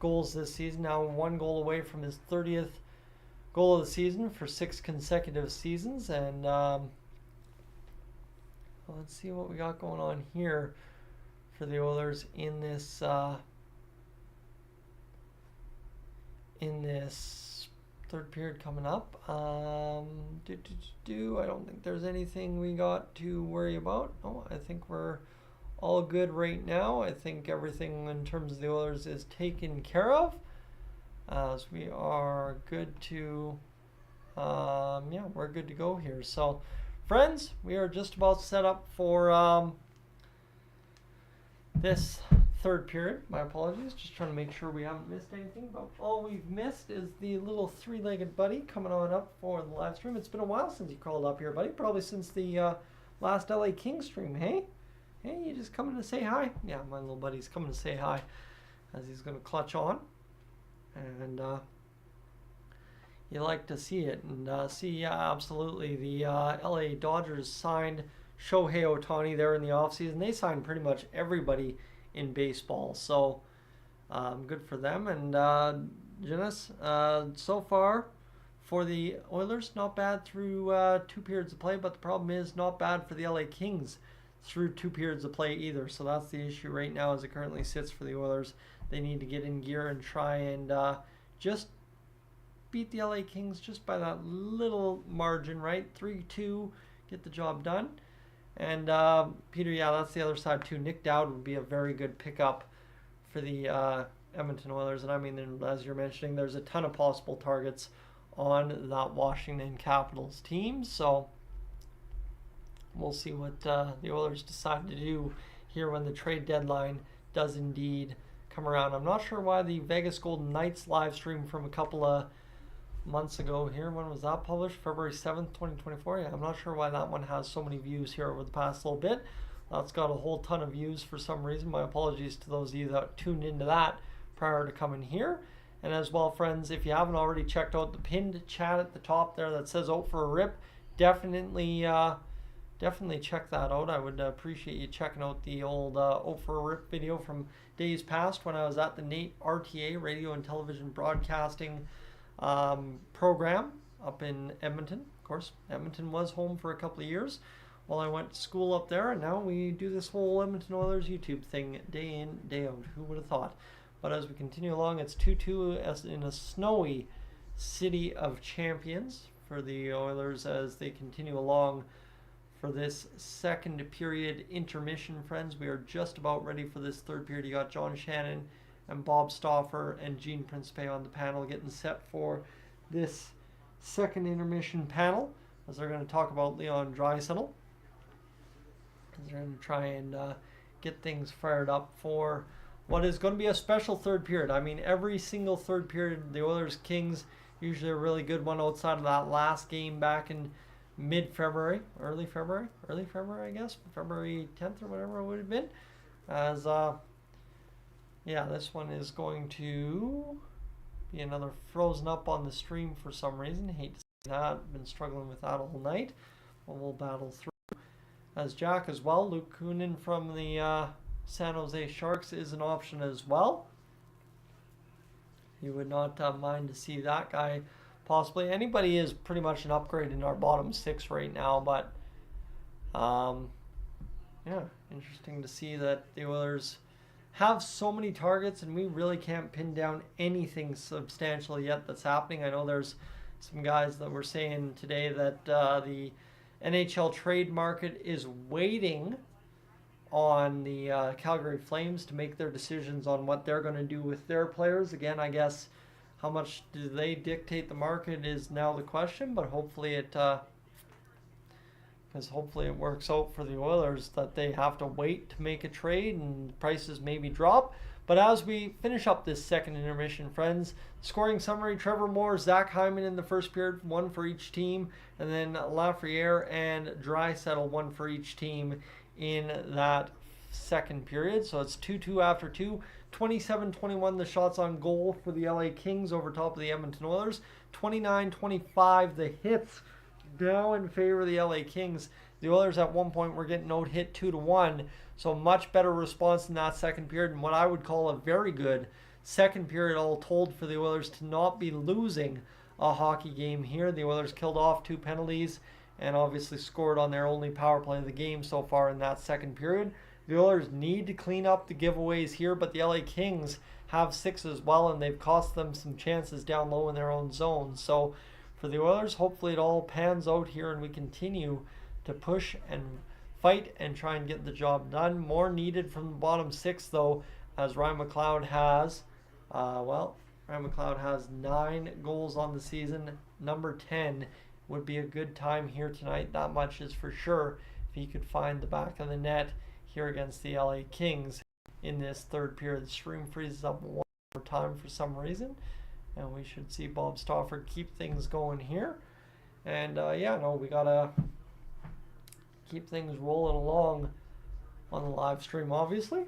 goals this season. Now 1 goal away from his 30th goal of the season for 6 consecutive seasons. And let's see what we got going on here for the Oilers in this third period coming up. I don't think there's anything we got to worry about. Oh, I think we're all good right now. I think everything in terms of the Oilers is taken care of. As we are good to, we're good to go here. So, friends, we are just about set up for this third period. My apologies. Just trying to make sure we haven't missed anything. But all we've missed is the little three-legged buddy coming on up for the live stream. It's been a while since you crawled up here, buddy. Probably since the last LA Kings stream. Hey, you just coming to say hi? Yeah, my little buddy's coming to say hi as he's going to clutch on. And you like to see it. And absolutely, the LA Dodgers signed Shohei Ohtani there in the offseason. They signed pretty much everybody in baseball, so good for them. And Janice, so far for the Oilers, not bad through 2 periods of play, but the problem is not bad for the LA Kings through 2 periods of play either. So that's the issue right now as it currently sits for the Oilers. They need to get in gear and try and just beat the LA Kings just by that little margin, right? 3-2, get the job done. And Peter, yeah, that's the other side too. Nick Dowd would be a very good pickup for the Edmonton Oilers. And I mean, as you're mentioning, there's a ton of possible targets on that Washington Capitals team. So we'll see what the Oilers decide to do here when the trade deadline does indeed come around. I'm not sure why the Vegas Golden Knights live stream from a couple of months ago here, when was that published? February 7th, 2024. Yeah, I'm not sure why that one has so many views here over the past little bit. That's got a whole ton of views for some reason. My apologies to those of you that tuned into that prior to coming here. And as well, friends, if you haven't already checked out the pinned chat at the top there that says "Out for a Rip," definitely check that out. I would appreciate you checking out the old "Out for a Rip" video from days past when I was at the NATE RTA Radio and Television Broadcasting program up in Edmonton. Of course, Edmonton was home for a couple of years while I went to school up there, and now we do this whole Edmonton Oilers YouTube thing day in, day out. Who would have thought? But as we continue along, it's 2-2 as in a snowy City of Champions for the Oilers as they continue along for this second period intermission, friends. We are just about ready for this third period. You got John Shannon and Bob Stauffer and Gene Principe on the panel getting set for this second intermission panel as they're going to talk about Leon Draisaitl. They're going to try and get things fired up for what is going to be a special third period. I mean, every single third period, the Oilers-Kings, usually a really good one outside of that last game back in mid-February, early February, I guess, February 10th or whatever it would have been. As, yeah, this one is going to be another frozen up on the stream for some reason. Hate to see that. Been struggling with that all night. But we'll battle through. As Jack as well, Luke Kunin from the San Jose Sharks is an option as well. You would not mind to see that guy possibly. Anybody is pretty much an upgrade in our bottom 6 right now, but yeah, interesting to see that the Oilers have so many targets and we really can't pin down anything substantial yet that's happening. I know there's some guys that were saying today that the NHL trade market is waiting on the Calgary Flames to make their decisions on what they're going to do with their players. Again, I guess how much do they dictate the market is now the question, but hopefully it because hopefully it works out for the Oilers that they have to wait to make a trade and prices maybe drop. But as we finish up this second intermission, friends, scoring summary: Trevor Moore, Zach Hyman in the first period, 1 for each team, and then Lafreniere and Draisaitl, 1 for each team in that second period. So it's 2-2 after 2. 27-21 the shots on goal for the LA Kings over top of the Edmonton Oilers. 29-25 the hits now in favor of the LA Kings. The Oilers at one point were getting out hit 2-1. So much better response in that second period, and what I would call a very good second period all told for the Oilers to not be losing a hockey game here. The Oilers killed off 2 penalties and obviously scored on their only power play of the game so far in that second period. The Oilers need to clean up the giveaways here, but the LA Kings have 6 as well, and they've cost them some chances down low in their own zone. So for the Oilers, hopefully it all pans out here and we continue to push and fight and try and get the job done. More needed from the bottom 6 though, as Ryan McLeod has, Ryan McLeod has 9 goals on the season. Number 10 would be a good time here tonight. That much is for sure if he could find the back of the net here against the LA Kings in this third period. The stream freezes up one more time for some reason, and we should see Bob Stauffer keep things going here. And yeah, no, we gotta keep things rolling along on the live stream, obviously,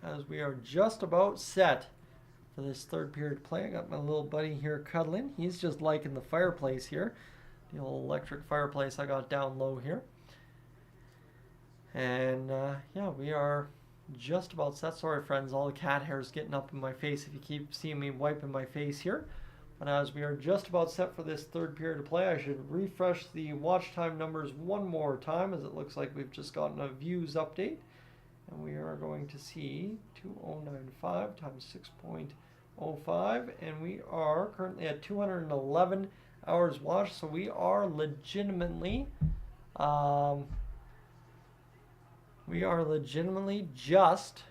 as we are just about set for this third period play. I got my little buddy here cuddling. He's just liking the fireplace here. The old electric fireplace I got down low here. And yeah, we are just about set. Sorry friends, all the cat hair is getting up in my face if you keep seeing me wiping my face here. But as we are just about set for this third period of play, I should refresh the watch time numbers one more time, as it looks like we've just gotten a views update. And we are going to see 2095 times 6.05, and we are currently at 211 hours watched. So we are legitimately just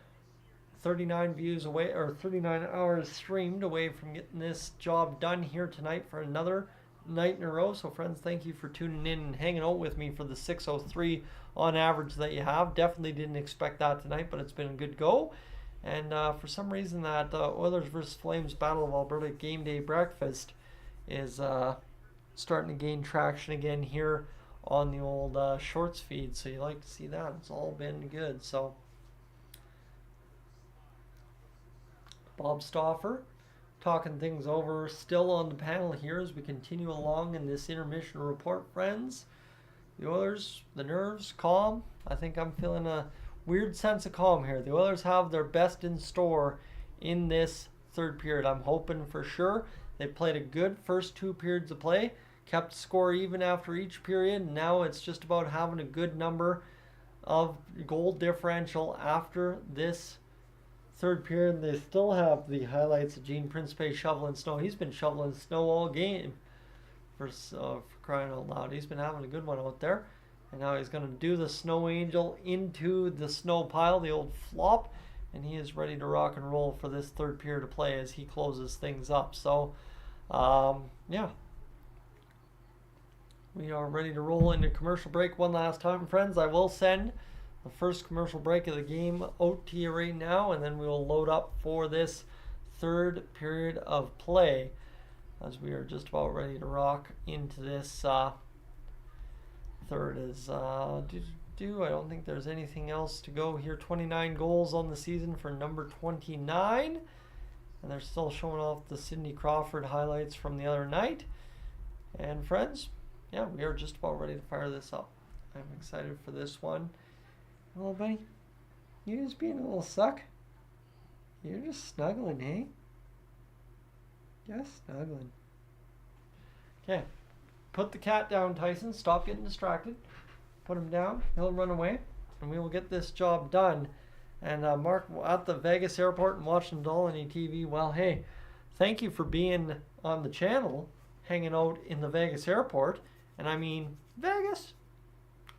39 views away, or 39 hours streamed away from getting this job done here tonight for another night in a row. So friends, thank you for tuning in and hanging out with me for the 6:03 on average that you have. Definitely didn't expect that tonight, but it's been a good go. And for some reason that Oilers versus Flames Battle of Alberta game day breakfast is starting to gain traction again here on the old shorts feed. So you like to see that. It's all been good. So Bob Stauffer talking things over still on the panel here as we continue along in this intermission report, friends. The Oilers, the nerves, calm. I think I'm feeling a weird sense of calm here. The Oilers have their best in store in this third period. I'm hoping for sure. They played a good first 2 periods of play, kept score even after each period, and now it's just about having a good number of goal differential after this third period. They still have the highlights of Gene Principe shoveling snow. He's been shoveling snow all game for crying out loud. He's been having a good one out there. And now he's going to do the snow angel into the snow pile, the old flop, and he is ready to rock and roll for this third period of play as he closes things up. So yeah, we are ready to roll into commercial break one last time, friends. I will send the first commercial break of the game out to you right now, and then we will load up for this third period of play as we are just about ready to rock into this third. Is I don't think there's anything else to go here. 29 goals on the season for number 29, and they're still showing off the Sidney Crawford highlights from the other night. And friends, yeah, we are just about ready to fire this up. I'm excited for this one. Little buddy, you just being a little suck. You're just snuggling, hey? Just snuggling. Okay, put the cat down, Tyson. Stop getting distracted. Put him down. He'll run away, and we will get this job done. And Mark, at the Vegas airport and watching Dolynny TV. Well, hey, thank you for being on the channel, hanging out in the Vegas airport. And I mean, Vegas?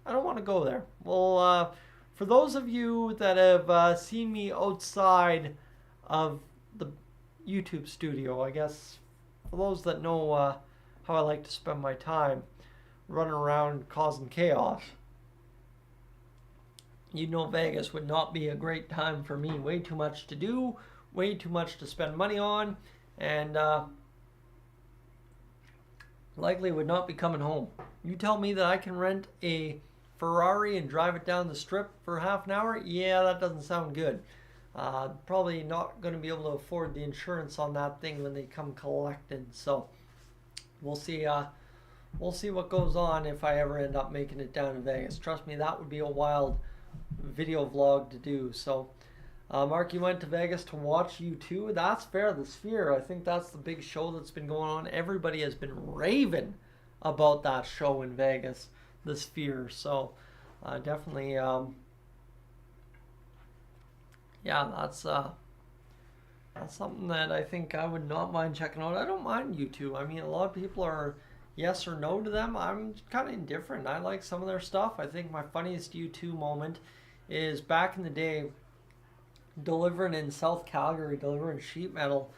I don't want to go there. Well, for those of you that have seen me outside of the YouTube studio, I guess, for those that know how I like to spend my time running around causing chaos, you know Vegas would not be a great time for me. Way too much to do, way too much to spend money on, and likely would not be coming home. You tell me that I can rent a Ferrari and drive it down the strip for half an hour? Yeah, that doesn't sound good. Probably not going to be able to afford the insurance on that thing when they come collected. So we'll see. We'll see what goes on if I ever end up making it down to Vegas. Trust me, that would be a wild video vlog to do. So Mark, you went to Vegas to watch U2. That's fair. The Sphere. I think that's the big show that's been going on. Everybody has been raving about that show in Vegas, the Sphere. So definitely, yeah, that's something that I think I would not mind checking out. I don't mind U2. I mean, a lot of people are yes or no to them. I'm kind of indifferent. I like some of their stuff. I think my funniest U2 moment is back in the day, delivering in South Calgary, delivering sheet metal.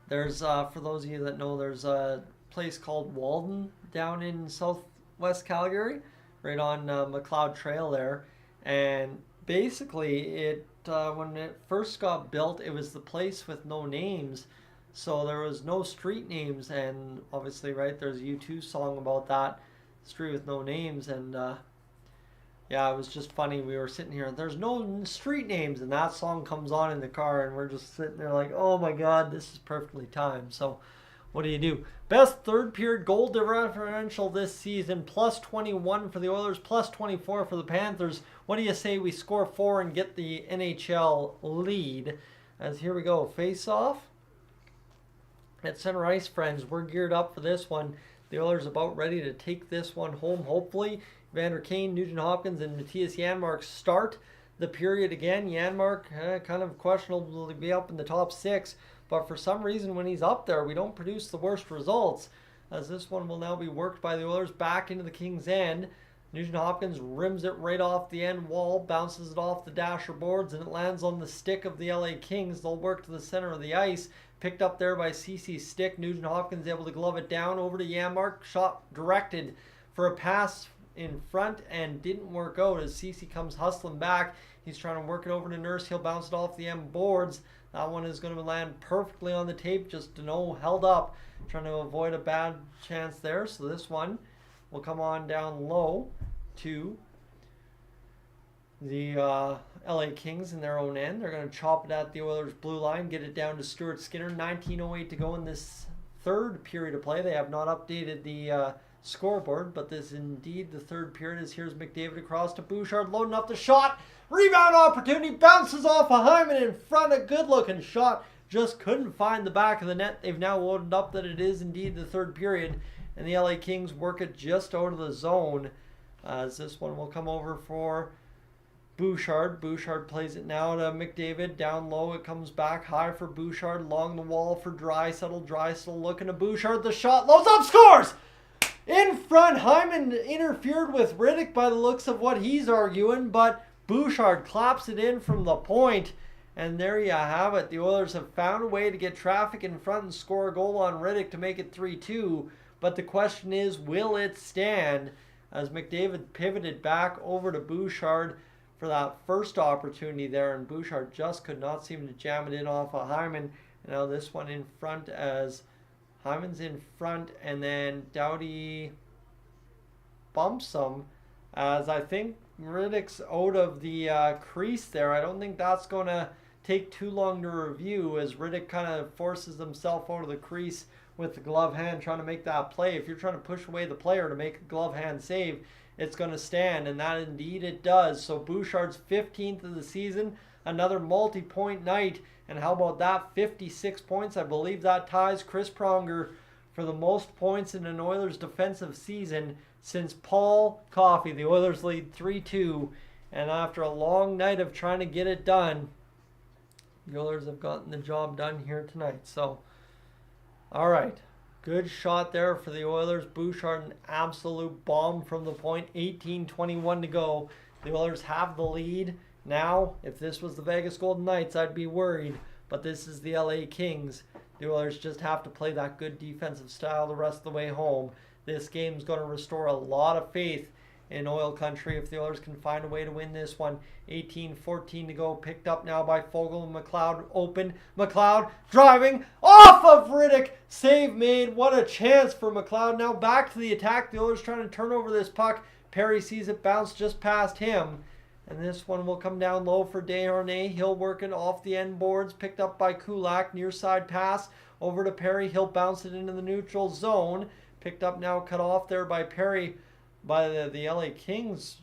There's, for those of you that know, there's a place called Walden down in southwest Calgary, right on McLeod Trail there. And basically, it when it first got built, it was the place with no names. So there was no street names, and obviously, right, there's a U2 song about that, street with no names. And Yeah, it was just funny. We were sitting here. There's no street names, and that song comes on in the car, and we're just sitting there like, oh my God, this is perfectly timed. So, what do you do? Best third period goal differential this season, plus 21 for the Oilers, plus 24 for the Panthers. What do you say we score 4 and get the NHL lead? As here we go, face off at center ice, friends. We're geared up for this one. The Oilers about ready to take this one home, hopefully. Vander Kane, Nugent Hopkins, and Matthias Janmark start the period again. Janmark kind of questionable to be up in the top 6, but for some reason when he's up there, we don't produce the worst results. As this one will now be worked by the Oilers back into the Kings' end. Nugent Hopkins rims it right off the end wall, bounces it off the dasher boards, and it lands on the stick of the LA Kings. They'll work to the center of the ice. Picked up there by CC's stick. Nugent Hopkins able to glove it down over to Janmark. Shot directed for a pass in front and didn't work out as CC comes hustling back. He's trying to work it over to Nurse. He'll bounce it off the end boards. That one is going to land perfectly on the tape, just held up. Trying to avoid a bad chance there. So this one will come on down low to the LA Kings in their own end. They're going to chop it at the Oilers blue line, get it down to Stuart Skinner. 19:08 to go in this third period of play. They have not updated the scoreboard, but this is indeed the third period. As here's McDavid across to Bouchard, loading up the shot. Rebound opportunity, bounces off of Hyman in front. A good looking shot, just couldn't find the back of the net. They've now loaded up that it is indeed the third period, and the LA Kings work it just out of the zone. As this one will come over for Bouchard. Bouchard plays it now to McDavid. Down low, it comes back high for Bouchard. Along the wall for Draisaitl. Draisaitl looking to Bouchard. The shot loads up, scores! In front, Hyman interfered with Riddick by the looks of what he's arguing, but Bouchard claps it in from the point. And there you have it. The Oilers have found a way to get traffic in front and score a goal on Riddick to make it 3-2. But the question is, will it stand? As McDavid pivoted back over to Bouchard for that first opportunity there, and Bouchard just could not seem to jam it in off of Hyman. And now this one in front as Hyman's in front, and then Doughty bumps him as I think Riddick's out of the crease there. I don't think that's going to take too long to review as Riddick kind of forces himself out of the crease with the glove hand trying to make that play. If you're trying to push away the player to make a glove hand save, it's going to stand, and that indeed it does. So Bouchard's 15th of the season, another multi-point night, and how about that, 56 points? I believe that ties Chris Pronger for the most points in an Oilers defensive season since Paul Coffey. The Oilers lead 3-2, and after a long night of trying to get it done, the Oilers have gotten the job done here tonight. So, all right. Good shot there for the Oilers. Bouchard, an absolute bomb from the point. 18:21 to go. The Oilers have the lead. Now, if this was the Vegas Golden Knights, I'd be worried. But this is the LA Kings. The Oilers just have to play that good defensive style the rest of the way home. This game's going to restore a lot of faith in Oil Country if the Oilers can find a way to win this one. 18:14 to go. Picked up now by Fogle and McLeod. Open. McLeod driving off of Riddick. Save made. What a chance for McLeod. Now back to the attack. The Oilers trying to turn over this puck. Perry sees it bounce just past him. And this one will come down low for Desharnais. He'll work it off the end boards. Picked up by Kulak. Near side pass over to Perry. He'll bounce it into the neutral zone. Picked up now, cut off there by Perry. By the LA Kings,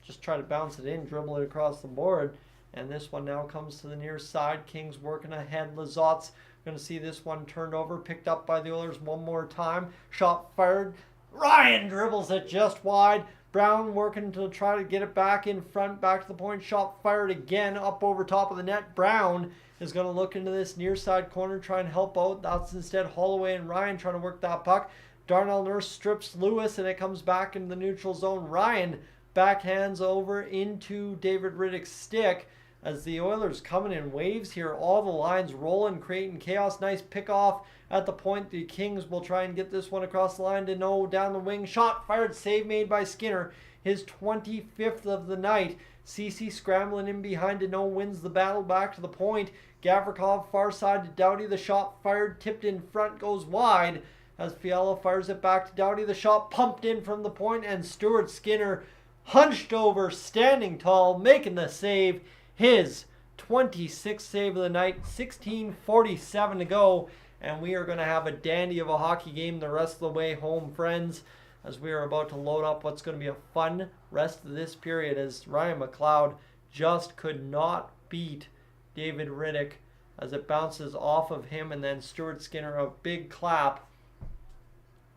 just try to bounce it in, dribble it across the board. And this one now comes to the near side. Kings working ahead. Lazot's going to see this one turned over. Picked up by the Oilers one more time. Shot fired. Ryan dribbles it just wide. Brown working to try to get it back in front, back to the point. Shot fired again up over top of the net. Brown is going to look into this near side corner, try and help out. That's instead Holloway and Ryan trying to work that puck. Darnell Nurse strips Lewis, and it comes back into the neutral zone. Ryan backhands over into David Riddick's stick as the Oilers coming in waves here. All the lines rolling, creating chaos. Nice pick off at the point. The Kings will try and get this one across the line to No down the wing. Shot fired, save made by Skinner. His 25th of the night. CC scrambling in behind to No, wins the battle back to the point. Gavrikov far side to Doughty. The shot fired, tipped in front, goes wide. As Fiala fires it back to Doughty, the shot pumped in from the point, and Stuart Skinner hunched over, standing tall, making the save. His 26th save of the night, 16:47 to go. And we are going to have a dandy of a hockey game the rest of the way home, friends, as we are about to load up what's going to be a fun rest of this period, as Ryan McLeod just could not beat David Riddick as it bounces off of him, and then Stuart Skinner a big clap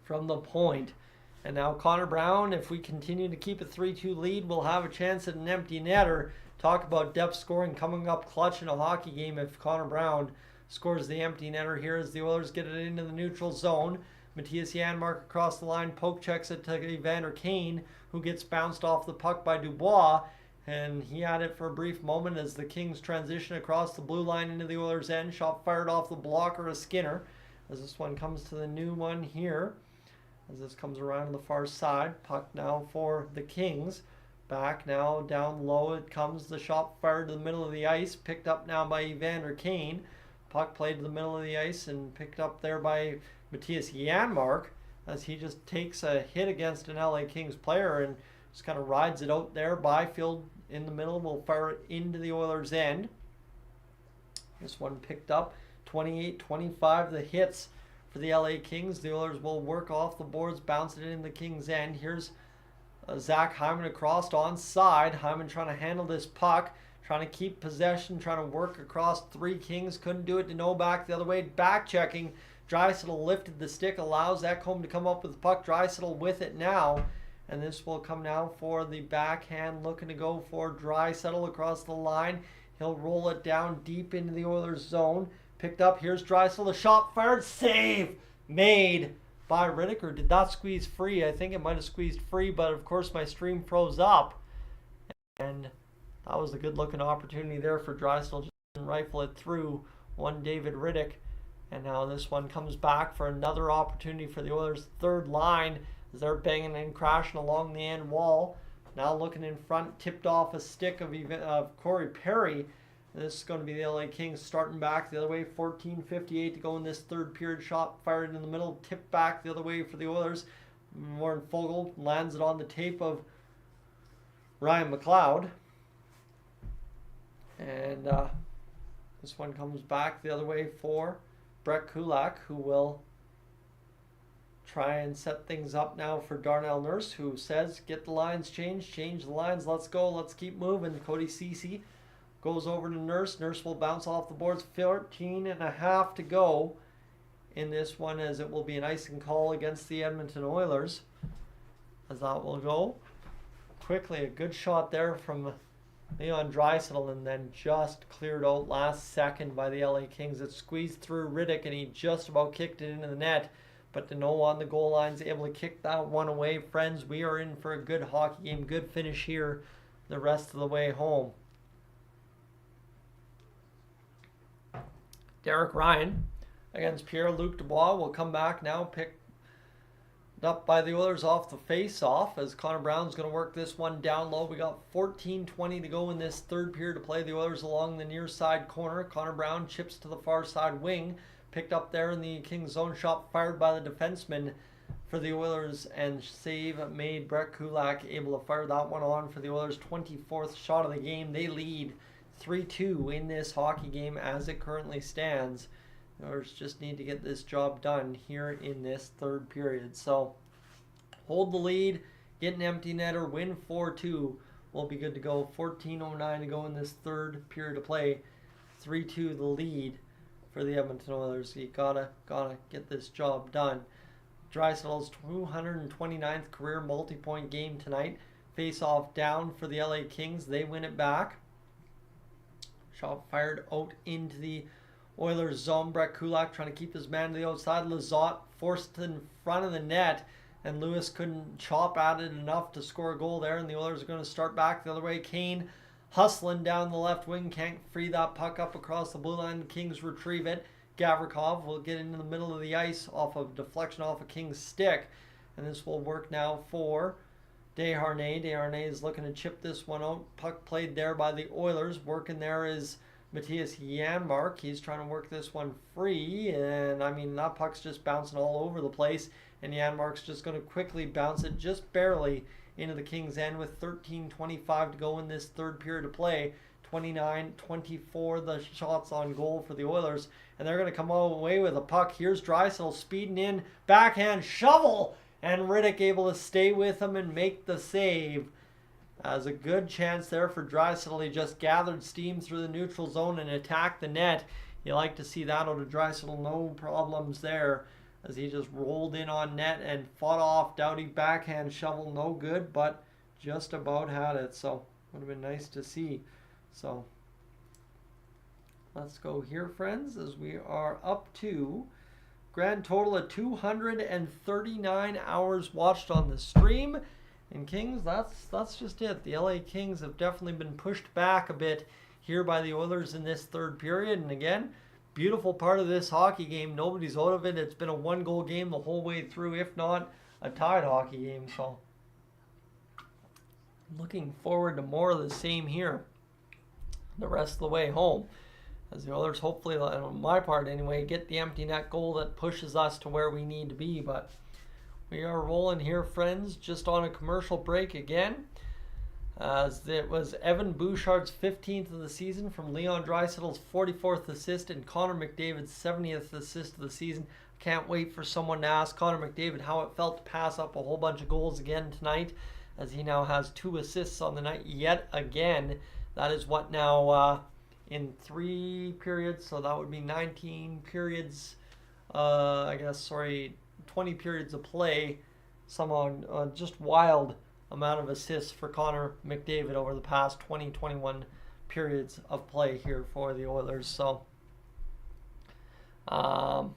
from the point. And now Connor Brown, if we continue to keep a 3-2 lead, we'll have a chance at an empty netter. Talk about depth scoring coming up clutch in a hockey game if Connor Brown scores the empty netter here as the Oilers get it into the neutral zone. Matthias Janmark across the line, poke checks it to Evander Kane, who gets bounced off the puck by Dubois. And he had it for a brief moment as the Kings transition across the blue line into the Oilers' end. Shot fired off the blocker of Skinner as this one comes to the new one here. As this comes around to the far side. Puck now for the Kings. Back now down low it comes. The shot fired to the middle of the ice. Picked up now by Evander Kane. Puck played to the middle of the ice and picked up there by Matthias Janmark as he just takes a hit against an LA Kings player and just kind of rides it out there. Byfield in the middle will fire it into the Oilers' end. This one picked up 28-25 the hits for the LA Kings. The Oilers will work off the boards, bounce it in the Kings' end. Here's Zach Hyman across onside. Hyman trying to handle this puck, trying to keep possession, trying to work across three Kings. Couldn't do it to Novak the other way. Back checking. Draisaitl lifted the stick, allows Ekholm to come up with the puck. Draisaitl with it now. And this will come now for the backhand, looking to go for Draisaitl across the line. He'll roll it down deep into the Oilers' zone. Picked up. Here's Draisaitl. The shot fired. Save made by Riddick. Or did that squeeze free? I think it might have squeezed free, but of course my stream froze up. And that was a good looking opportunity there for Draisaitl. Just rifle it through one David Riddick. And now this one comes back for another opportunity for the Oilers' third line as they're banging and crashing along the end wall. Now looking in front, tipped off a stick of Corey Perry. And this is going to be the LA Kings starting back the other way. 14:58 to go in this third period. Shot fired in the middle, tipped back the other way for the Oilers. Warren Foegele lands it on the tape of Ryan McLeod. And this one comes back the other way for Brett Kulak, who will try and set things up now for Darnell Nurse, who says, get the lines changed, change the lines, let's go, let's keep moving. Cody Ceci goes over to Nurse. Nurse will bounce off the boards. 14.5 to go in this one, as it will be an icing call against the Edmonton Oilers. As that will go quickly. A good shot there from Leon Draisaitl, and then just cleared out last second by the LA Kings. It squeezed through Riddick, and he just about kicked it into the net. But Deneau on the goal line is able to kick that one away. Friends, we are in for a good hockey game. Good finish here the rest of the way home. Derek Ryan against Pierre-Luc Dubois will come back now, picked up by the Oilers off the face-off, as Connor Brown's going to work this one down low. We got 14:20 to go in this third period to play. The Oilers along the near side corner. Connor Brown chips to the far side wing. Picked up there in the Kings zone. Shot fired by the defenseman for the Oilers, and save made. Brett Kulak able to fire that one on for the Oilers. 24th shot of the game. They lead 3-2 in this hockey game as it currently stands. The Oilers just need to get this job done here in this third period. So hold the lead, get an empty netter, win 4-2. We'll be good to go. 14:09 to go in this third period to play. 3-2 the lead for the Edmonton Oilers. You gotta get this job done. Draisaitl's 229th career multi-point game tonight. Face off down for the LA Kings. They win it back. Shot fired out into the Oilers zone. Brett Kulak trying to keep his man to the outside. Lizotte forced in front of the net, and Lewis couldn't chop at it enough to score a goal there, and the Oilers are going to start back the other way. Kane hustling down the left wing, can't free that puck up across the blue line. The Kings retrieve it. Gavrikov will get into the middle of the ice off of deflection off a King's stick, and this will work now for Desharnais. Desharnais is looking to chip this one out. Puck played there by the Oilers. Working there is Matthias Janmark. He's trying to work this one free, and I mean, that puck's just bouncing all over the place. And Janmark's just going to quickly bounce it just barely into the Kings' end with 13:25 to go in this third period of play. 29-24 the shots on goal for the Oilers. And they're going to come away with a puck. Here's Draisaitl speeding in. Backhand shovel. And Riddick able to stay with him and make the save. As a good chance there for Draisaitl. He just gathered steam through the neutral zone and attacked the net. You like to see that out of Draisaitl. No problems there. As he just rolled in on net and fought off Doughty. Backhand shovel. No good, but just about had it. So would have been nice to see. So let's go here, friends, as we are up to grand total of 239 hours watched on the stream. And Kings, that's just it. The LA Kings have definitely been pushed back a bit here by the Oilers in this third period. And again, beautiful part of this hockey game. Nobody's out of it. It's been a one-goal game the whole way through, if not a tied hockey game. So looking forward to more of the same here the rest of the way home, as the Oilers hopefully, on my part anyway, get the empty net goal that pushes us to where we need to be. But we are rolling here, friends, just on a commercial break again, as it was Evan Bouchard's 15th of the season from Leon Draisaitl's 44th assist and Connor McDavid's 70th assist of the season. Can't wait for someone to ask Connor McDavid how it felt to pass up a whole bunch of goals again tonight, as he now has 2 assists on the night yet again. That is what now in 3 periods, so that would be 19 periods, 20 periods of play. Some just wild amount of assists for Connor McDavid over the past 21 periods of play here for the Oilers. So, yeah,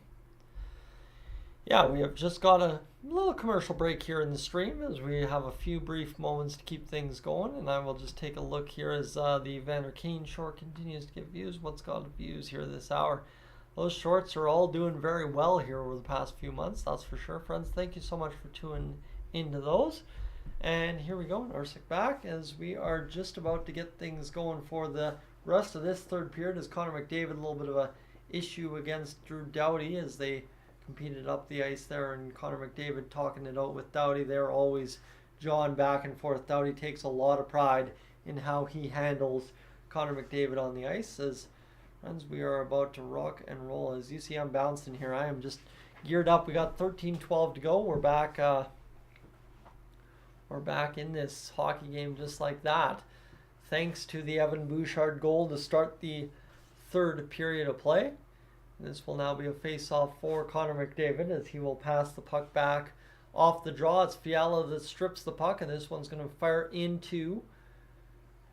we have just got a little commercial break here in the stream as we have a few brief moments to keep things going, and I will just take a look here as the Evander Kane short continues to get views. What's got views here this hour? Those shorts are all doing very well here over the past few months, that's for sure, friends. Thank you so much for tuning into those. And here we go, Norsek back as we are just about to get things going for the rest of this third period, as Connor McDavid, a little bit of a issue against Drew Doughty as they competed up the ice there, and Connor McDavid talking it out with Doughty. They're always jawing back and forth. Doughty takes a lot of pride in how he handles Connor McDavid on the ice. As friends, we are about to rock and roll. As you see, I'm bouncing here. I am just geared up. We got 13-12 to go. We're back. We're back in this hockey game just like that, thanks to the Evan Bouchard goal to start the third period of play. This will now be a face-off for Connor McDavid as he will pass the puck back off the draw. It's Fiala that strips the puck, and this one's going to fire into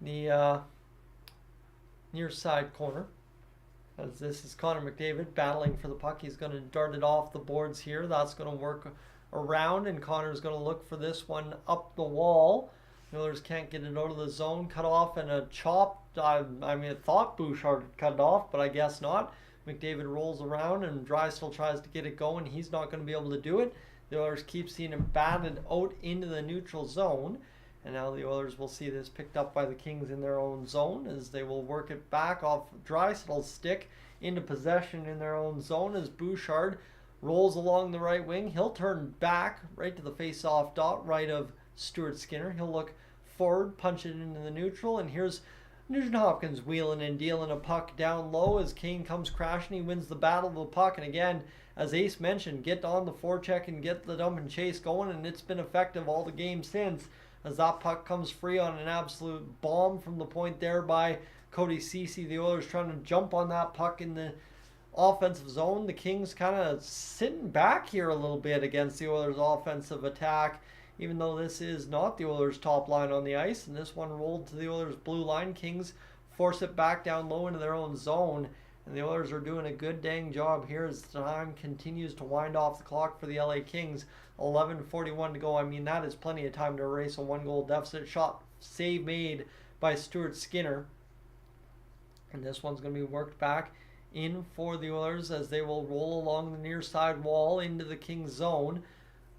the near side corner. As this is Connor McDavid battling for the puck. He's going to dart it off the boards here. That's going to work around, and Connor's going to look for this one up the wall. The Oilers can't get it out of the zone. Cut off and a chop. I thought Bouchard had cut it off, but I guess not. McDavid rolls around and Draisaitl tries to get it going. He's not going to be able to do it. The Oilers keep seeing him batted out into the neutral zone. And now the Oilers will see this picked up by the Kings in their own zone as they will work it back off Draisaitl's stick into possession in their own zone as Bouchard rolls along the right wing. He'll turn back right to the face-off dot right of Stuart Skinner. He'll look forward, punch it into the neutral, and here's Nugent Hopkins wheeling and dealing a puck down low as Kane comes crashing. He wins the battle of the puck, and again, as Ace mentioned, get on the forecheck and get the dump and chase going, and it's been effective all the game since as that puck comes free on an absolute bomb from the point there by Cody Ceci. The Oilers trying to jump on that puck in the offensive zone. The Kings kind of sitting back here a little bit against the Oilers' offensive attack, even though this is not the Oilers' top line on the ice. And this one rolled to the Oilers' blue line. Kings force it back down low into their own zone. And the Oilers are doing a good dang job here as time continues to wind off the clock for the LA Kings. 11:41 to go. I mean, that is plenty of time to erase a one-goal deficit. Shot save made by Stuart Skinner. And this one's going to be worked back in for the Oilers as they will roll along the near side wall into the Kings zone.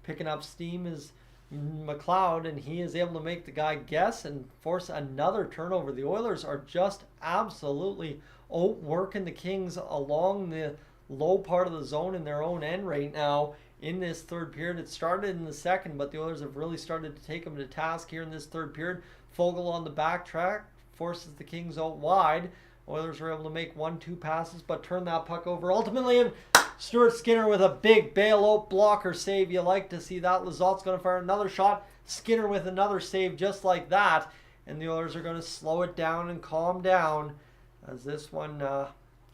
Picking up steam is McLeod, and he is able to make the guy guess and force another turnover. The Oilers are just absolutely outworking the Kings along the low part of the zone in their own end right now, in this third period. It started in the second, but the Oilers have really started to take them to task here in this third period. Fogle on the backtrack forces the Kings out wide. Oilers are able to make 1-2 passes, but turn that puck over ultimately, and Stuart Skinner with a big bailout blocker save. You like to see that. Lizott's going to fire another shot. Skinner with another save just like that, and the Oilers are going to slow it down and calm down, as this one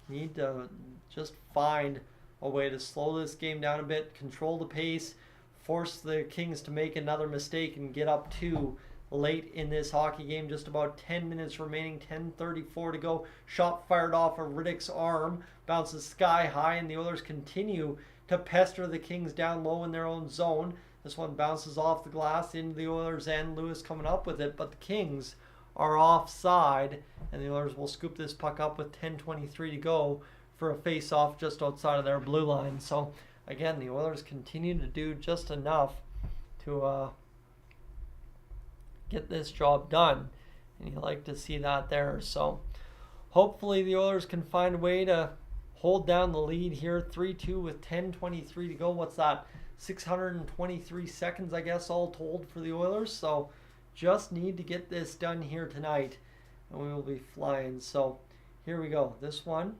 need to just find a way to slow this game down a bit, control the pace, force the Kings to make another mistake and get up 2 late in this hockey game. Just about 10 minutes remaining, 10:34 to go. Shot fired off of Riddick's arm, bounces sky high, and the Oilers continue to pester the Kings down low in their own zone. This one bounces off the glass into the Oilers' end. Lewis coming up with it, but the Kings are offside, and the Oilers will scoop this puck up with 10:23 to go for a face-off just outside of their blue line. So again, the Oilers continue to do just enough to get this job done, and you like to see that there. So hopefully the Oilers can find a way to hold down the lead here, 3-2 with 10:23 to go. What's that? 623 seconds, I guess, all told for the Oilers. So just need to get this done here tonight, and we will be flying. So here we go. This one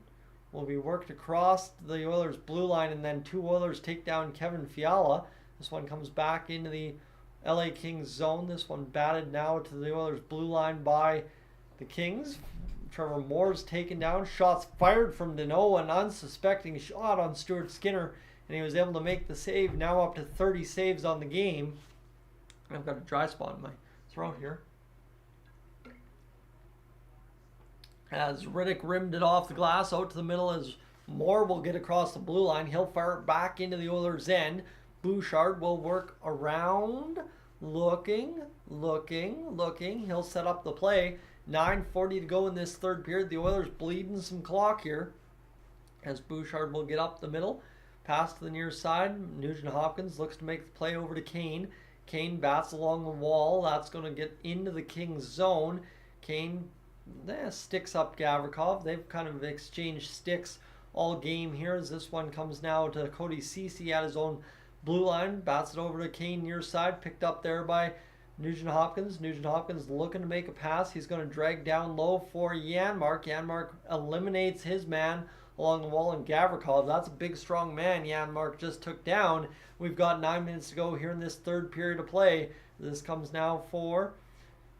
will be worked across the Oilers' blue line, and then 2 Oilers take down Kevin Fiala. This one comes back into the LA Kings zone. This one batted now to the Oilers' blue line by the Kings. Trevor Moore's taken down. Shots fired from Deneau, an unsuspecting shot on Stuart Skinner, and he was able to make the save. Now up to 30 saves on the game. I've got a dry spot in my throat here, as Riddick rimmed it off the glass out to the middle, as Moore will get across the blue line. He'll fire it back into the Oilers' end. Bouchard will work around, looking. He'll set up the play. 9:40 to go in this third period. The Oilers bleeding some clock here, as Bouchard will get up the middle. Pass to the near side. Nugent-Hopkins looks to make the play over to Kane. Kane bats along the wall. That's going to get into the Kings zone. Kane sticks up Gavrikov. They've kind of exchanged sticks all game here, as this one comes now to Cody Ceci at his own blue line. Bats it over to Kane near side. Picked up there by Nugent-Hopkins. Nugent-Hopkins looking to make a pass. He's going to drag down low for Janmark. Janmark eliminates his man along the wall, and Gavrikov, that's a big strong man Janmark just took down. We've got 9 minutes to go here in this third period of play. This comes now for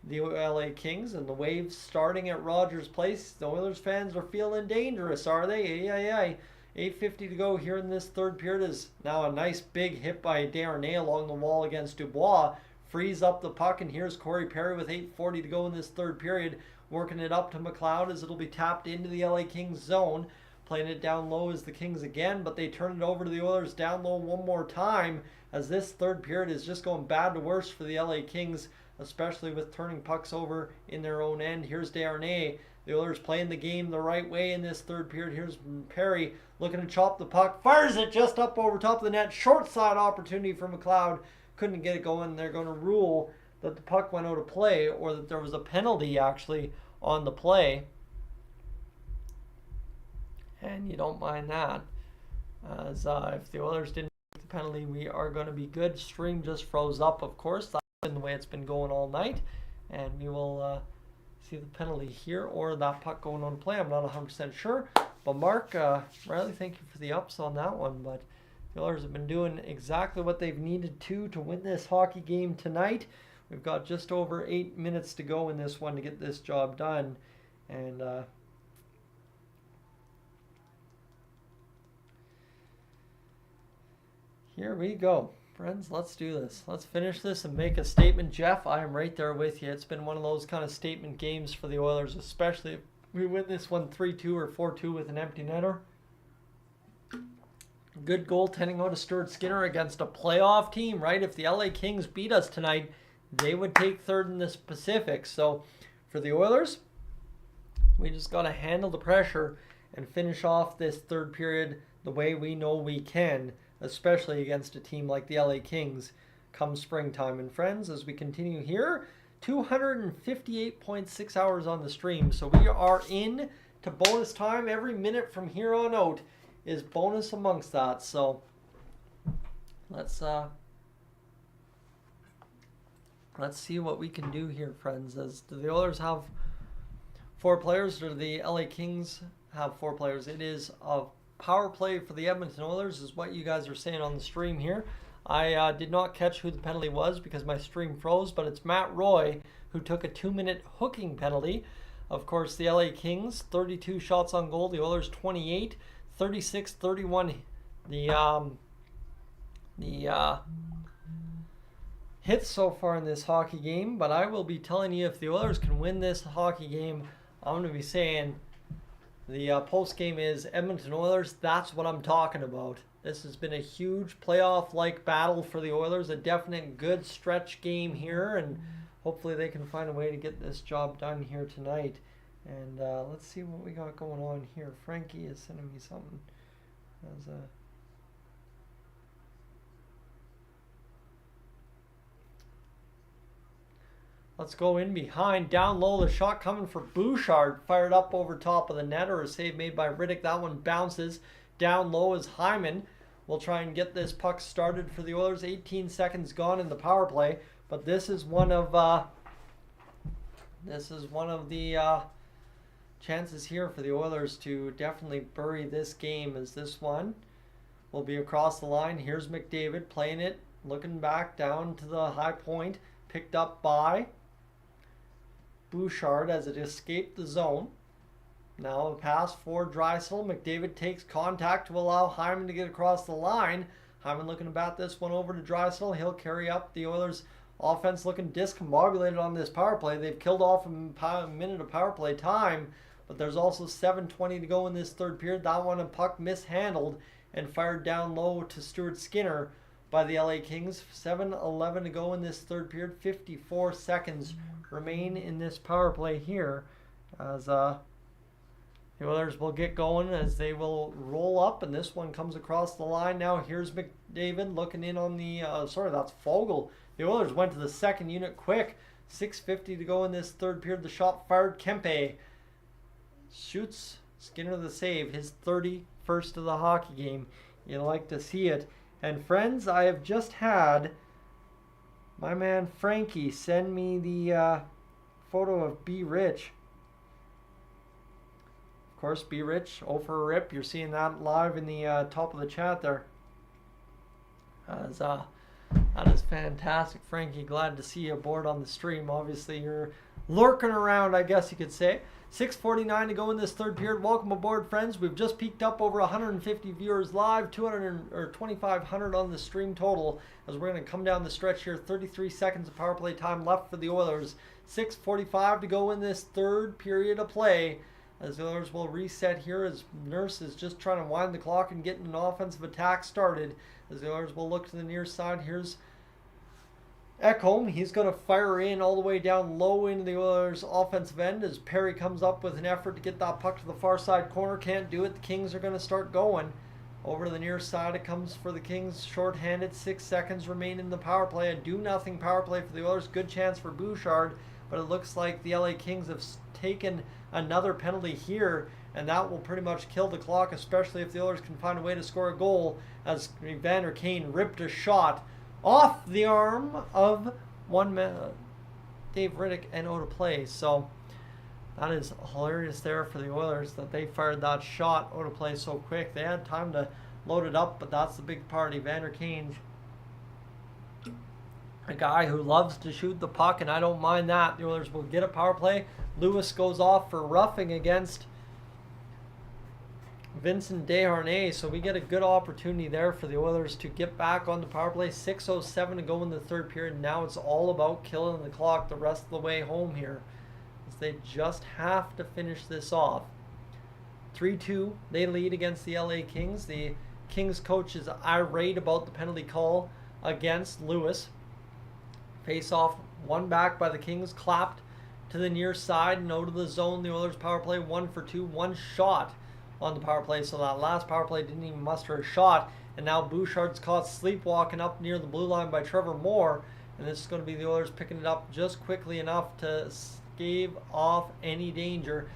the LA Kings, and the Waves starting at Rogers Place. The Oilers fans are feeling dangerous, are they? Yeah. 8:50 to go here in this third period. Is now a nice big hit by Darnay along the wall against Dubois. Frees up the puck, and here's Corey Perry with 8:40 to go in this third period. Working it up to McLeod, as it'll be tapped into the LA Kings zone. Playing it down low is the Kings again, but they turn it over to the Oilers down low one more time, as this third period is just going bad to worse for the LA Kings, especially with turning pucks over in their own end. Here's Darnay. The Oilers playing the game the right way in this third period. Here's Perry looking to chop the puck. Fires it just up over top of the net. Short side opportunity for McLeod. Couldn't get it going. They're going to rule that the puck went out of play, or that there was a penalty actually on the play. And you don't mind that, as if the Oilers didn't make the penalty, we are going to be good. Stream just froze up, of course. That's been the way it's been going all night, and we will see the penalty here, or that puck going on play. I'm not 100% sure, but Mark, Riley, thank you for the ups on that one. But the Oilers have been doing exactly what they've needed to win this hockey game tonight. We've got just over 8 minutes to go in this one to get this job done, and here we go. Friends, let's do this. Let's finish this and make a statement. Jeff, I am right there with you. It's been one of those kind of statement games for the Oilers, especially if we win this one 3-2 or 4-2 with an empty netter. Good goaltending out of Stuart Skinner against a playoff team, right? If the LA Kings beat us tonight, they would take third in the Pacific. So for the Oilers, we just got to handle the pressure and finish off this third period the way we know we can, especially against a team like the LA Kings come springtime. And friends, as we continue here, 258.6 hours on the stream. So we are in to bonus time. Every minute from here on out is bonus amongst that. So let's see what we can do here, friends. As do the Oilers have 4 players, or do the LA Kings have 4 players? It is a power play for the Edmonton Oilers, is what you guys are saying on the stream here. I did not catch who the penalty was because my stream froze, but it's Matt Roy who took a 2-minute hooking penalty. Of course, the LA Kings, 32 shots on goal. The Oilers, 28, 36-31. The hits so far in this hockey game, but I will be telling you, if the Oilers can win this hockey game, I'm going to be saying the post game is Edmonton Oilers. That's what I'm talking about. This has been a huge playoff-like battle for the Oilers, a definite good stretch game here, and hopefully they can find a way to get this job done here tonight. And let's see what we got going on here. Frankie is sending me something. Let's go in behind. Down low, the shot coming for Bouchard. Fired up over top of the net, or a save made by Riddick. That one bounces. Down low is Hyman. We'll try and get this puck started for the Oilers. 18 seconds gone in the power play. But this is one of the chances here for the Oilers to definitely bury this game, as this one will be across the line. Here's McDavid playing it, looking back down to the high point. Picked up by Bouchard as it escaped the zone. Now a pass for Draisaitl. McDavid takes contact to allow Hyman to get across the line. Hyman looking to bat this one over to Draisaitl. He'll carry up. The Oilers offense looking discombobulated on this power play. They've killed off a minute of power play time, but there's also 7:20 to go in this third period. That one, a puck mishandled and fired down low to Stuart Skinner by the LA Kings. 7:11 to go in this third period. 54 seconds remain in this power play here, as the Oilers will get going, as they will roll up, and this one comes across the line. Now here's McDavid looking in on the that's Fogle. The Oilers went to the second unit quick. 6:50 to go in this third period. The shot fired. Kempe shoots. Skinner the save, his 31st of the hockey game. You like to see it. And friends, I have just had my man Frankie send me the photo of B. Rich. Of course, B. Rich, 0 for a rip. You're seeing that live in the top of the chat there. That is fantastic, Frankie. Glad to see you aboard on the stream. Obviously, you're lurking around, I guess you could say. 6:49 to go in this third period. Welcome aboard, friends. We've just peaked up over 150 viewers live, 2,500 on the stream total, as we're going to come down the stretch here. 33 seconds of power play time left for the Oilers. 6:45 to go in this third period of play, as the Oilers will reset here, as Nurse is just trying to wind the clock and get an offensive attack started. As the Oilers will look to the near side. Here's Ekholm. He's going to fire in all the way down low into the Oilers' offensive end, as Perry comes up with an effort to get that puck to the far side corner. Can't do it. The Kings are going to start going. Over to the near side it comes for the Kings. Short-handed. 6 seconds remain in the power play. A do-nothing power play for the Oilers. Good chance for Bouchard, but it looks like the LA Kings have taken another penalty here, and that will pretty much kill the clock, especially if the Oilers can find a way to score a goal, as Evander Kane ripped a shot off the arm of one man, Dave Riddick, and out of play. So that is hilarious there for the Oilers, that they fired that shot out of play so quick. They had time to load it up, but that's the big part. Evander Kane, a guy who loves to shoot the puck, and I don't mind that. The Oilers will get a power play. Lewis goes off for roughing against Vincent Desharnais, so we get a good opportunity there for the Oilers to get back on the power play. 6:07 to go in the third period. Now it's all about killing the clock the rest of the way home here, as they just have to finish this off. 3-2, they lead against the LA Kings. The Kings coach is irate about the penalty call against Lewis. Face off, one back by the Kings, clapped to the near side and out of the zone. The Oilers power play 1 for 2, one shot on the power play, so that last power play didn't even muster a shot. And now Bouchard's caught sleepwalking up near the blue line by Trevor Moore, and this is going to be the Oilers picking it up just quickly enough to stave off any danger.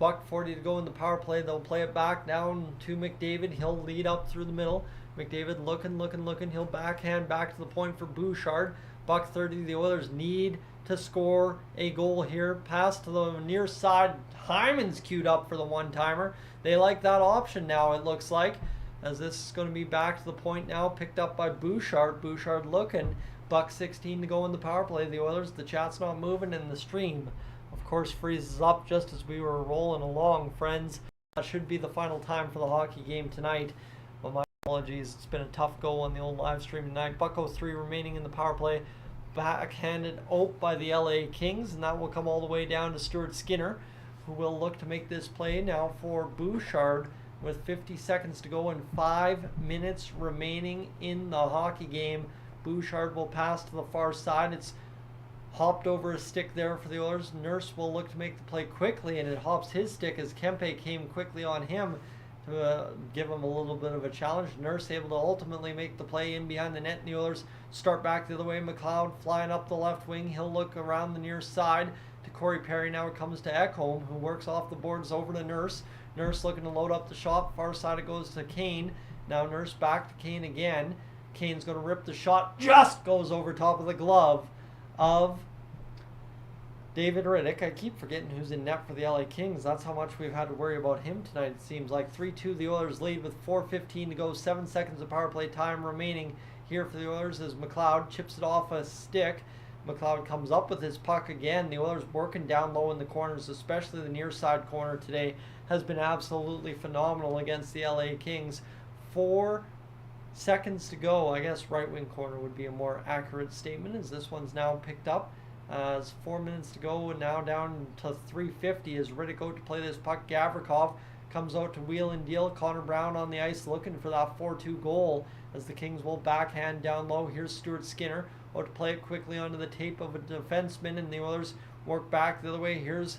$1:40 to go in the power play. They'll play it back down to McDavid. He'll lead up through the middle McDavid looking. He'll backhand back to the point for Bouchard. Buck 30. The Oilers need to score a goal here. Pass to the near side. Hyman's queued up for the one-timer. They like that option now, it looks like, as this is going to be back to the point now, picked up by Bouchard. Bouchard looking. Buck 16 to go in the power play. The Oilers, the chat's not moving, and the stream, of course, freezes up just as we were rolling along, friends. That should be the final time for the hockey game tonight. Well, my apologies. It's been a tough go on the old live stream tonight. Bucko 3 remaining in the power play. Backhanded out by the LA Kings, and that will come all the way down to Stuart Skinner, who will look to make this play now for Bouchard with 50 seconds to go and 5 minutes remaining in the hockey game. Bouchard will pass to the far side. It's hopped over a stick there for the Oilers. Nurse will look to make the play quickly, and it hops his stick as Kempe came quickly on him to give him a little bit of a challenge. Nurse able to ultimately make the play in behind the net, and the Oilers start back the other way. McLeod flying up the left wing. He'll look around the near side to Corey Perry. Now it comes to Ekholm, who works off the boards over to Nurse. Nurse looking to load up the shot. Far side it goes to Kane. Now Nurse back to Kane again. Kane's going to rip the shot. Just goes over top of the glove of David Riddick. I keep forgetting who's in net for the LA Kings. That's how much we've had to worry about him tonight, it seems like. 3-2, the Oilers lead with 4:15 to go. 7 seconds of power play time remaining here for the Oilers as McLeod chips it off a stick. McLeod comes up with his puck again. The Oilers working down low in the corners, especially the near side corner today, has been absolutely phenomenal against the LA Kings. 4 seconds to go. I guess right wing corner would be a more accurate statement, as this one's now picked up. It's 4 minutes to go, and now down to 3:50 as Riddick out to play this puck. Gavrikov comes out to wheel and deal. Connor Brown on the ice looking for that 4-2 goal as the Kings will backhand down low. Here's Stuart Skinner out to play it quickly onto the tape of a defenseman, and the Oilers work back the other way. Here's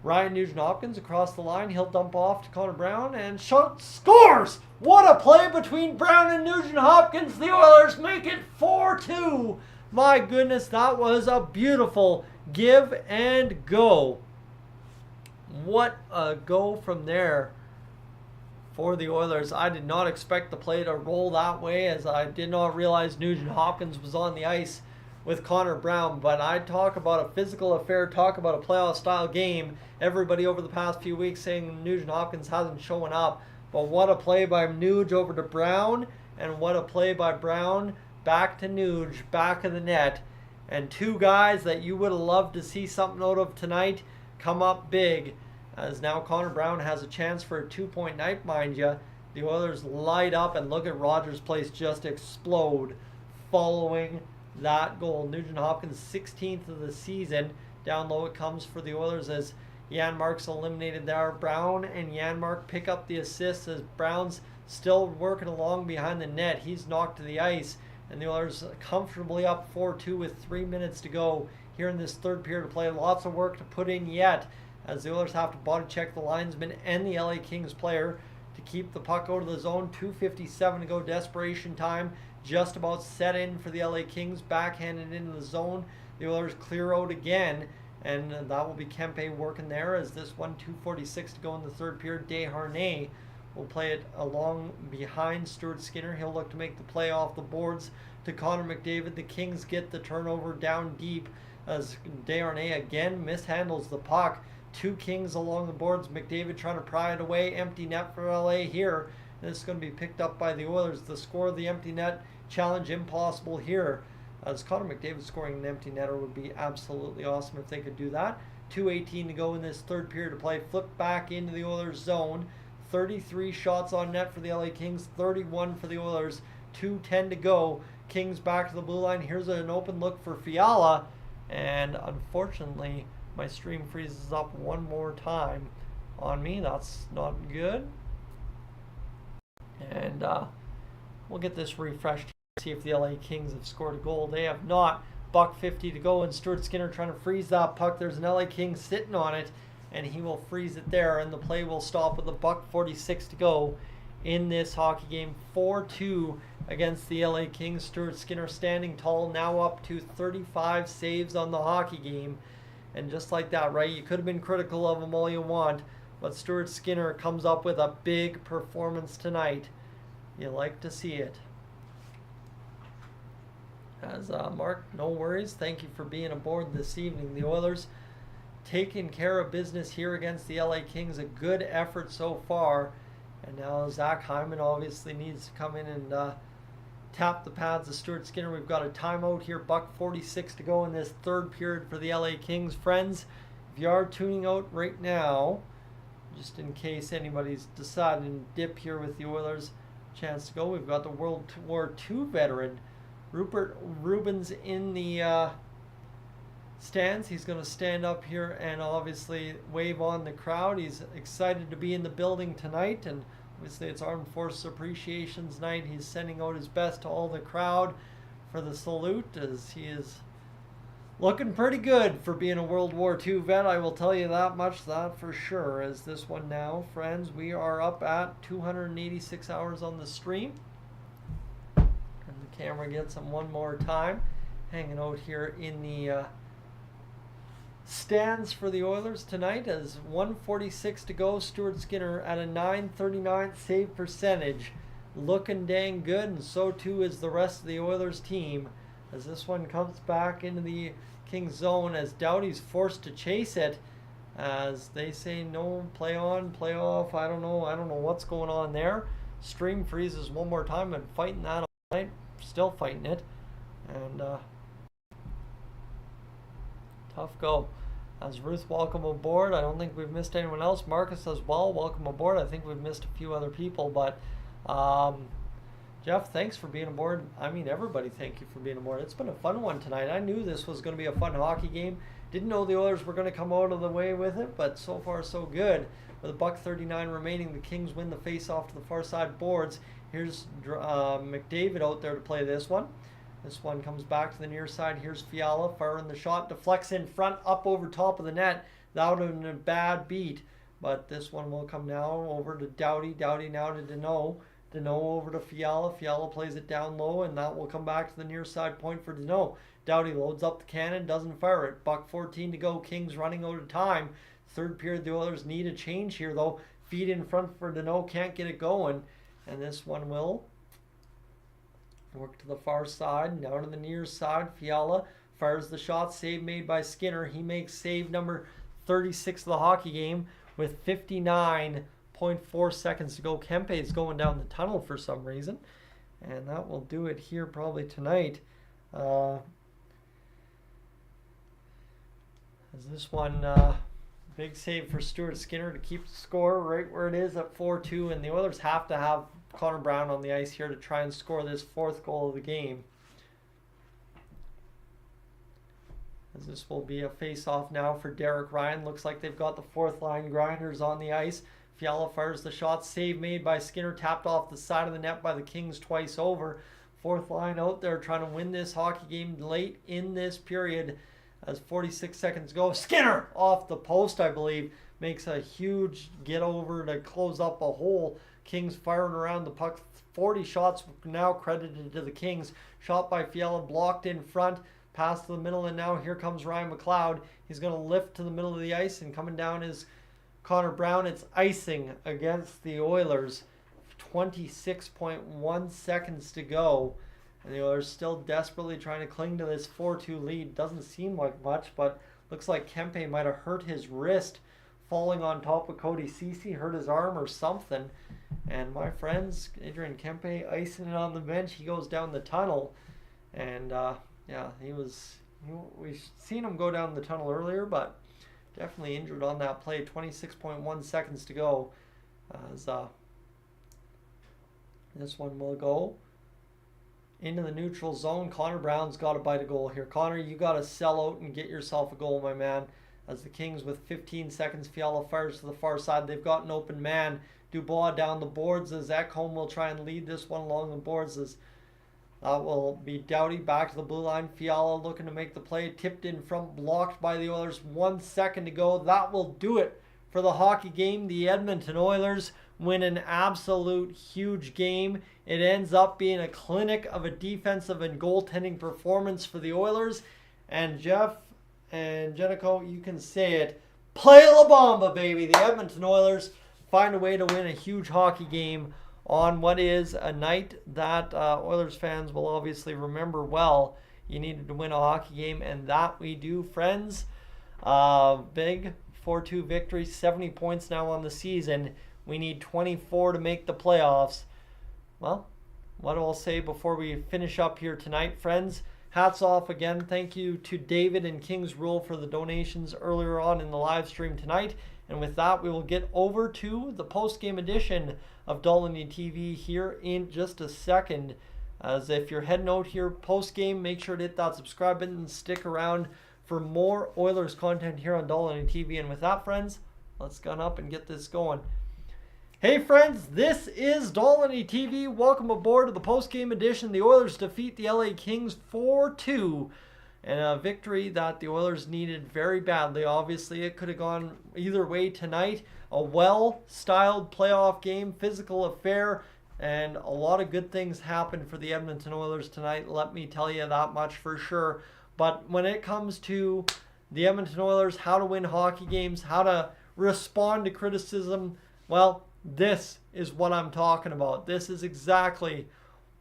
Ryan Nugent-Hopkins across the line. He'll dump off to Connor Brown and scores! What a play between Brown and Nugent-Hopkins. The Oilers make it 4-2. My goodness, that was a beautiful give and go. What a go from there for the Oilers. I did not expect the play to roll that way, as I did not realize Nugent-Hopkins was on the ice with Connor Brown. But I talk about a physical affair, talk about a playoff style game. Everybody over the past few weeks saying Nugent-Hopkins hasn't shown up. But what a play by Nuge over to Brown, and what a play by Brown back to Nuge, back of the net. And two guys that you would have loved to see something out of tonight come up big, as now Connor Brown has a chance for a 2-point night, mind you. The Oilers light up, and look at Rogers Place just explode following that goal. Nugent-Hopkins 16th of the season. Down low it comes for the Oilers as Janmark's eliminated there. Brown and Janmark pick up the assists as Brown's still working along behind the net. He's knocked to the ice, and the Oilers comfortably up 4-2 with 3 minutes to go here in this third period of play. Lots of work to put in yet, as the Oilers have to body check the linesman and the LA Kings player to keep the puck out of the zone. 2:57 to go. Desperation time just about set in for the LA Kings. Backhanded into the zone. The Oilers clear out again, and that will be Kempe working there as this one. 2:46 to go in the third period. Desharnais will play it along behind Stuart Skinner. He'll look to make the play off the boards to Connor McDavid. The Kings get the turnover down deep as Desharnais again mishandles the puck. Two Kings along the boards. McDavid trying to pry it away. Empty net for LA here. And it's going to be picked up by the Oilers. The score of the empty net challenge impossible here, as Connor McDavid scoring an empty netter would be absolutely awesome if they could do that. 2:18 to go in this third period of play. Flip back into the Oilers zone. 33 shots on net for the LA Kings, 31 for the Oilers. 2:10 to go. Kings back to the blue line. Here's an open look for Fiala, and unfortunately my stream freezes up one more time on me. That's not good. And we'll get this refreshed to see if the LA Kings have scored a goal. They have not. $1:50 to go, and Stuart Skinner trying to freeze that puck. There's an LA King sitting on it, and he will freeze it there, and the play will stop with $1:46 to go in this hockey game. 4-2 against the LA Kings. Stuart Skinner standing tall, now up to 35 saves on the hockey game. And just like that, right, you could have been critical of him all you want, but Stuart Skinner comes up with a big performance tonight. You like to see it. As Mark, no worries. Thank you for being aboard this evening. The Oilers taking care of business here against the LA Kings. A good effort so far. And now Zach Hyman obviously needs to come in and tap the pads of Stuart Skinner. We've got a timeout here. $1:46 to go in this third period for the LA Kings. Friends, if you are tuning out right now, just in case anybody's deciding to dip here with the Oilers, chance to go. We've got the World War II veteran Rupert Rubens in the stands. He's going to stand up here and obviously wave on the crowd. He's excited to be in the building tonight, and obviously it's Armed Forces Appreciations Night. He's sending out his best to all the crowd for the salute, as he is looking pretty good for being a World War II vet. I will tell you that much, that for sure. As this one now, friends, we are up at 286 hours on the stream. Camera gets him one more time, hanging out here in the stands for the Oilers tonight. As 1:46 to go, Stuart Skinner at a .939 save percentage, looking dang good, and so too is the rest of the Oilers team. As this one comes back into the Kings zone, as Doughty's forced to chase it, as they say no, play on, play off. I don't know what's going on there. Stream freezes one more time, and fighting that all night. Still fighting it, and tough go. As Ruth, welcome aboard. I don't think we've missed anyone else. Marcus as well, welcome aboard. I think we've missed a few other people, but Jeff, thanks for being aboard. I mean, everybody, thank you for being aboard. It's been a fun one tonight. I knew this was going to be a fun hockey game. Didn't know the Oilers were going to come out of the way with it, but so far so good. With $1:39 remaining, the Kings win the face-off to the far side boards. Here's McDavid out there to play this one. This one comes back to the near side. Here's Fiala firing the shot. Deflects in front, up over top of the net. That would have been a bad beat. But this one will come now over to Doughty. Doughty now to Deneau. Deneau over to Fiala. Fiala plays it down low, and that will come back to the near side point for Deneau. Doughty loads up the cannon, doesn't fire it. $1:14 to go. Kings running out of time. Third period, the Oilers need a change here, though. Feed in front for Deneau. Can't get it going. And this one will work to the far side, down to the near side. Fiala fires the shot. Save made by Skinner. He makes save number 36 of the hockey game with 59.4 seconds to go. Kempe is going down the tunnel for some reason. And that will do it here probably tonight. As this one... big save for Stuart Skinner to keep the score right where it is at 4-2, and the Oilers have to have Connor Brown on the ice here to try and score this fourth goal of the game. As this will be a face-off now for Derek Ryan. Looks like they've got the fourth line grinders on the ice. Fiala fires the shot. Save made by Skinner, tapped off the side of the net by the Kings twice over. Fourth line out there trying to win this hockey game late in this period. As 46 seconds go, Skinner off the post, I believe, makes a huge get over to close up a hole. Kings firing around the puck. 40 shots now credited to the Kings. Shot by Fiala, blocked in front, pass to the middle, and now here comes Ryan McLeod. He's going to lift to the middle of the ice, and coming down is Connor Brown. It's icing against the Oilers. 26.1 seconds to go. And the Oilers still desperately trying to cling to this 4-2 lead. Doesn't seem like much, but looks like Kempe might have hurt his wrist falling on top of Cody Ceci, hurt his arm or something. And my friends, Adrian Kempe icing it on the bench. He goes down the tunnel. And yeah, we've seen him go down the tunnel earlier, but definitely injured on that play. 26.1 seconds to go. As this one will go into the neutral zone. Connor Brown's got to bite a goal here. Connor, you got to sell out and get yourself a goal, my man. As the Kings with 15 seconds, Fiala fires to the far side. They've got an open man. Dubois down the boards as Ekholm will try and lead this one along the boards. As that will be Doughty back to the blue line. Fiala looking to make the play. Tipped in front, blocked by the Oilers. 1 second to go. That will do it for the hockey game. The Edmonton Oilers win an absolute huge game. It ends up being a clinic of a defensive and goaltending performance for the Oilers. And Jeff and Jenico, you can say it. Play La Bamba, baby. The Edmonton Oilers find a way to win a huge hockey game on what is a night that Oilers fans will obviously remember well. You needed to win a hockey game, and that we do, friends. Big 4-2 victory, 70 points now on the season. We need 24 to make the playoffs. Well, what I'll say before we finish up here tonight, friends, hats off again. Thank you to David and King's Rule for the donations earlier on in the live stream tonight. And with that, we will get over to the post-game edition of Dolynny TV here in just a second. As if you're heading out here post-game, make sure to hit that subscribe button and stick around for more Oilers content here on Dolynny TV. And with that, friends, let's gun up and get this going. Hey friends, this is Dolynny TV. Welcome aboard to the post-game edition. The Oilers defeat the LA Kings 4-2. And a victory that the Oilers needed very badly. Obviously, it could have gone either way tonight. A well-styled playoff game, physical affair, and a lot of good things happened for the Edmonton Oilers tonight. Let me tell you that much for sure. But when it comes to the Edmonton Oilers, how to win hockey games, how to respond to criticism, well, this is what I'm talking about. This is exactly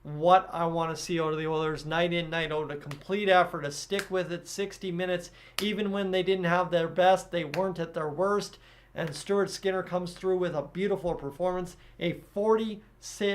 what I want to see out of the Oilers night in, night out. A complete effort to stick with it 60 minutes. Even when they didn't have their best, they weren't at their worst. And Stuart Skinner comes through with a beautiful performance. A 40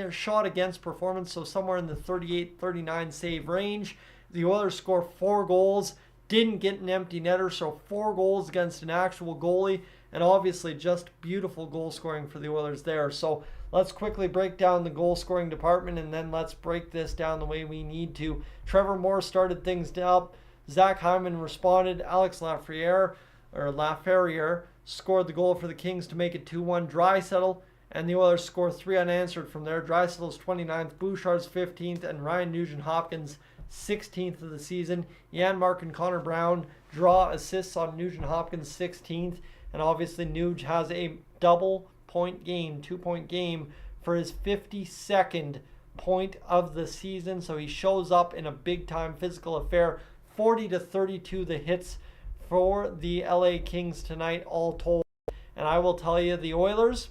shot against performance, so somewhere in the 38-39 save range. The Oilers score 4 goals. Didn't get an empty netter, so 4 goals against an actual goalie. And obviously just beautiful goal scoring for the Oilers there. So let's quickly break down the goal scoring department, and then let's break this down the way we need to. Trevor Moore started things up. Zach Hyman responded. Alex Lafreniere scored the goal for the Kings to make it 2-1. Draisaitl and the Oilers score 3 unanswered from there. Draisaitl's 29th, Bouchard's 15th, and Ryan Nugent-Hopkins 16th of the season. Janmark and Connor Brown draw assists on Nugent-Hopkins 16th. And obviously Nuge has a double-point game, 2-point game for his 52nd point of the season. So he shows up in a big-time physical affair. 40-32 the hits for the LA Kings tonight, all told. And I will tell you, the Oilers,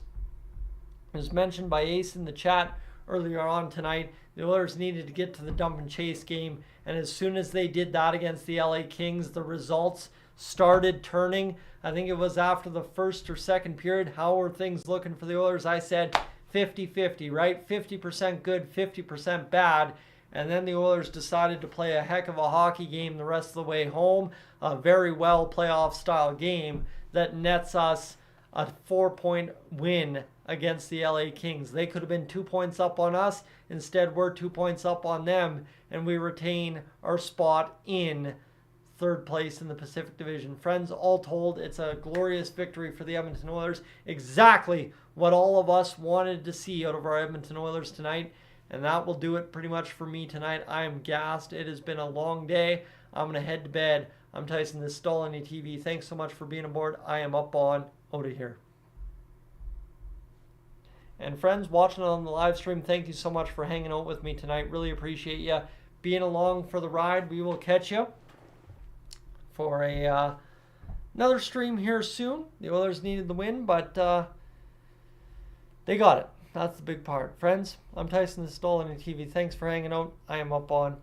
as mentioned by Ace in the chat earlier on tonight, the Oilers needed to get to the dump and chase game. And as soon as they did that against the LA Kings, the results started turning. I think it was after the first or second period. How are things looking for the Oilers? I said 50-50, right? 50% good, 50% bad. And then the Oilers decided to play a heck of a hockey game the rest of the way home. A very well playoff style game that nets us a 4-point win against the LA Kings. They could have been 2 points up on us. Instead, we're 2 points up on them. And we retain our spot in third place in the Pacific Division. Friends, all told, it's a glorious victory for the Edmonton Oilers. Exactly what all of us wanted to see out of our Edmonton Oilers tonight. And that will do it pretty much for me tonight. I am gassed. It has been a long day. I'm going to head to bed. I'm Tyson, this is Dolynny TV. Thanks so much for being aboard. I am up on out of here. And friends watching on the live stream, thank you so much for hanging out with me tonight. Really appreciate you being along for the ride. We will catch you for another stream here soon. The Oilers needed the win, but they got it. That's the big part. Friends, I'm Tyson, this is Dolynny TV. Thanks for hanging out. I am up on